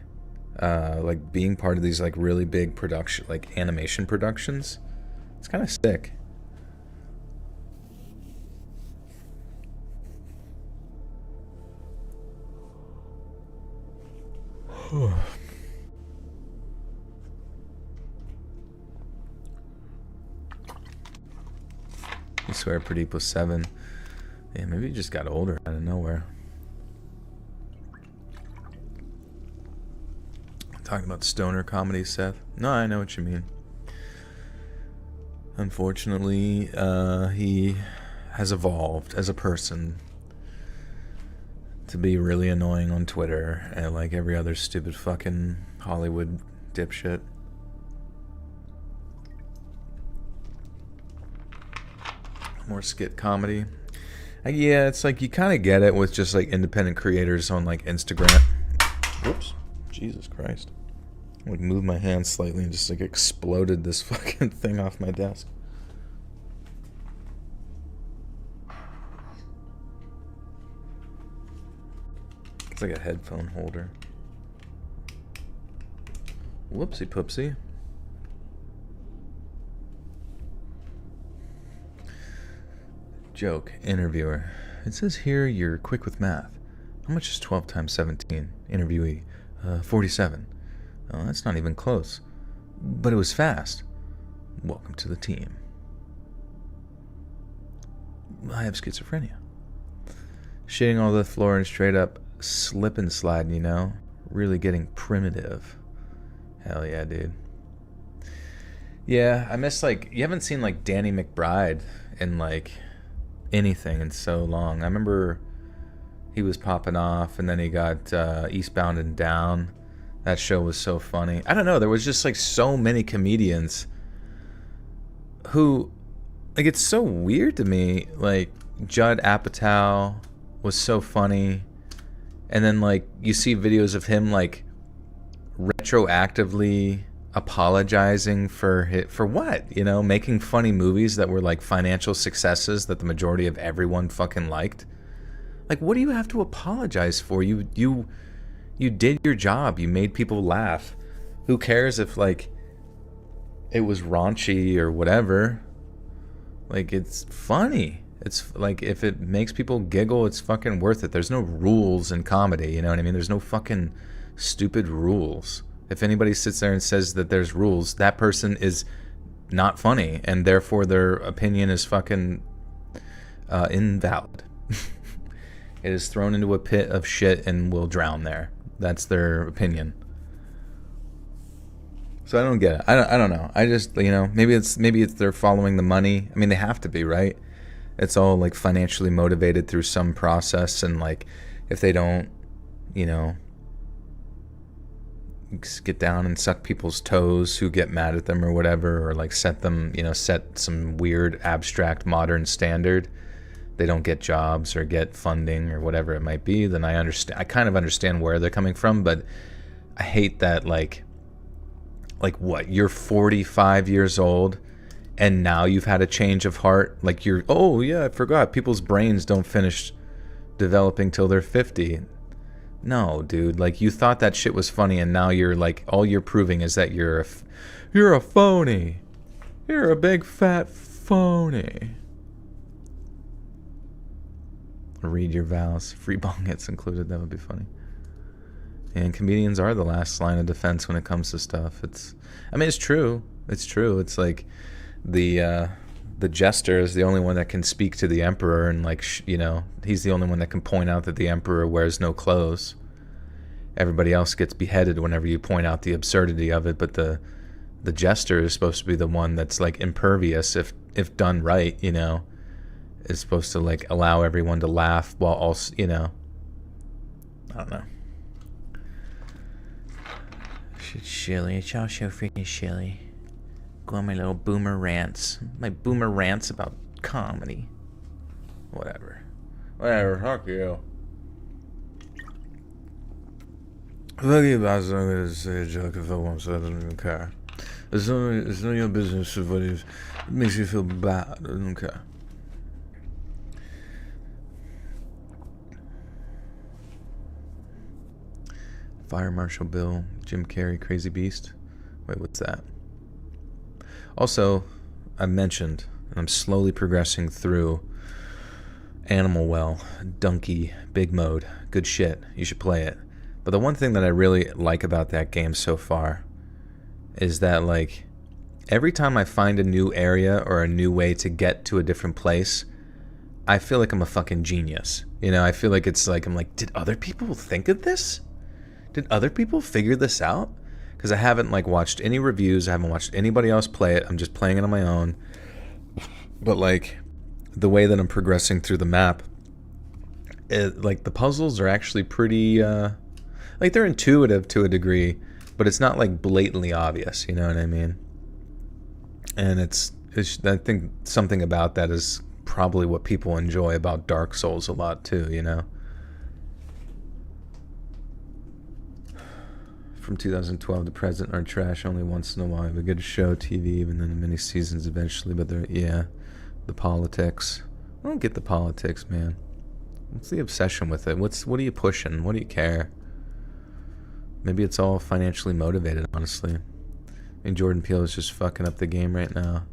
Like being part of these like really big production, like animation productions. It's kind of sick. I swear Pradeep was 7. Yeah, maybe he just got older out of nowhere. Talking about stoner comedy, Seth? No, I know what you mean. Unfortunately, he has evolved as a person to be really annoying on Twitter and like every other stupid fucking Hollywood dipshit. More skit comedy. Yeah, it's like you kind of get it with just like independent creators on like Instagram. Whoops. Jesus Christ. I like moved my hand slightly and just like exploded this fucking thing off my desk. It's like a headphone holder. Whoopsie poopsie. Joke. Interviewer. It says here you're quick with math. How much is 12 times 17? Interviewee. 47. Oh, that's not even close. But it was fast. Welcome to the team. I have schizophrenia. Shitting all the floor and straight up slip and sliding, you know? Really getting primitive. Hell yeah, dude. Yeah, I miss like, you haven't seen like Danny McBride in like anything in so long. I remember he was popping off and then he got Eastbound and Down. That show was so funny. I don't know, there was just like so many comedians who, like, it's so weird to me. Like Judd Apatow was so funny, and then like you see videos of him like retroactively apologizing for what, you know, making funny movies that were like financial successes that the majority of everyone fucking liked. Like, what do you have to apologize for? You did your job. You made people laugh. Who cares if like it was raunchy or whatever? Like, it's funny. It's like, if it makes people giggle, it's fucking worth it. There's no rules in comedy, you know what I mean? There's no fucking stupid rules. If anybody sits there and says that there's rules, that person is not funny, and therefore their opinion is fucking invalid. It is thrown into a pit of shit and will drown there. That's their opinion. So I don't get it. I don't know. I just, maybe it's they're following the money. I mean, they have to be, right? It's all like financially motivated through some process, and like if they don't, get down and suck people's toes who get mad at them or whatever, or like set them, set some weird abstract modern standard, they don't get jobs or get funding or whatever it might be, then I kind of understand where they're coming from. But I hate that, like what, you're 45 years old and now you've had a change of heart. Like oh yeah, I forgot, people's brains don't finish developing till they're 50. No, dude, like, you thought that shit was funny, and now you're like, all you're proving is that you're a phony. You're a big fat phony. Read your vows. Free bong hits included. That would be funny. And comedians are the last line of defense when it comes to stuff. It's true. It's true. It's like the jester is the only one that can speak to the emperor, and like, he's the only one that can point out that the emperor wears no clothes. Everybody else gets beheaded whenever you point out the absurdity of it, but the jester is supposed to be the one that's like impervious, if done right, is supposed to like allow everyone to laugh while also, I don't know. Shit, Shilly. It's all so freaking Shilly. Go on my little boomer rants. My boomer rants about comedy. Whatever, fuck you. Fuck you about something to say a joke if I want, so I don't even care. It's none of your business if it makes you feel bad. I don't care. Fire Marshal Bill, Jim Carrey, Crazy Beast. Wait, what's that? Also, I mentioned, and I'm slowly progressing through Animal Well, Donkey, Big Mode. Good shit. You should play it. But the one thing that I really like about that game so far is that, like, every time I find a new area or a new way to get to a different place, I feel like I'm a fucking genius. I feel like I'm like, did other people think of this? Did other people figure this out? Because I haven't like watched any reviews. I haven't watched anybody else play it. I'm just playing it on my own. But like the way that I'm progressing through the map, like the puzzles are actually pretty, like they're intuitive to a degree, but it's not like blatantly obvious. You know what I mean? And it's I think something about that is probably what people enjoy about Dark Souls a lot too. From 2012 to present are trash only once in a while. A good show, TV, even then many seasons eventually. But the politics. I don't get the politics, man. What's the obsession with it? What are you pushing? What do you care? Maybe it's all financially motivated, honestly. I mean, Jordan Peele is just fucking up the game right now.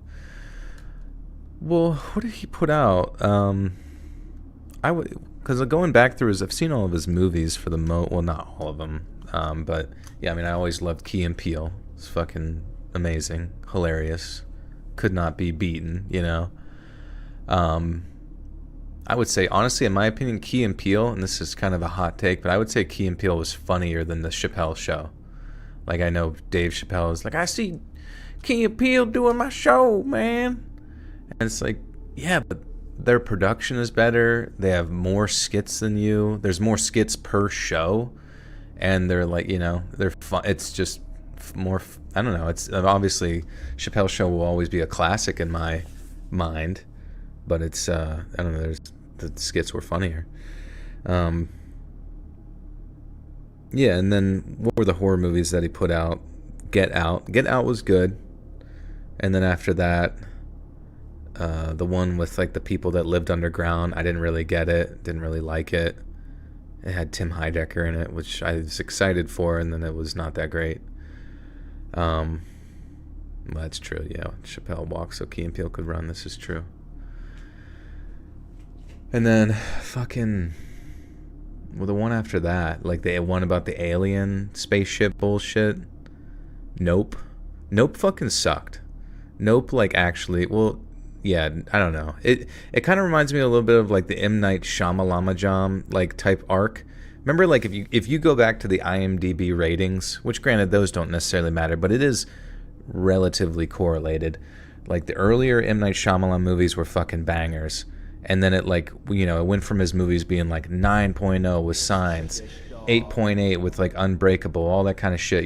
Well, what did he put out? Because going back through I've seen all of his movies for the well, not all of them. But yeah, I mean, I always loved Key and Peele. It's fucking amazing, hilarious, could not be beaten. I would say, honestly, in my opinion, Key and Peele, and this is kind of a hot take, but I would say Key and Peele was funnier than the Chappelle Show. Like, I know Dave Chappelle is like, I see Key and Peele doing my show, man. And it's like, yeah, but their production is better. They have more skits than you. There's more skits per show. And they're like, they're fun. It's just more, I don't know. It's obviously Chappelle's Show will always be a classic in my mind, but it's, I don't know. The skits were funnier. Yeah. And then what were the horror movies that he put out? Get Out. Get Out was good. And then after that, the one with like the people that lived underground, I didn't really get it. Didn't really like it. It had Tim Heidecker in it, which I was excited for, and then it was not that great. Well, that's true, yeah. Chappelle walks so Key and Peele could run. This is true. And then fucking, well, the one after that, like the one about the alien spaceship bullshit. Nope. Nope fucking sucked. Nope, like actually, well, yeah, I don't know. It kind of reminds me a little bit of like the M Night Shyamalan like type arc. Remember, like if you go back to the IMDb ratings, which granted those don't necessarily matter, but it is relatively correlated. Like the earlier M Night Shyamalan movies were fucking bangers, and then it like it went from his movies being like 9.0 with Signs, 8.8 with like Unbreakable, all that kind of shit,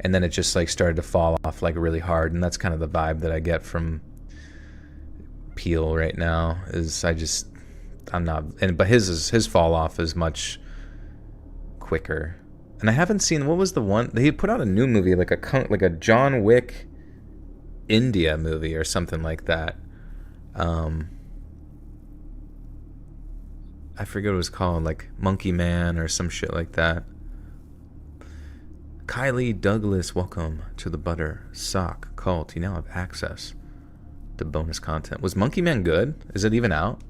and then it just like started to fall off like really hard, and that's kind of the vibe that I get from Peele right now. I'm not, but his fall off is much quicker. And I haven't seen, what was the one he put out, a new movie like a John Wick India movie or something like that. I forget what it was called, like Monkey Man or some shit like that. Kylie Douglas, welcome to the Butter Sock Cult. You now have access to bonus content. Was Monkey Man good? Is it even out?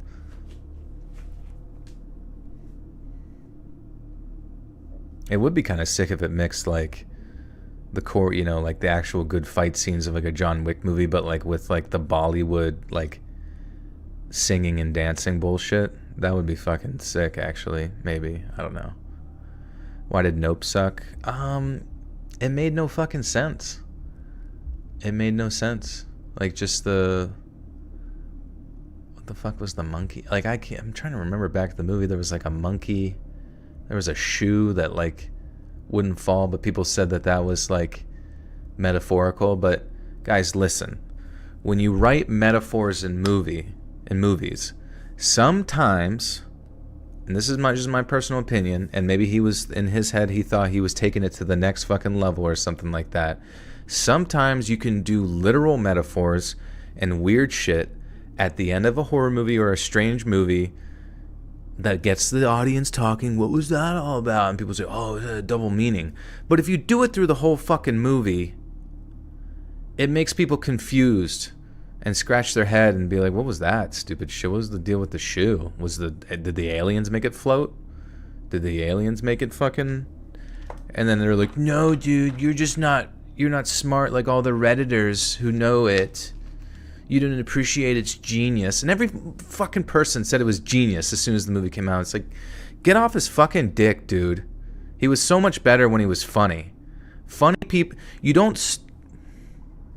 It would be kind of sick if it mixed like the core, like the actual good fight scenes of like a John Wick movie, but like with like the Bollywood like singing and dancing bullshit. That would be fucking sick, actually. Maybe. I don't know. Why did Nope suck? It made no fucking sense. It made no sense. Like, just what the fuck was the monkey? Like, I'm trying to remember back to the movie. There was like a monkey. There was a shoe that like wouldn't fall, but people said that was like metaphorical. But guys, listen. When you write metaphors in movies, sometimes, and this is just my personal opinion, and maybe he was in his head, he thought he was taking it to the next fucking level or something like that. Sometimes you can do literal metaphors and weird shit at the end of a horror movie or a strange movie that gets the audience talking. What was that all about? And people say, oh, it's a double meaning. But if you do it through the whole fucking movie, it makes people confused and scratch their head and be like, what was that stupid shit? What was the deal with the shoe? Did the aliens make it float? Did the aliens make it fucking... And then they're like, no, dude, you're not smart like all the Redditors who know it. You didn't appreciate its genius. And every fucking person said it was genius as soon as the movie came out. It's like, get off his fucking dick, dude. He was so much better when he was funny. Funny people... You don't...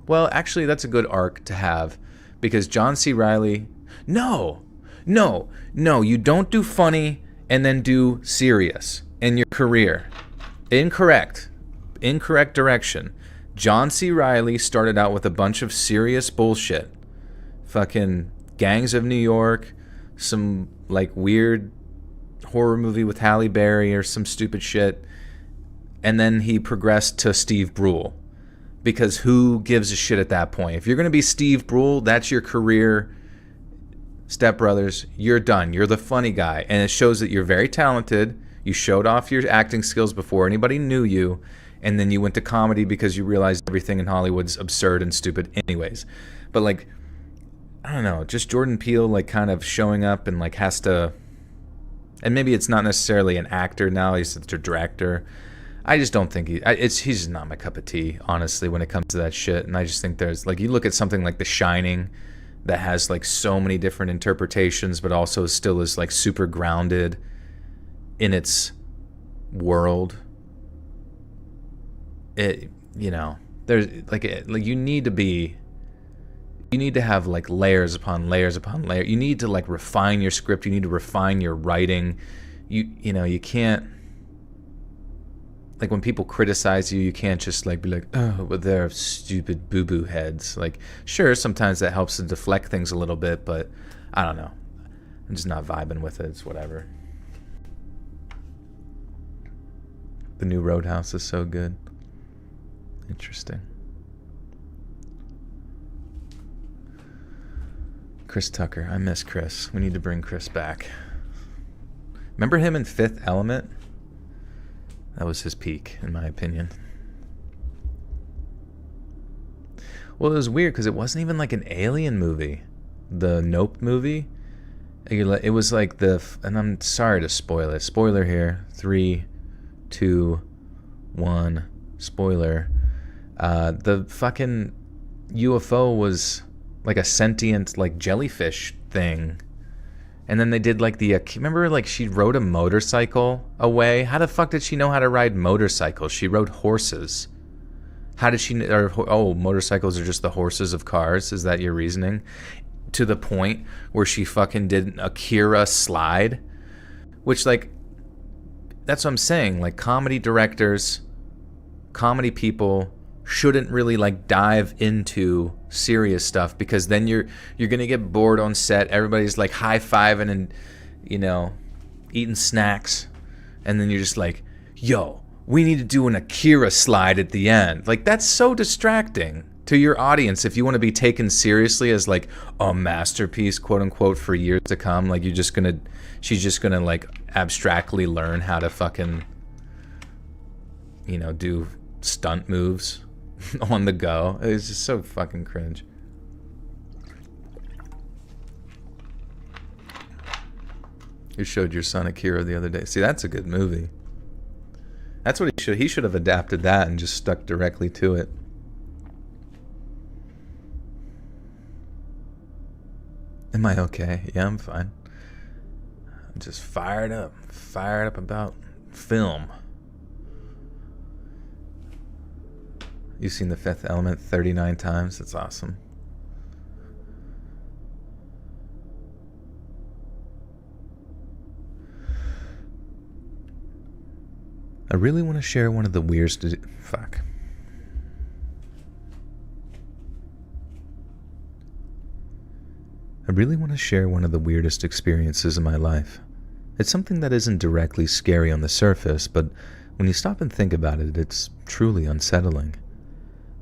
Well, actually, that's a good arc to have, because John C. Reilly... No, you don't do funny and then do serious in your career. Incorrect direction. John C. Reilly started out with a bunch of serious bullshit. Fucking Gangs of New York, some like weird horror movie with Halle Berry or some stupid shit, and then he progressed to Steve Brule. Because who gives a shit at that point? If you're going to be Steve Brule, that's your career. Step Brothers, you're done. You're the funny guy. And it shows that you're very talented. You showed off your acting skills before anybody knew you. And then you went to comedy because you realized everything in Hollywood's absurd and stupid anyways. But like, I don't know, just Jordan Peele like kind of showing up and like has to... And maybe it's not necessarily an actor now. He's a director. I just don't think he's just not my cup of tea, honestly, when it comes to that shit. And I just think there's, like, you look at something like The Shining that has, like, so many different interpretations, but also still is, like, super grounded in its world. There's, like, you need to have, like, layers upon layers upon layers. You need to, like, refine your script. You need to refine your writing. You can't... Like, when people criticize you, you can't just, like, be like, oh, but they're stupid boo-boo heads. Like, sure, sometimes that helps to deflect things a little bit, but I don't know. I'm just not vibing with it. It's whatever. The new Roadhouse is so good. Interesting. Chris Tucker. I miss Chris. We need to bring Chris back. Remember him in Fifth Element? That was his peak, in my opinion. Well, it was weird because it wasn't even like an alien movie. The Nope movie. It was like and I'm sorry to spoil it. Spoiler here. 3, 2, 1. Spoiler. The fucking UFO was like a sentient, like jellyfish thing. And then they did like remember like she rode a motorcycle away? How the fuck did she know how to ride motorcycles? She rode horses. How did she, motorcycles are just the horses of cars? Is that your reasoning? To the point where she fucking did Akira slide? Which, like, that's what I'm saying. Like, comedy directors, comedy people shouldn't really like dive into serious stuff, because then you're gonna get bored on set. Everybody's like high-fiving and, you know, eating snacks, and then you're just like, yo, we need to do an Akira slide at the end. Like, that's so distracting to your audience if you want to be taken seriously as like a masterpiece, quote unquote, for years to come. Like, she's just gonna like abstractly learn how to fucking, you know, do stunt moves on the go. It's just so fucking cringe. You showed your son Akira the other day. See, that's a good movie. That's what he should have adapted that and just stuck directly to it. Am I okay? Yeah, I'm fine. I'm just fired up about film. You've seen The Fifth Element 39 times? That's awesome. I really want to share one of the weirdest... Fuck. I really want to share one of the weirdest experiences in my life. It's something that isn't directly scary on the surface, but when you stop and think about it, it's truly unsettling.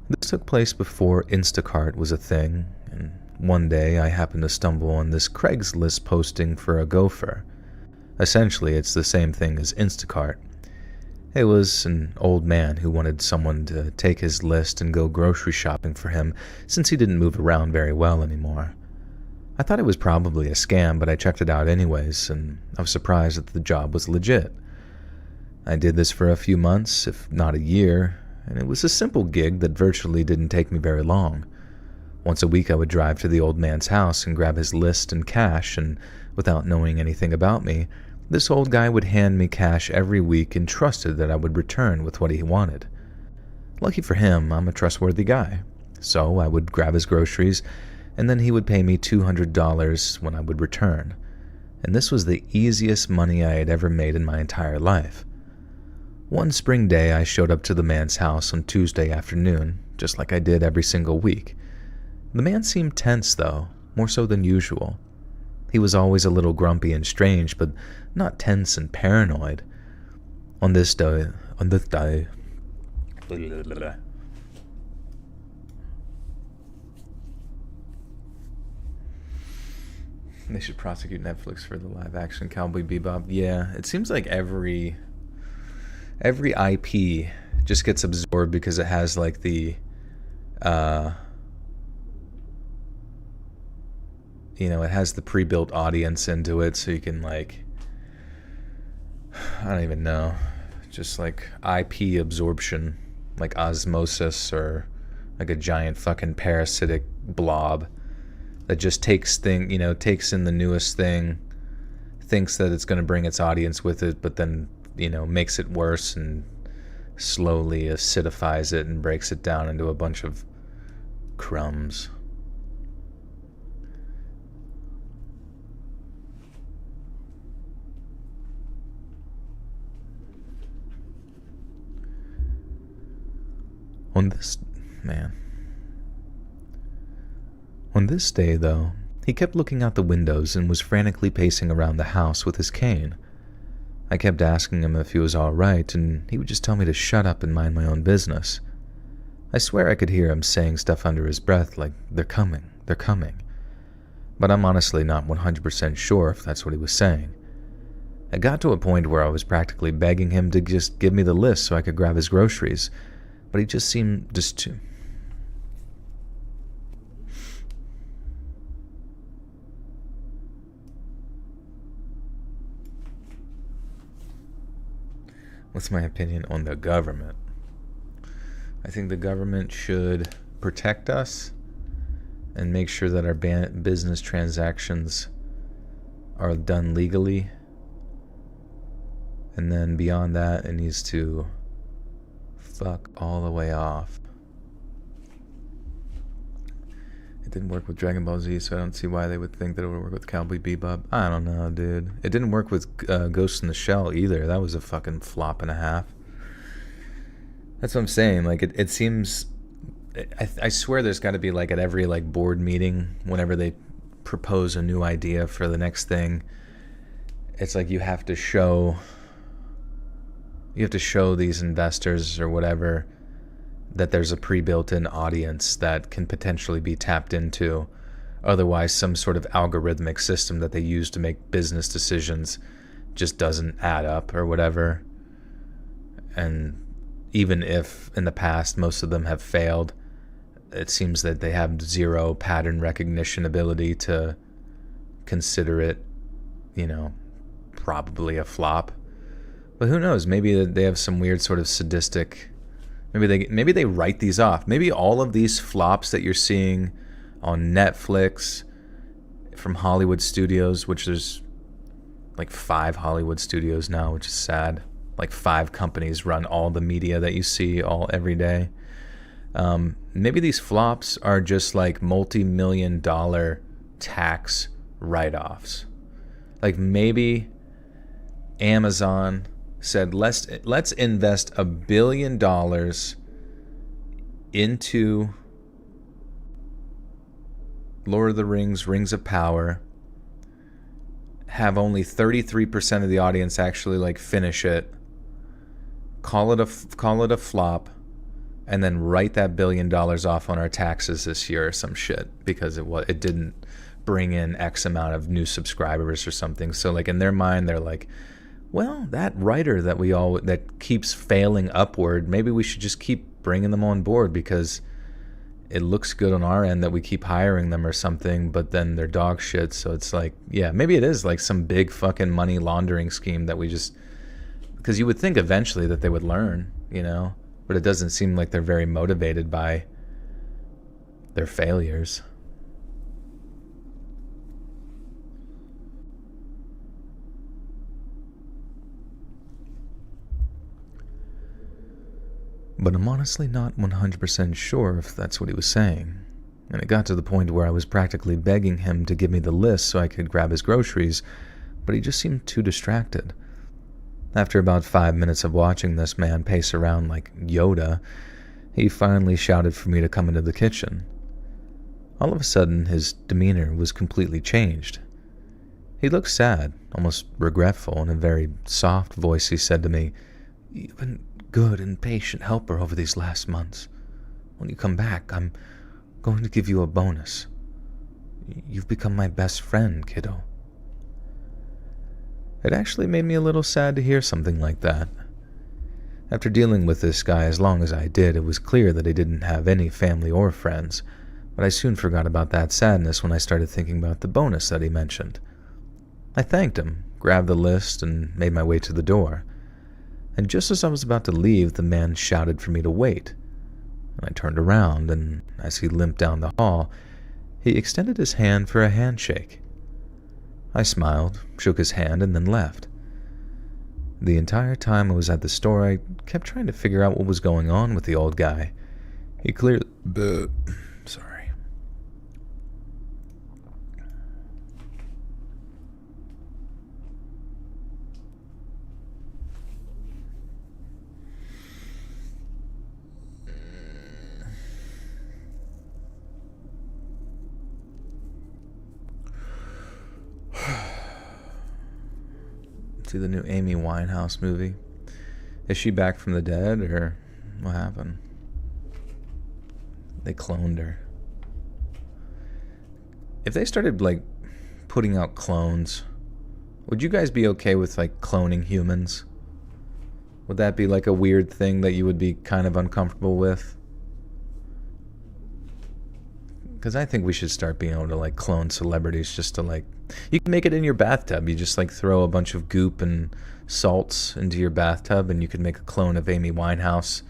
This took place before Instacart was a thing, and one day I happened to stumble on this CRAIGSLIST posting for a gopher. Essentially, it's the same thing as Instacart. It was an old man who wanted someone to take his list and go grocery shopping for him, since he didn't move around very well anymore. I thought it was probably a scam, but I checked it out anyways, and I was surprised that the job was legit. I did this for a few months, if not a year, and it was a simple gig that virtually didn't take me very long. Once a week I would drive to the old man's house and grab his list and cash, and without knowing anything about me, this old guy would hand me cash every week and trusted that I would return with what he wanted. Lucky for him, I'm a trustworthy guy, so I would grab his groceries, and then he would pay me $200 when I would return. And this was the easiest money I had ever made in my entire life. One spring day, I showed up to the man's house on Tuesday afternoon, just like I did every single week. The man seemed tense, though, more so than usual. He was always a little grumpy and strange, but not tense and paranoid. On this day, they should prosecute Netflix for the live-action Cowboy Bebop. Yeah, it seems like every IP just gets absorbed because it has like the, it has the pre-built audience into it, so you can like, I don't even know, just like IP absorption, like osmosis, or like a giant fucking parasitic blob that just takes in the newest thing, thinks that it's going to bring its audience with it, but then, makes it worse and slowly acidifies it and breaks it down into a bunch of crumbs. On this day, though, he kept looking out the windows and was frantically pacing around the house with his cane. I kept asking him if he was all right, and he would just tell me to shut up and mind my own business. I swear I could hear him saying stuff under his breath like, they're coming. But I'm honestly not 100% sure if that's what he was saying. It got to a point where I was practically begging him to just give me the list so I could grab his groceries, but he just seemed too... What's my opinion on the government? I think the government should protect us and make sure that our business transactions are done legally. And then beyond that, it needs to fuck all the way off. It didn't work with Dragon Ball Z, so I don't see why they would think that it would work with Cowboy Bebop. I don't know, dude. It didn't work with Ghost in the Shell either. That was a fucking flop and a half. That's what I'm saying. Like, it seems... I swear there's got to be, like, at every, like, board meeting, whenever they propose a new idea for the next thing, it's like you have to show these investors or whatever that there's a pre-built-in audience that can potentially be tapped into. Otherwise, some sort of algorithmic system that they use to make business decisions just doesn't add up or whatever. And even if in the past most of them have failed, it seems that they have zero pattern recognition ability to consider it, probably a flop. But who knows? Maybe they have some weird sort of sadistic... Maybe they write these off. Maybe all of these flops that you're seeing on Netflix from Hollywood studios, which there's like 5 Hollywood studios now, which is sad. Like 5 companies run all the media that you see every day. Maybe these flops are just like multi-million-dollar tax write-offs. Like maybe Amazon said, let's invest $1 billion into Lord of the Rings, Rings of Power, have only 33% of the audience actually like finish it, call it a flop, and then write that $1 billion off on our taxes this year or some shit because it didn't bring in X amount of new subscribers or something. So like in their mind, they're like, well, that writer that keeps failing upward, maybe we should just keep bringing them on board because it looks good on our end that we keep hiring them or something, but then they're dog shit. So it's like, yeah, maybe it is like some big fucking money laundering scheme that we just... Because you would think eventually that they would learn, but it doesn't seem like they're very motivated by their failures. But I'm honestly not 100% sure if that's what he was saying. And it got to the point where I was practically begging him to give me the list so I could grab his groceries, but he just seemed too distracted. After about 5 minutes of watching this man pace around like Yoda, he finally shouted for me to come into the kitchen. All of a sudden, his demeanor was completely changed. He looked sad, almost regretful. In a very soft voice, he said to me, "You've been good and patient helper over these last months. When you come back, I'm going to give you a bonus. You've become my best friend, kiddo." It actually made me a little sad to hear something like that. After dealing with this guy as long as I did, it was clear that he didn't have any family or friends, but I soon forgot about that sadness when I started thinking about the bonus that he mentioned. I thanked him, grabbed the list, and made my way to the door. And just as I was about to leave, the man shouted for me to wait. And I turned around, and as he limped down the hall, he extended his hand for a handshake. I smiled, shook his hand, and then left. The entire time I was at the store, I kept trying to figure out what was going on with the old guy. He clearly... Sorry. See the new Amy Winehouse movie? Is she back from the dead, or what happened? They cloned her. If they started, like, putting out clones, would you guys be okay with, like, cloning humans? Would that be, like, a weird thing that you would be kind of uncomfortable with? Because I think we should start being able to like clone celebrities just to like, you can make it in your bathtub. You just like throw a bunch of goop and salts into your bathtub and you can make a clone of Amy Winehouse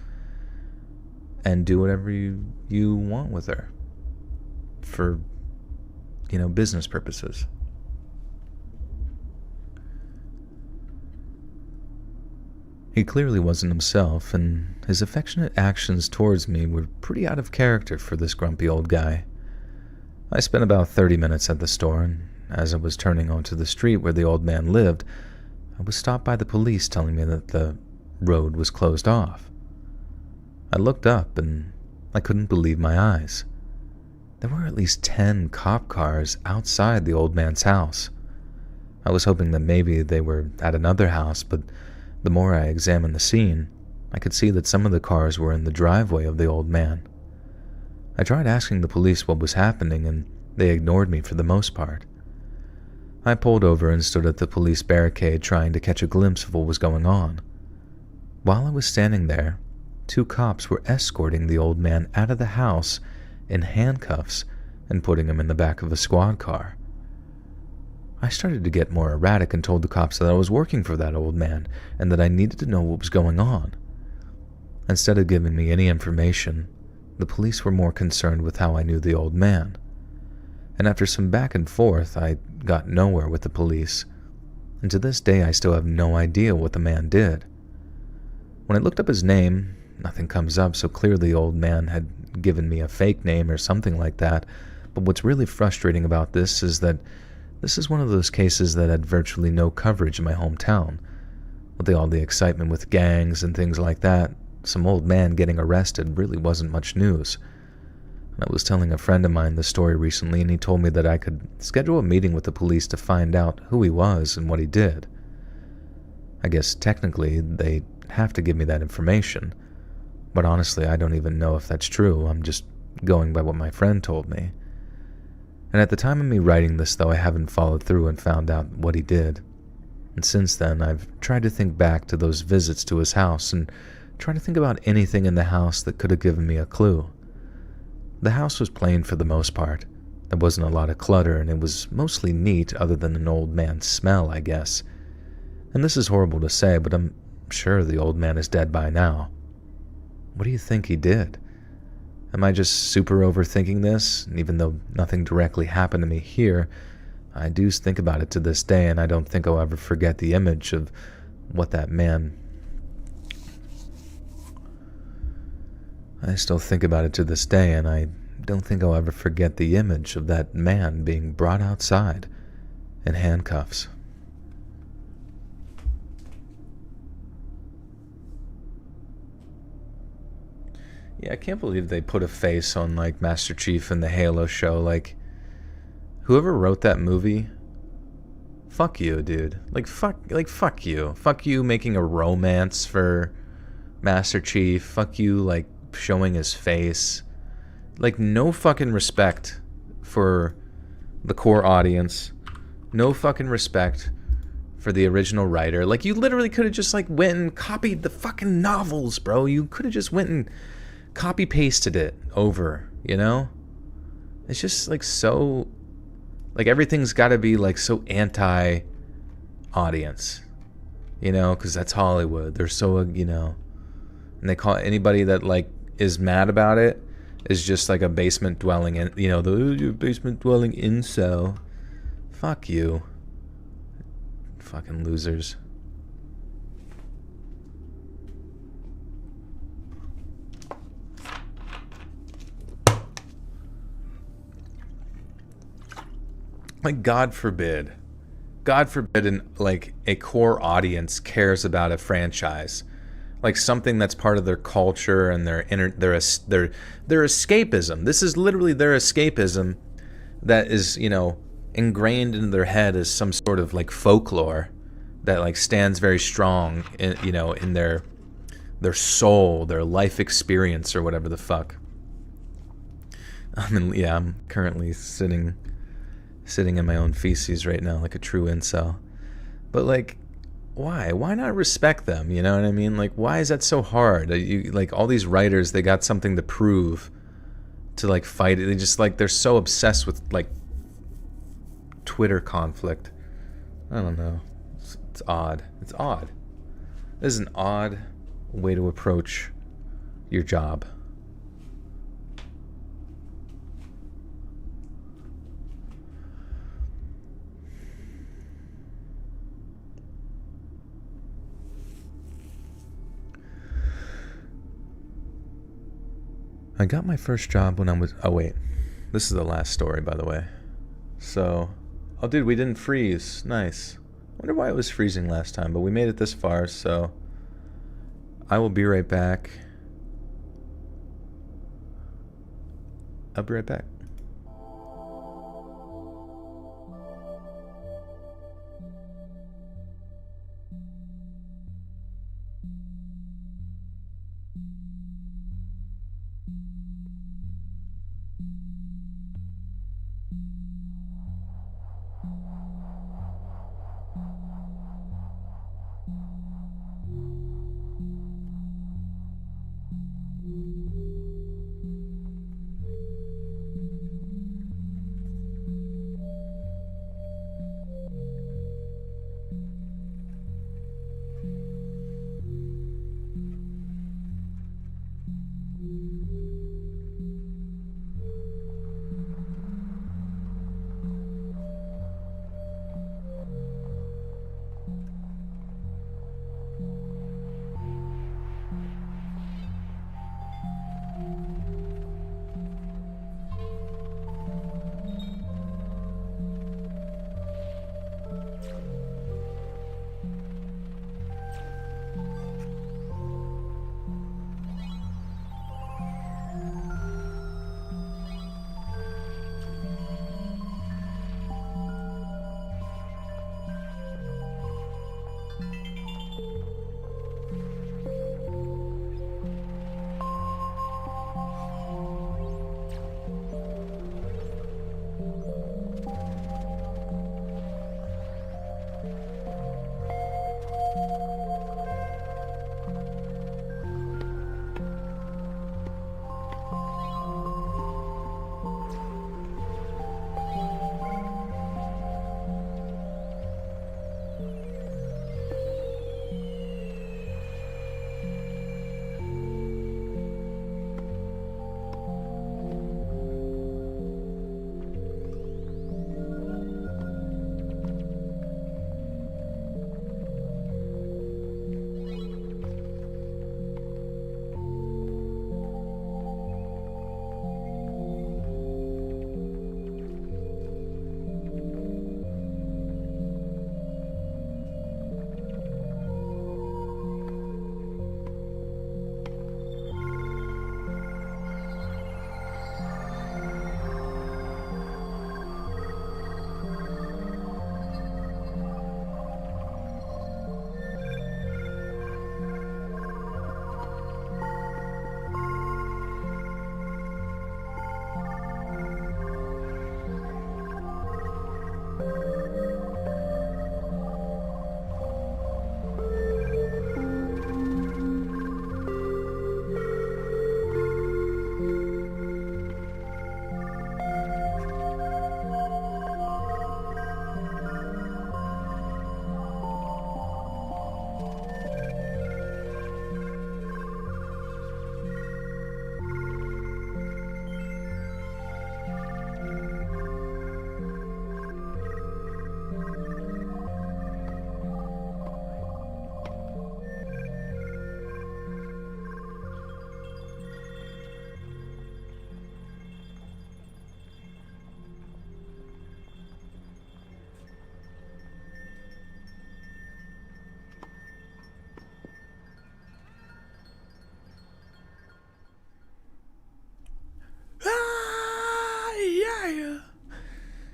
and do whatever you want with her for, business purposes. He clearly wasn't himself, and his affectionate actions towards me were pretty out of character for this grumpy old guy. I spent about 30 minutes at the store, and as I was turning onto the street where the old man lived, I was stopped by the police telling me that the road was closed off. I looked up, and I couldn't believe my eyes. There were at least 10 cop cars outside the old man's house. I was hoping that maybe they were at another house, but the more I examined the scene, I could see that some of the cars were in the driveway of the old man. I tried asking the police what was happening, and they ignored me for the most part. I pulled over and stood at the police barricade trying to catch a glimpse of what was going on. While I was standing there, 2 cops were escorting the old man out of the house in handcuffs and putting him in the back of a squad car. I started to get more erratic and told the cops that I was working for that old man and that I needed to know what was going on. Instead of giving me any information, the police were more concerned with how I knew the old man. And after some back and forth, I got nowhere with the police, and to this day I still have no idea what the man did. When I looked up his name, nothing comes up, so clearly the old man had given me a fake name or something like that. But what's really frustrating about this is that this is one of those cases that had virtually no coverage in my hometown. With all the excitement with gangs and things like that, some old man getting arrested really wasn't much news. I was telling a friend of mine the story recently, and he told me that I could schedule a meeting with the police to find out who he was and what he did. I guess technically they have to give me that information, but honestly I don't even know if that's true. I'm just going by what my friend told me. And at the time of me writing this, though, I haven't followed through and found out what he did. And since then, I've tried to think back to those visits to his house and try to think about anything in the house that could have given me a clue. The house was plain for the most part. There wasn't a lot of clutter, and it was mostly neat other than an old man's smell, I guess. And this is horrible to say, but I'm sure the old man is dead by now. What do you think he did? Am I just super overthinking this? And even though nothing directly happened to me here, I do think about it to this day, and I don't think I'll ever forget the image of what that man... I still think about it to this day, and I don't think I'll ever forget the image of that man being brought outside in handcuffs. Yeah, I can't believe they put a face on, like, Master Chief in the Halo show. Like, whoever wrote that movie, fuck you, dude. Fuck you. Fuck you making a romance for Master Chief. Fuck you, like, showing his face. Like, no fucking respect for the core audience. No fucking respect for the original writer. Like, you literally could have just, like, went and copied the fucking novels, bro. You could have just went and copy-pasted it over, you know? It's just, like, so... Like, everything's gotta be, like, so anti-audience. You know? Because that's Hollywood. They're so, you know... And they call anybody that, like, is mad about it is just, like, a basement-dwelling... You know, the basement-dwelling incel. Fuck you. Fucking losers. Like, God forbid, like, a core audience cares about a franchise, like something that's part of their culture and their escapism. This is literally their escapism that is, you know, ingrained into their head as some sort of, like, folklore that, like, stands very strong in, you know, in their soul, their life experience, or whatever the fuck. I mean, yeah, I'm currently sitting in my own feces right now, like a true incel. But, like, why not respect them? You know what I mean? Like, why is that so hard? Like, all these writers, they got something to prove to like fight it. They just like they're so obsessed with like Twitter conflict. I don't know. It's odd. It's odd. This is an odd way to approach your job. I got my first job when I was... Oh, wait. This is the last story, by the way. So... Oh, dude, we didn't freeze. Nice. Wonder why it was freezing last time, but we made it this far, so... I will be right back. I'll be right back.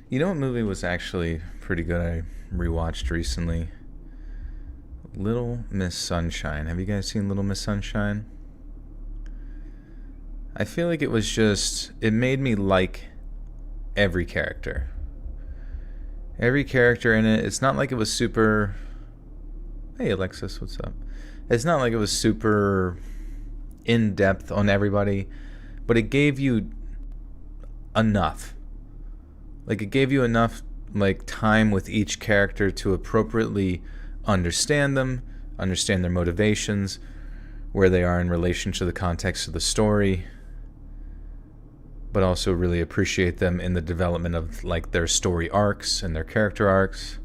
You know what movie was actually pretty good I rewatched recently? Little Miss Sunshine. Have you guys seen Little Miss Sunshine? I feel like it was just... It made me like every character. Every character in it. It's not like it was super... Hey Alexis, what's up? It's not like it was super in-depth on everybody, but it gave you enough. Like, it gave you enough, like, time with each character to appropriately understand them, understand their motivations, where they are in relation to the context of the story, but also really appreciate them in the development of, like, their story arcs and their character arcs.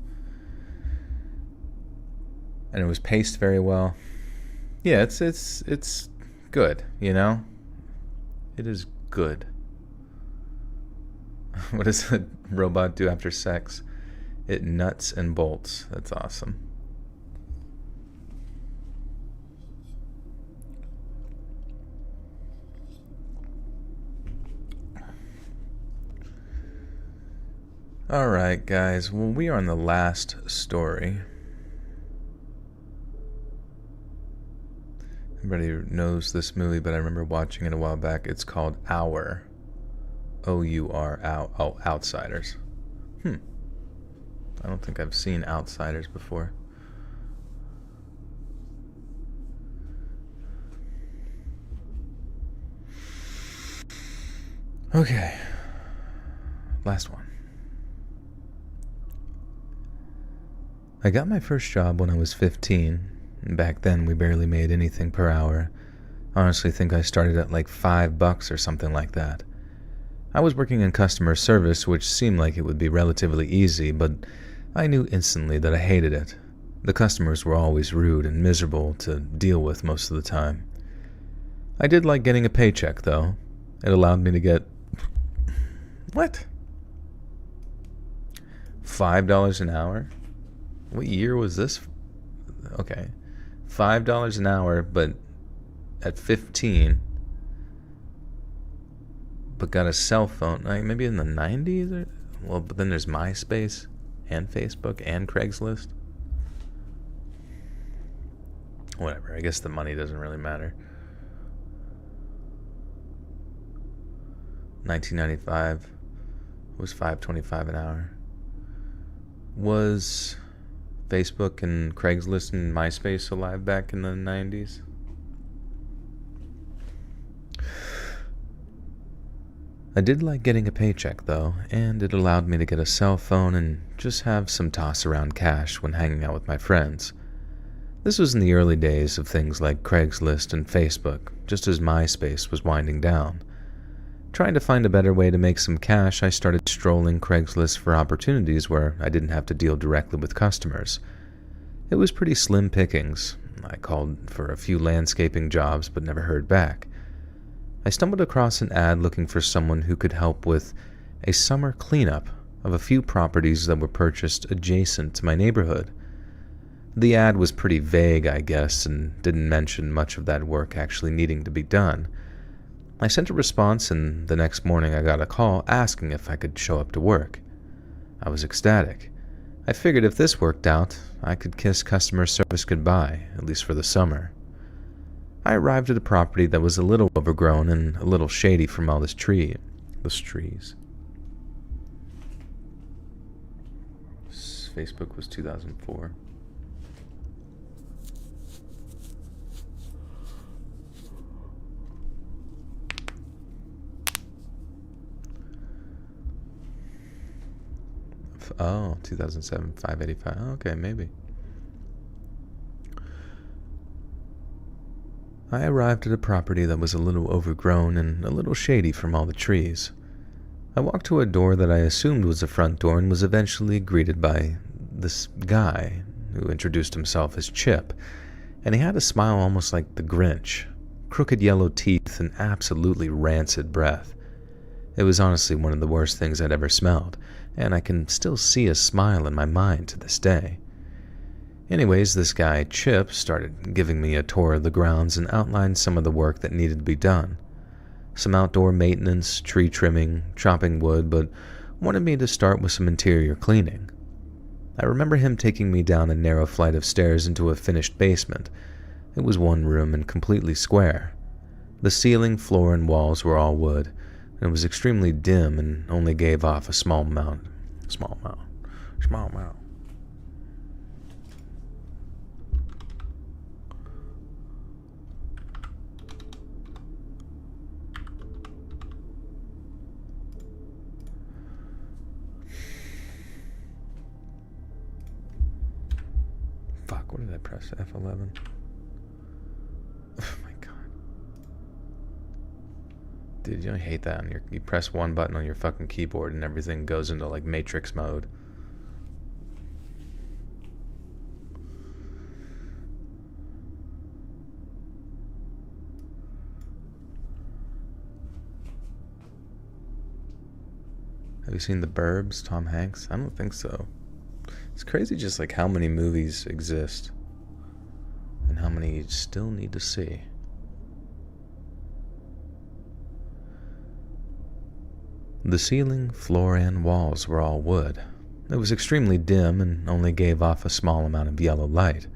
And it was paced very well. Yeah, it's good, you know? It is good. What does a robot do after sex? It nuts and bolts. That's awesome. Alright, guys. Well, we are on the last story. Everybody knows this movie, but I remember watching it a while back. It's called Our. O-U-R, Outsiders. I don't think I've seen Outsiders before. Okay. Last one. I got my first job when I was 15. And back then, we barely made anything per hour. I honestly think I started at like $5 or something like that. I was working in customer service, which seemed like it would be relatively easy, but I knew instantly that I hated it. The customers were always rude and miserable to deal with most of the time. I did like getting a paycheck, though. It allowed me to get... What? $5 an hour? What year was this? Okay. $5 an hour, but at 15... but got a cell phone, like maybe in the 90s? Or, well, but then there's MySpace and Facebook and Craigslist. Whatever, I guess the money doesn't really matter. 1995 was $5.25 an hour. Was Facebook and Craigslist and MySpace alive back in the 90s? I did like getting a paycheck, though, and it allowed me to get a cell phone and just have some toss-around cash when hanging out with my friends. This was in the early days of things like Craigslist and Facebook, just as MySpace was winding down. Trying to find a better way to make some cash, I started strolling Craigslist for opportunities where I didn't have to deal directly with customers. It was pretty slim pickings. I called for a few landscaping jobs but never heard back. I stumbled across an ad looking for someone who could help with a summer cleanup of a few properties that were purchased adjacent to my neighborhood. The ad was pretty vague, I guess, and didn't mention much of that work actually needing to be done. I sent a response, and the next morning I got a call asking if I could show up to work. I was ecstatic. I figured if this worked out, I could kiss customer service goodbye, at least for the summer. I arrived at a property that was a little overgrown and a little shady from all those trees. Facebook was 2004. Oh, 2007, 585. Okay, maybe. I arrived at a property that was a little overgrown and a little shady from all the trees. I walked to a door that I assumed was a front door and was eventually greeted by this guy who introduced himself as Chip, and he had a smile almost like the Grinch, crooked yellow teeth and absolutely rancid breath. It was honestly one of the worst things I'd ever smelled, and I can still see a smile in my mind to this day. Anyways, this guy, Chip, started giving me a tour of the grounds and outlined some of the work that needed to be done. Some outdoor maintenance, tree trimming, chopping wood, but wanted me to start with some interior cleaning. I remember him taking me down a narrow flight of stairs into a finished basement. It was one room and completely square. The ceiling, floor, and walls were all wood, and it was extremely dim and only gave off a small amount. I press F11? Oh my god. Dude, you don't hate that. You press one button on your fucking keyboard and everything goes into like Matrix mode. Have you seen The Burbs, Tom Hanks? I don't think so. It's crazy just like how many movies exist and how many you still need to see. The ceiling, floor, and walls were all wood. It was extremely dim and only gave off a small amount of yellow light.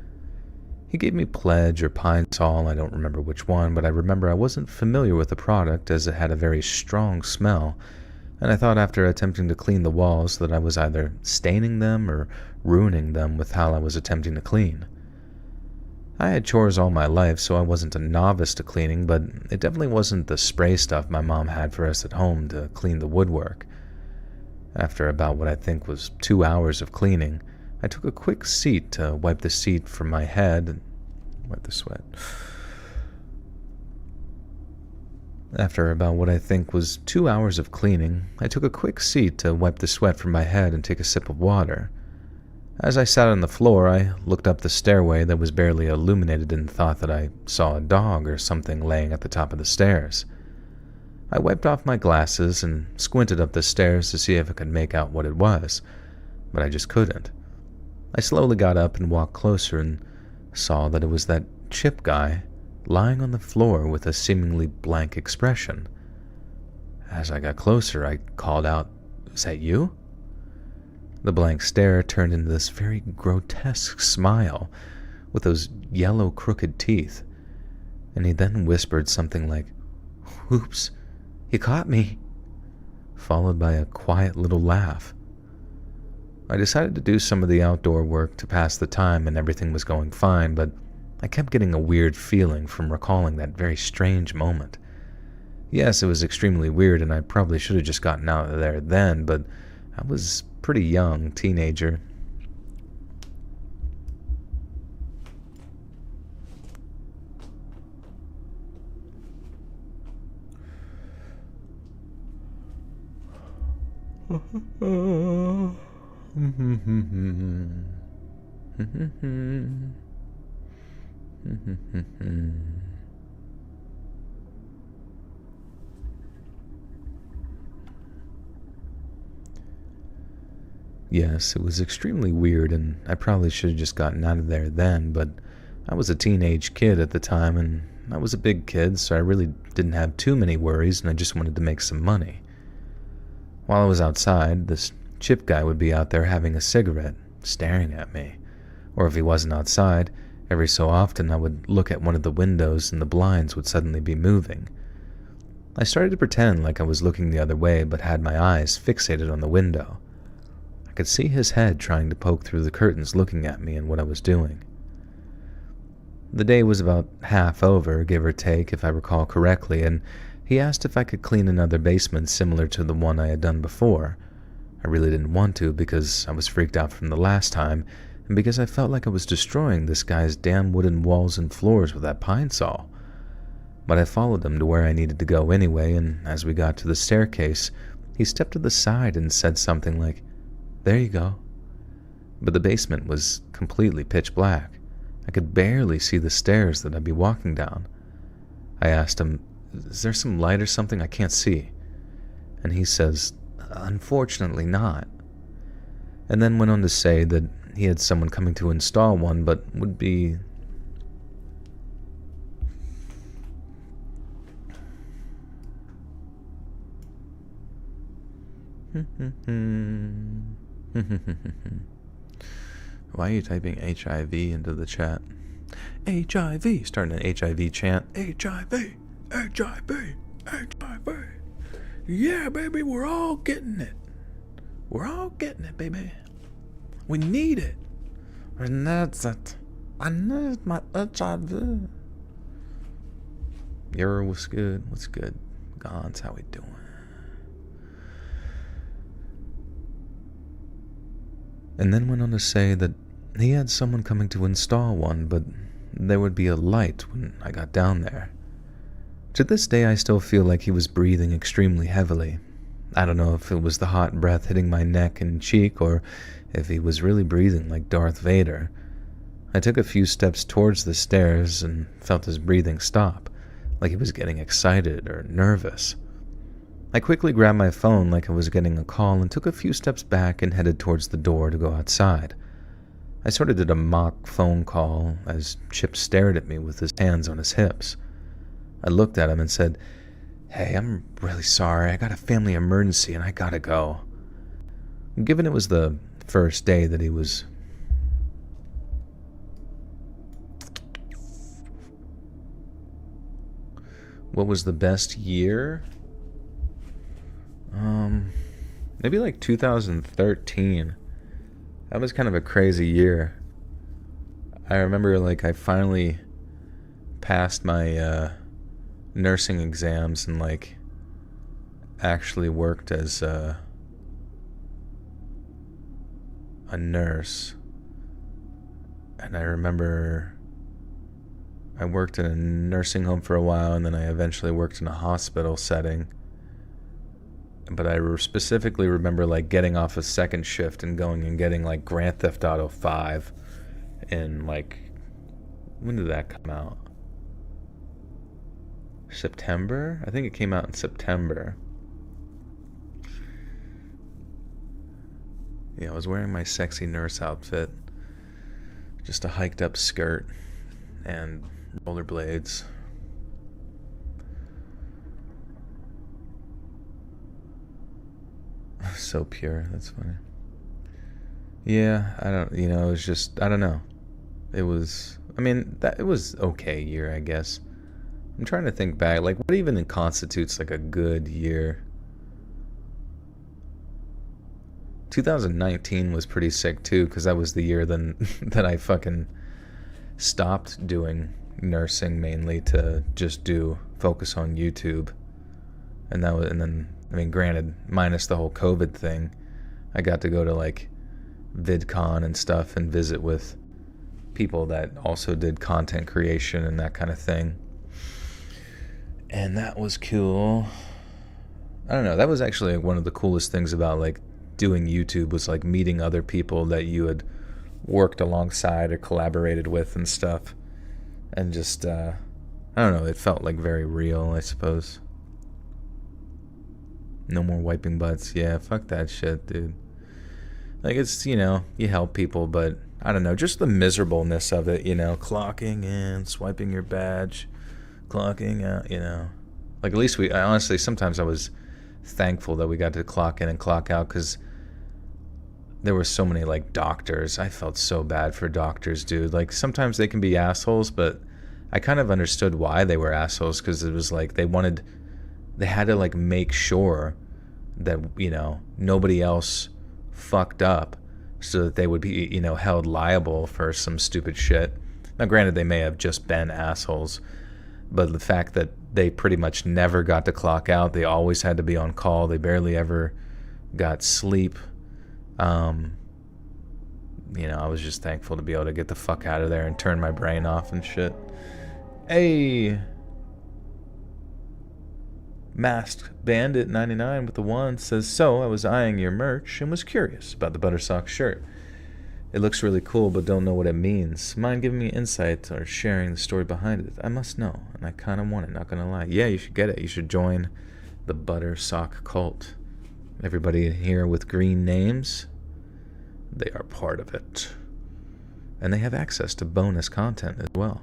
He gave me Pledge or Pine Sol, I don't remember which one, but I remember I wasn't familiar with the product as it had a very strong smell, and I thought after attempting to clean the walls that I was either staining them or ruining them with how I was attempting to clean. I had chores all my life, so I wasn't a novice to cleaning, but it definitely wasn't the spray stuff my mom had for us at home to clean the woodwork. After about what I think was 2 hours of cleaning, I took a quick seat to wipe the seat from my head and wipe the sweat. After about what I think was 2 hours of cleaning, I took a quick seat to wipe the sweat from my head and take a sip of water. As I sat on the floor, I looked up the stairway that was barely illuminated and thought that I saw a dog or something laying at the top of the stairs. I wiped off my glasses and squinted up the stairs to see if I could make out what it was, but I just couldn't. I slowly got up and walked closer and saw that it was that Chip guy lying on the floor with a seemingly blank expression. As I got closer, I called out, "Is that you?" The blank stare turned into this very grotesque smile with those yellow crooked teeth, and he then whispered something like, "Oops, you caught me," followed by a quiet little laugh. I decided to do some of the outdoor work to pass the time and everything was going fine, but I kept getting a weird feeling from recalling that very strange moment. Yes, it was extremely weird and I probably should have just gotten out of there then, but I was pretty young, teenager. Yes, it was extremely weird, and I probably should have just gotten out of there then, but I was a teenage kid at the time, and I was a big kid, so I really didn't have too many worries, and I just wanted to make some money. While I was outside, this Chip guy would be out there having a cigarette, staring at me. Or if he wasn't outside, every so often I would look at one of the windows and the blinds would suddenly be moving. I started to pretend like I was looking the other way, but had my eyes fixated on the window. I could see his head trying to poke through the curtains looking at me and what I was doing. The day was about half over, give or take, if I recall correctly, and he asked if I could clean another basement similar to the one I had done before. I really didn't want to because I was freaked out from the last time, and because I felt like I was destroying this guy's damn wooden walls and floors with that pine saw. But I followed him to where I needed to go anyway, and as we got to the staircase, he stepped to the side and said something like, "There you go." But the basement was completely pitch black. I could barely see the stairs that I'd be walking down. I asked him, "Is there some light or something? I can't see." And he says, "Unfortunately not." And then went on to say that he had someone coming to install one, but would be... Why are you typing HIV into the chat? HIV! Starting an HIV chant. HIV! HIV! HIV! Yeah, baby, we're all getting it. We're all getting it, baby. We need it. I need it. I need my HIV. Yo, what's good? What's good? Gons, how we doing? And then went on to say that He had someone coming to install one, but there would be a light when I got down there. To this day, I still feel like he was breathing extremely heavily. I don't know if it was the hot breath hitting my neck and cheek, or if he was really breathing like Darth Vader. I took a few steps towards the stairs and felt his breathing stop, like he was getting excited or nervous. I quickly grabbed my phone like I was getting a call and took a few steps back and headed towards the door to go outside. I sort of did a mock phone call as Chip stared at me with his hands on his hips. I looked at him and said, "Hey, I'm really sorry. I got a family emergency and I gotta go." Given it was the first day that he was... What was the best year? Maybe like 2013. That was kind of a crazy year. I remember like I finally passed my nursing exams and like actually worked as a nurse. And I remember I worked in a nursing home for a while, and then I eventually worked in a hospital setting. But I specifically remember like getting off a second shift and going and getting like Grand Theft Auto 5 in like, when did that come out? September? I think it came out in September. Yeah, I was wearing my sexy nurse outfit, just a hiked up skirt and rollerblades. So pure. That's funny. Yeah, it was just, I don't know. It was, it was okay year, I guess. I'm trying to think back, like, what even constitutes, like, a good year? 2019 was pretty sick, too, because that was the year then that I fucking stopped doing nursing mainly to just focus on YouTube. And then, granted, minus the whole COVID thing, I got to go to, like, VidCon and stuff and visit with people that also did content creation and that kind of thing. And that was cool. I don't know, that was actually one of the coolest things about, like, doing YouTube was, like, meeting other people that you had worked alongside or collaborated with and stuff. And just, I don't know, it felt, like, very real, I suppose. No more wiping butts. Yeah, fuck that shit, dude. Like, it's, you help people, but I don't know, just the miserableness of it, clocking in, swiping your badge, clocking out, Like, at least honestly, sometimes I was thankful that we got to clock in and clock out, because there were so many, like, doctors. I felt so bad for doctors, dude. Like, sometimes they can be assholes, but I kind of understood why they were assholes, because it was like they had to, like, make sure that, nobody else fucked up so that they would be, held liable for some stupid shit. Now, granted, they may have just been assholes, but the fact that they pretty much never got to clock out, they always had to be on call, they barely ever got sleep. I was just thankful to be able to get the fuck out of there and turn my brain off and shit. Hey! Masked Bandit 99 with the 1 says, "So, I was eyeing your merch and was curious about the Buttersock shirt. It looks really cool, but don't know what it means. Mind giving me insight or sharing the story behind it? I must know, and I kind of want it, not gonna lie." Yeah, you should get it. You should join the Buttersock cult. Everybody here with green names, they are part of it. And they have access to bonus content as well.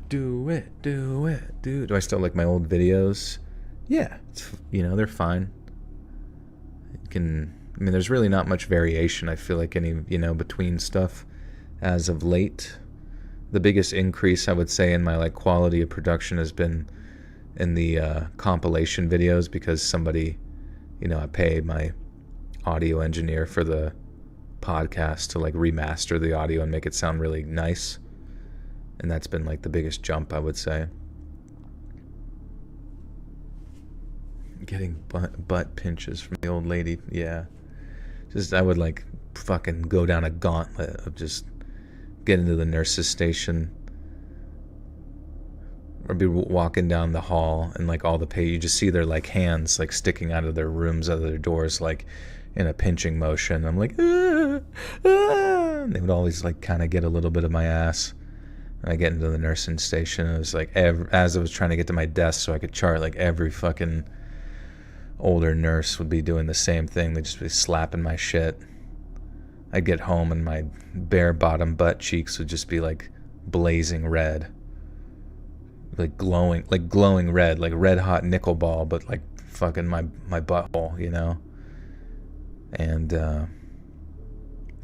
Do it, do. Do I still like my old videos? Yeah, they're fine. There's really not much variation, I feel like, any, between stuff as of late. The biggest increase, I would say, in my, like, quality of production has been in the compilation videos, because somebody, I pay my audio engineer for the podcast to, like, remaster the audio and make it sound really nice. And that's been, like, the biggest jump, I would say. Getting butt pinches from the old lady, yeah. Just, I would, like, fucking go down a gauntlet of just getting to the nurse's station, or be walking down the hall and like all the you just see their like hands like sticking out of their rooms, out of their doors, like in a pinching motion. I'm like, ah, ah. And they would always like kind of get a little bit of my ass. And I get into the nursing station, and it was like as I was trying to get to my desk so I could chart, like every fucking older nurse would be doing the same thing. They'd just be slapping my shit. I'd get home and my bare bottom butt cheeks would just be like blazing red. Like glowing red, like red hot nickel ball, but like fucking my butthole, you know? And yeah,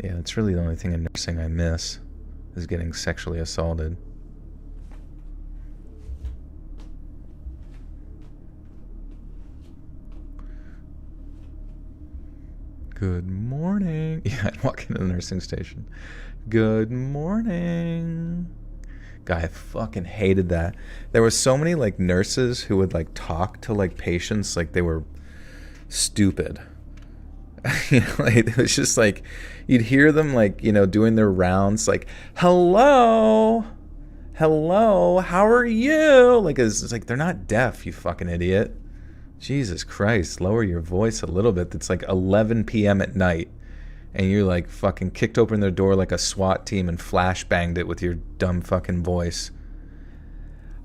it's really the only thing in nursing I miss, is getting sexually assaulted. Good morning. Yeah, I'd walk into the nursing station. Good morning. God, I fucking hated that. There were so many like nurses who would like talk to like patients like they were stupid. You know, like, it was just like you'd hear them like, you know, doing their rounds like, hello, how are you? Like it's like they're not deaf, you fucking idiot. Jesus Christ, lower your voice a little bit. It's like 11 p.m. at night, and you're like fucking kicked open their door like a SWAT team and flashbanged it with your dumb fucking voice.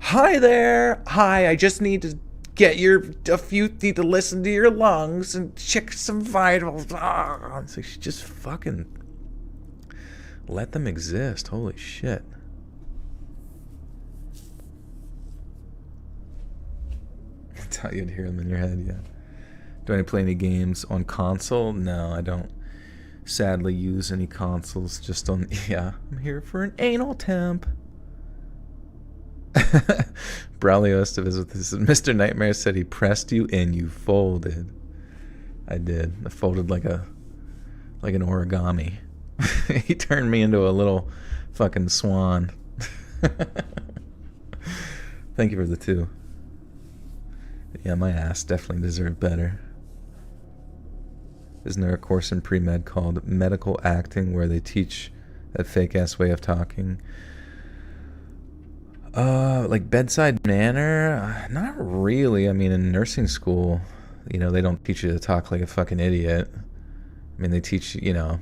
Hi there. Hi, I just need to get need to listen to your lungs and check some vitals. Oh, it's like, just fucking let them exist. Holy shit. That's how you'd hear them in your head, yeah. Do I play any games on console? No, I don't sadly use any consoles. Just on, yeah, I'm here for an anal temp. Braulio has to visit this. Mr. Nightmare said he pressed you and you folded. I did. I folded like an origami. He turned me into a little fucking swan. Thank you for the 2. Yeah, my ass definitely deserved better. Isn't there a course in pre-med called medical acting where they teach that fake-ass way of talking? Like bedside manner? Not really. I mean, in nursing school, you know, they don't teach you to talk like a fucking idiot. I mean, they teach, you know,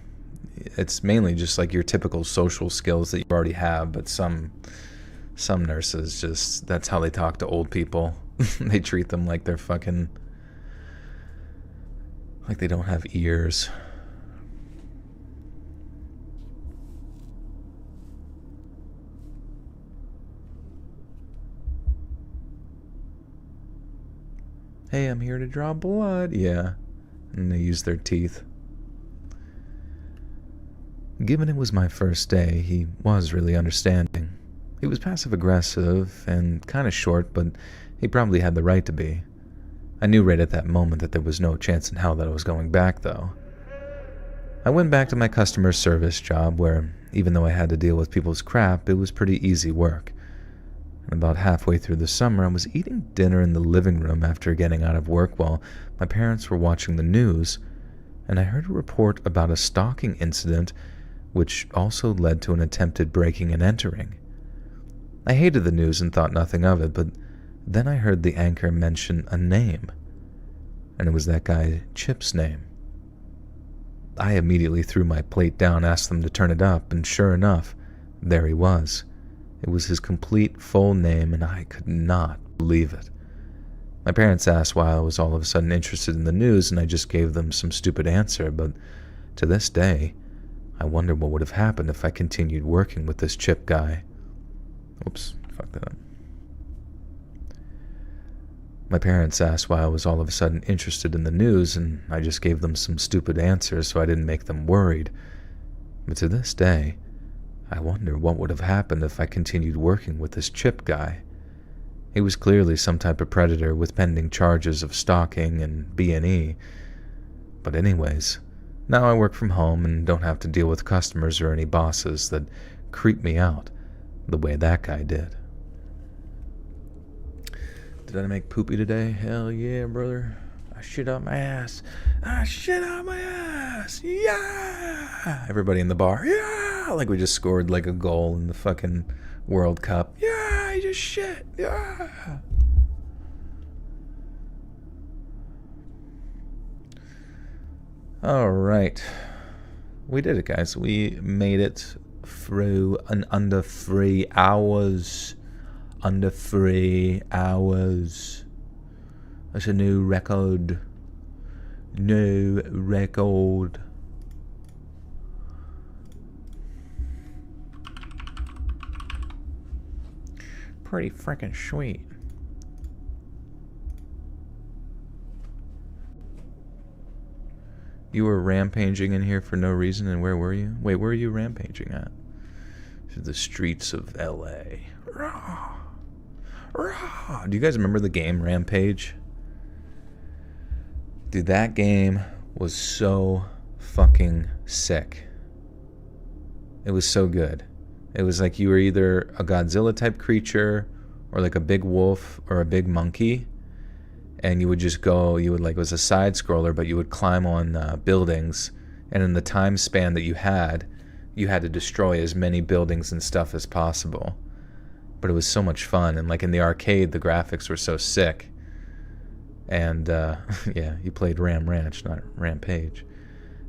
it's mainly just like your typical social skills that you already have, but some nurses just, that's how they talk to old people. They treat them like they're fucking, like they don't have ears. Hey, I'm here to draw blood. Yeah. And they use their teeth. Given it was my first day, he was really understanding. He was passive-aggressive and kind of short, but he probably had the right to be. I knew right at that moment that there was no chance in hell that I was going back, though. I went back to my customer service job where, even though I had to deal with people's crap, it was pretty easy work. And about halfway through the summer, I was eating dinner in the living room after getting out of work while my parents were watching the news, and I heard a report about a stalking incident which also led to an attempted breaking and entering. I hated the news and thought nothing of it, but then I heard the anchor mention a name, and it was that guy Chip's name. I immediately threw my plate down, asked them to turn it up, and sure enough, there he was. It was his complete full name, and I could not believe it. My parents asked why I was all of a sudden interested in the news, and I just gave them some stupid answer, but to this day, I wonder what would have happened if I continued working with this Chip guy. Oops, fucked that up. My parents asked why I was all of a sudden interested in the news, and I just gave them some stupid answers so I didn't make them worried. But to this day, I wonder what would have happened if I continued working with this Chip guy. He was clearly some type of predator with pending charges of stalking and B&E. But anyways, now I work from home and don't have to deal with customers or any bosses that creep me out the way that guy did. Did I make poopy today? Hell yeah, brother. I I shit out my ass. I shit out my ass. Yeah. Everybody in the bar. Yeah. Like we just scored like a goal in the fucking World Cup. Yeah, I just shit. Yeah. All right. We did it, guys. We made it through in under 3 hours. Under 3 hours. That's a new record. New record. Pretty freaking sweet. You were rampaging in here for no reason, and where were you? Wait, where are you rampaging at? To the streets of LA. Rah! Rah! Do you guys remember the game Rampage? Dude, that game was so fucking sick. It was so good. It was like you were either a Godzilla type creature or like a big wolf or a big monkey, and you would just go, you would like, it was a side scroller, but you would climb on buildings, and in the time span that you had to destroy as many buildings and stuff as possible. But it was so much fun, and like in the arcade the graphics were so sick. And yeah, you played Ram Ranch, not Rampage.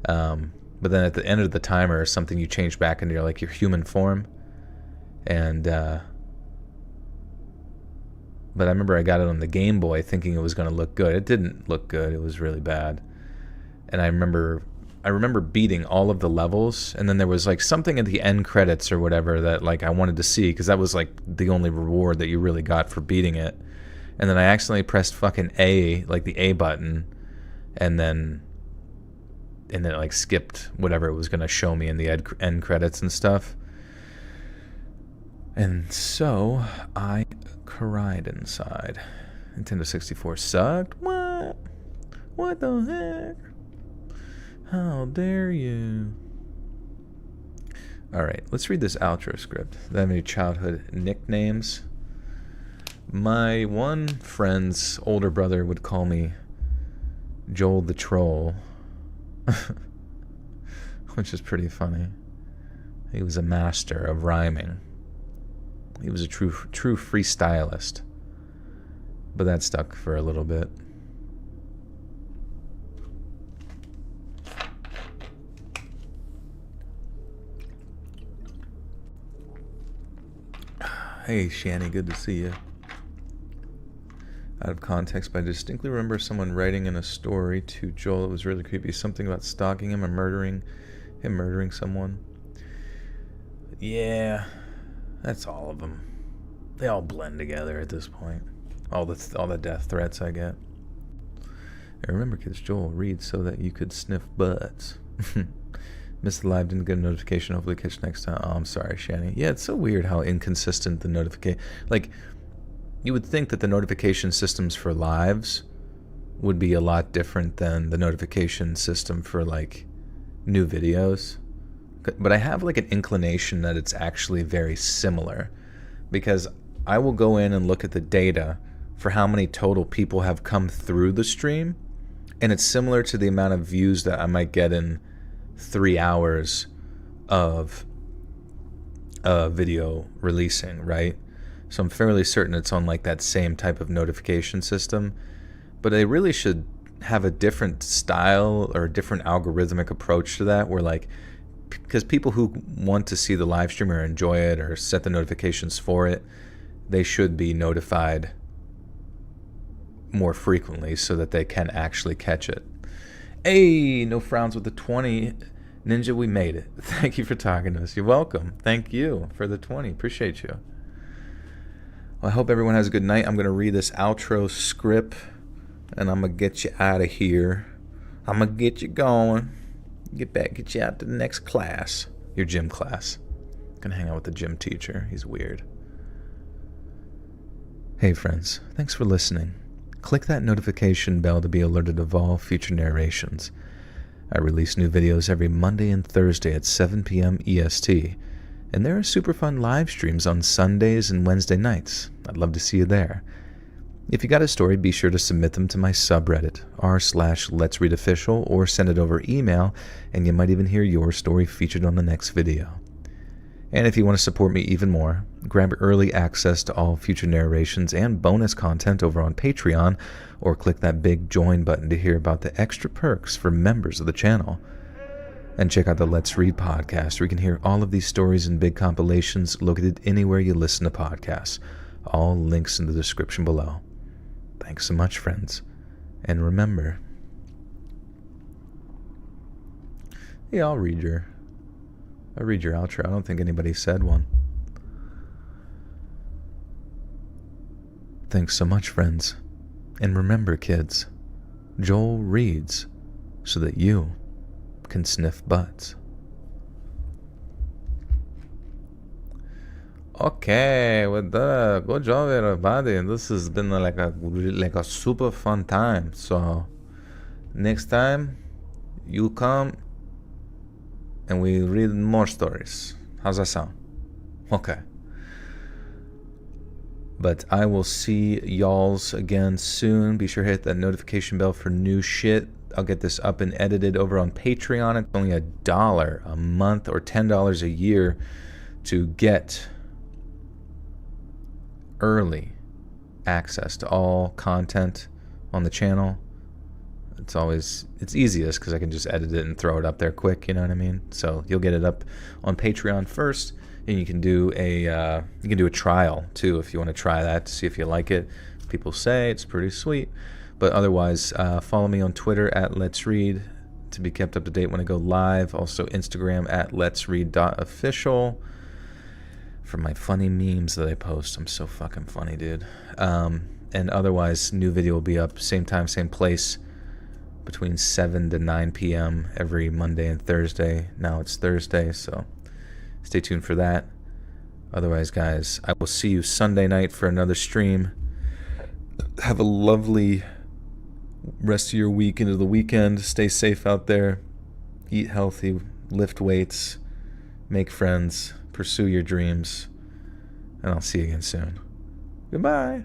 But then at the end of the timer or something, you changed back into your human form. And but I remember I got it on the Game Boy thinking it was going to look good. It didn't look good. It was really bad. And I remember beating all of the levels, and then there was like something at the end credits or whatever that like I wanted to see, because that was like the only reward that you really got for beating it. And then I accidentally pressed fucking A, like the A button, and then it like skipped whatever it was going to show me in the end credits and stuff. And so I cried inside. Nintendo 64 sucked? What? What the heck? How dare you? Alright, let's read this outro script. Do I have any childhood nicknames? My one friend's older brother would call me Joel the Troll, which is pretty funny. He was a master of rhyming. He was a true freestylist, but that stuck for a little bit. Hey, Shanny, good to see you. Out of context, but I distinctly remember someone writing in a story to Joel. It was really creepy. Something about stalking him and murdering someone. Yeah, that's all of them. They all blend together at this point. All the death threats I get. I remember, kids, Joel reads so that you could sniff butts. Missed the live, didn't get a notification. Hopefully catch next time. Oh, I'm sorry, Shanny. Yeah, it's so weird how inconsistent the notification. Like, you would think that the notification systems for lives would be a lot different than the notification system for like new videos. But I have like an inclination that it's actually very similar, because I will go in and look at the data for how many total people have come through the stream, and it's similar to the amount of views that I might get in 3 hours of video releasing, right? So I'm fairly certain it's on like that same type of notification system, but they really should have a different style or a different algorithmic approach to that, where like, because people who want to see the live stream or enjoy it or set the notifications for it, they should be notified more frequently so that they can actually catch it. Hey, no frowns with the 20. Ninja, we made it. Thank you for talking to us. You're welcome. Thank you for the 20. Appreciate you. Well, I hope everyone has a good night. I'm going to read this outro script, and I'm going to get you out of here. I'm going to get you going. Get you out to the next class. Your gym class. I'm going to hang out with the gym teacher. He's weird. Hey, friends. Thanks for listening. Click that notification bell to be alerted of all future narrations. I release new videos every Monday and Thursday at 7 p.m. EST. And there are super fun live streams on Sundays and Wednesday nights. I'd love to see you there. If you got a story, be sure to submit them to my subreddit, r/letsreadofficial, or send it over email, and you might even hear your story featured on the next video. And if you want to support me even more, grab early access to all future narrations and bonus content over on Patreon, or click that big join button to hear about the extra perks for members of the channel. And check out the Let's Read podcast, where you can hear all of these stories and big compilations located anywhere you listen to podcasts. All links in the description below. Thanks so much, friends. And remember... Yeah, I'll read your outro. I don't think anybody said one. Thanks so much, friends. And remember, kids, Joel reads so that you can sniff butts. Okay, with that, good job, everybody. This has been like a super fun time. So next time you come and we read more stories. How's that sound? Okay. But I will see y'alls again soon. Be sure to hit that notification bell for new shit. I'll get this up and edited over on Patreon. It's only $1 a month or $10 a year to get early access to all content on the channel. It's easiest because I can just edit it and throw it up there quick, you know what I mean? So you'll get it up on Patreon first, and you can do a trial too if you want to try that to see if you like it. People say it's pretty sweet. But otherwise, follow me on Twitter at Let's Read to be kept up to date when I go live. Also Instagram at letsread.official for my funny memes that I post. I'm so fucking funny, dude. And otherwise, new video will be up same time, same place, between 7 to 9 p.m. every Monday and Thursday. Now it's Thursday, so stay tuned for that. Otherwise, guys, I will see you Sunday night for another stream. Have a lovely rest of your week into the weekend. Stay safe out there. Eat healthy. Lift weights. Make friends. Pursue your dreams. And I'll see you again soon. Goodbye.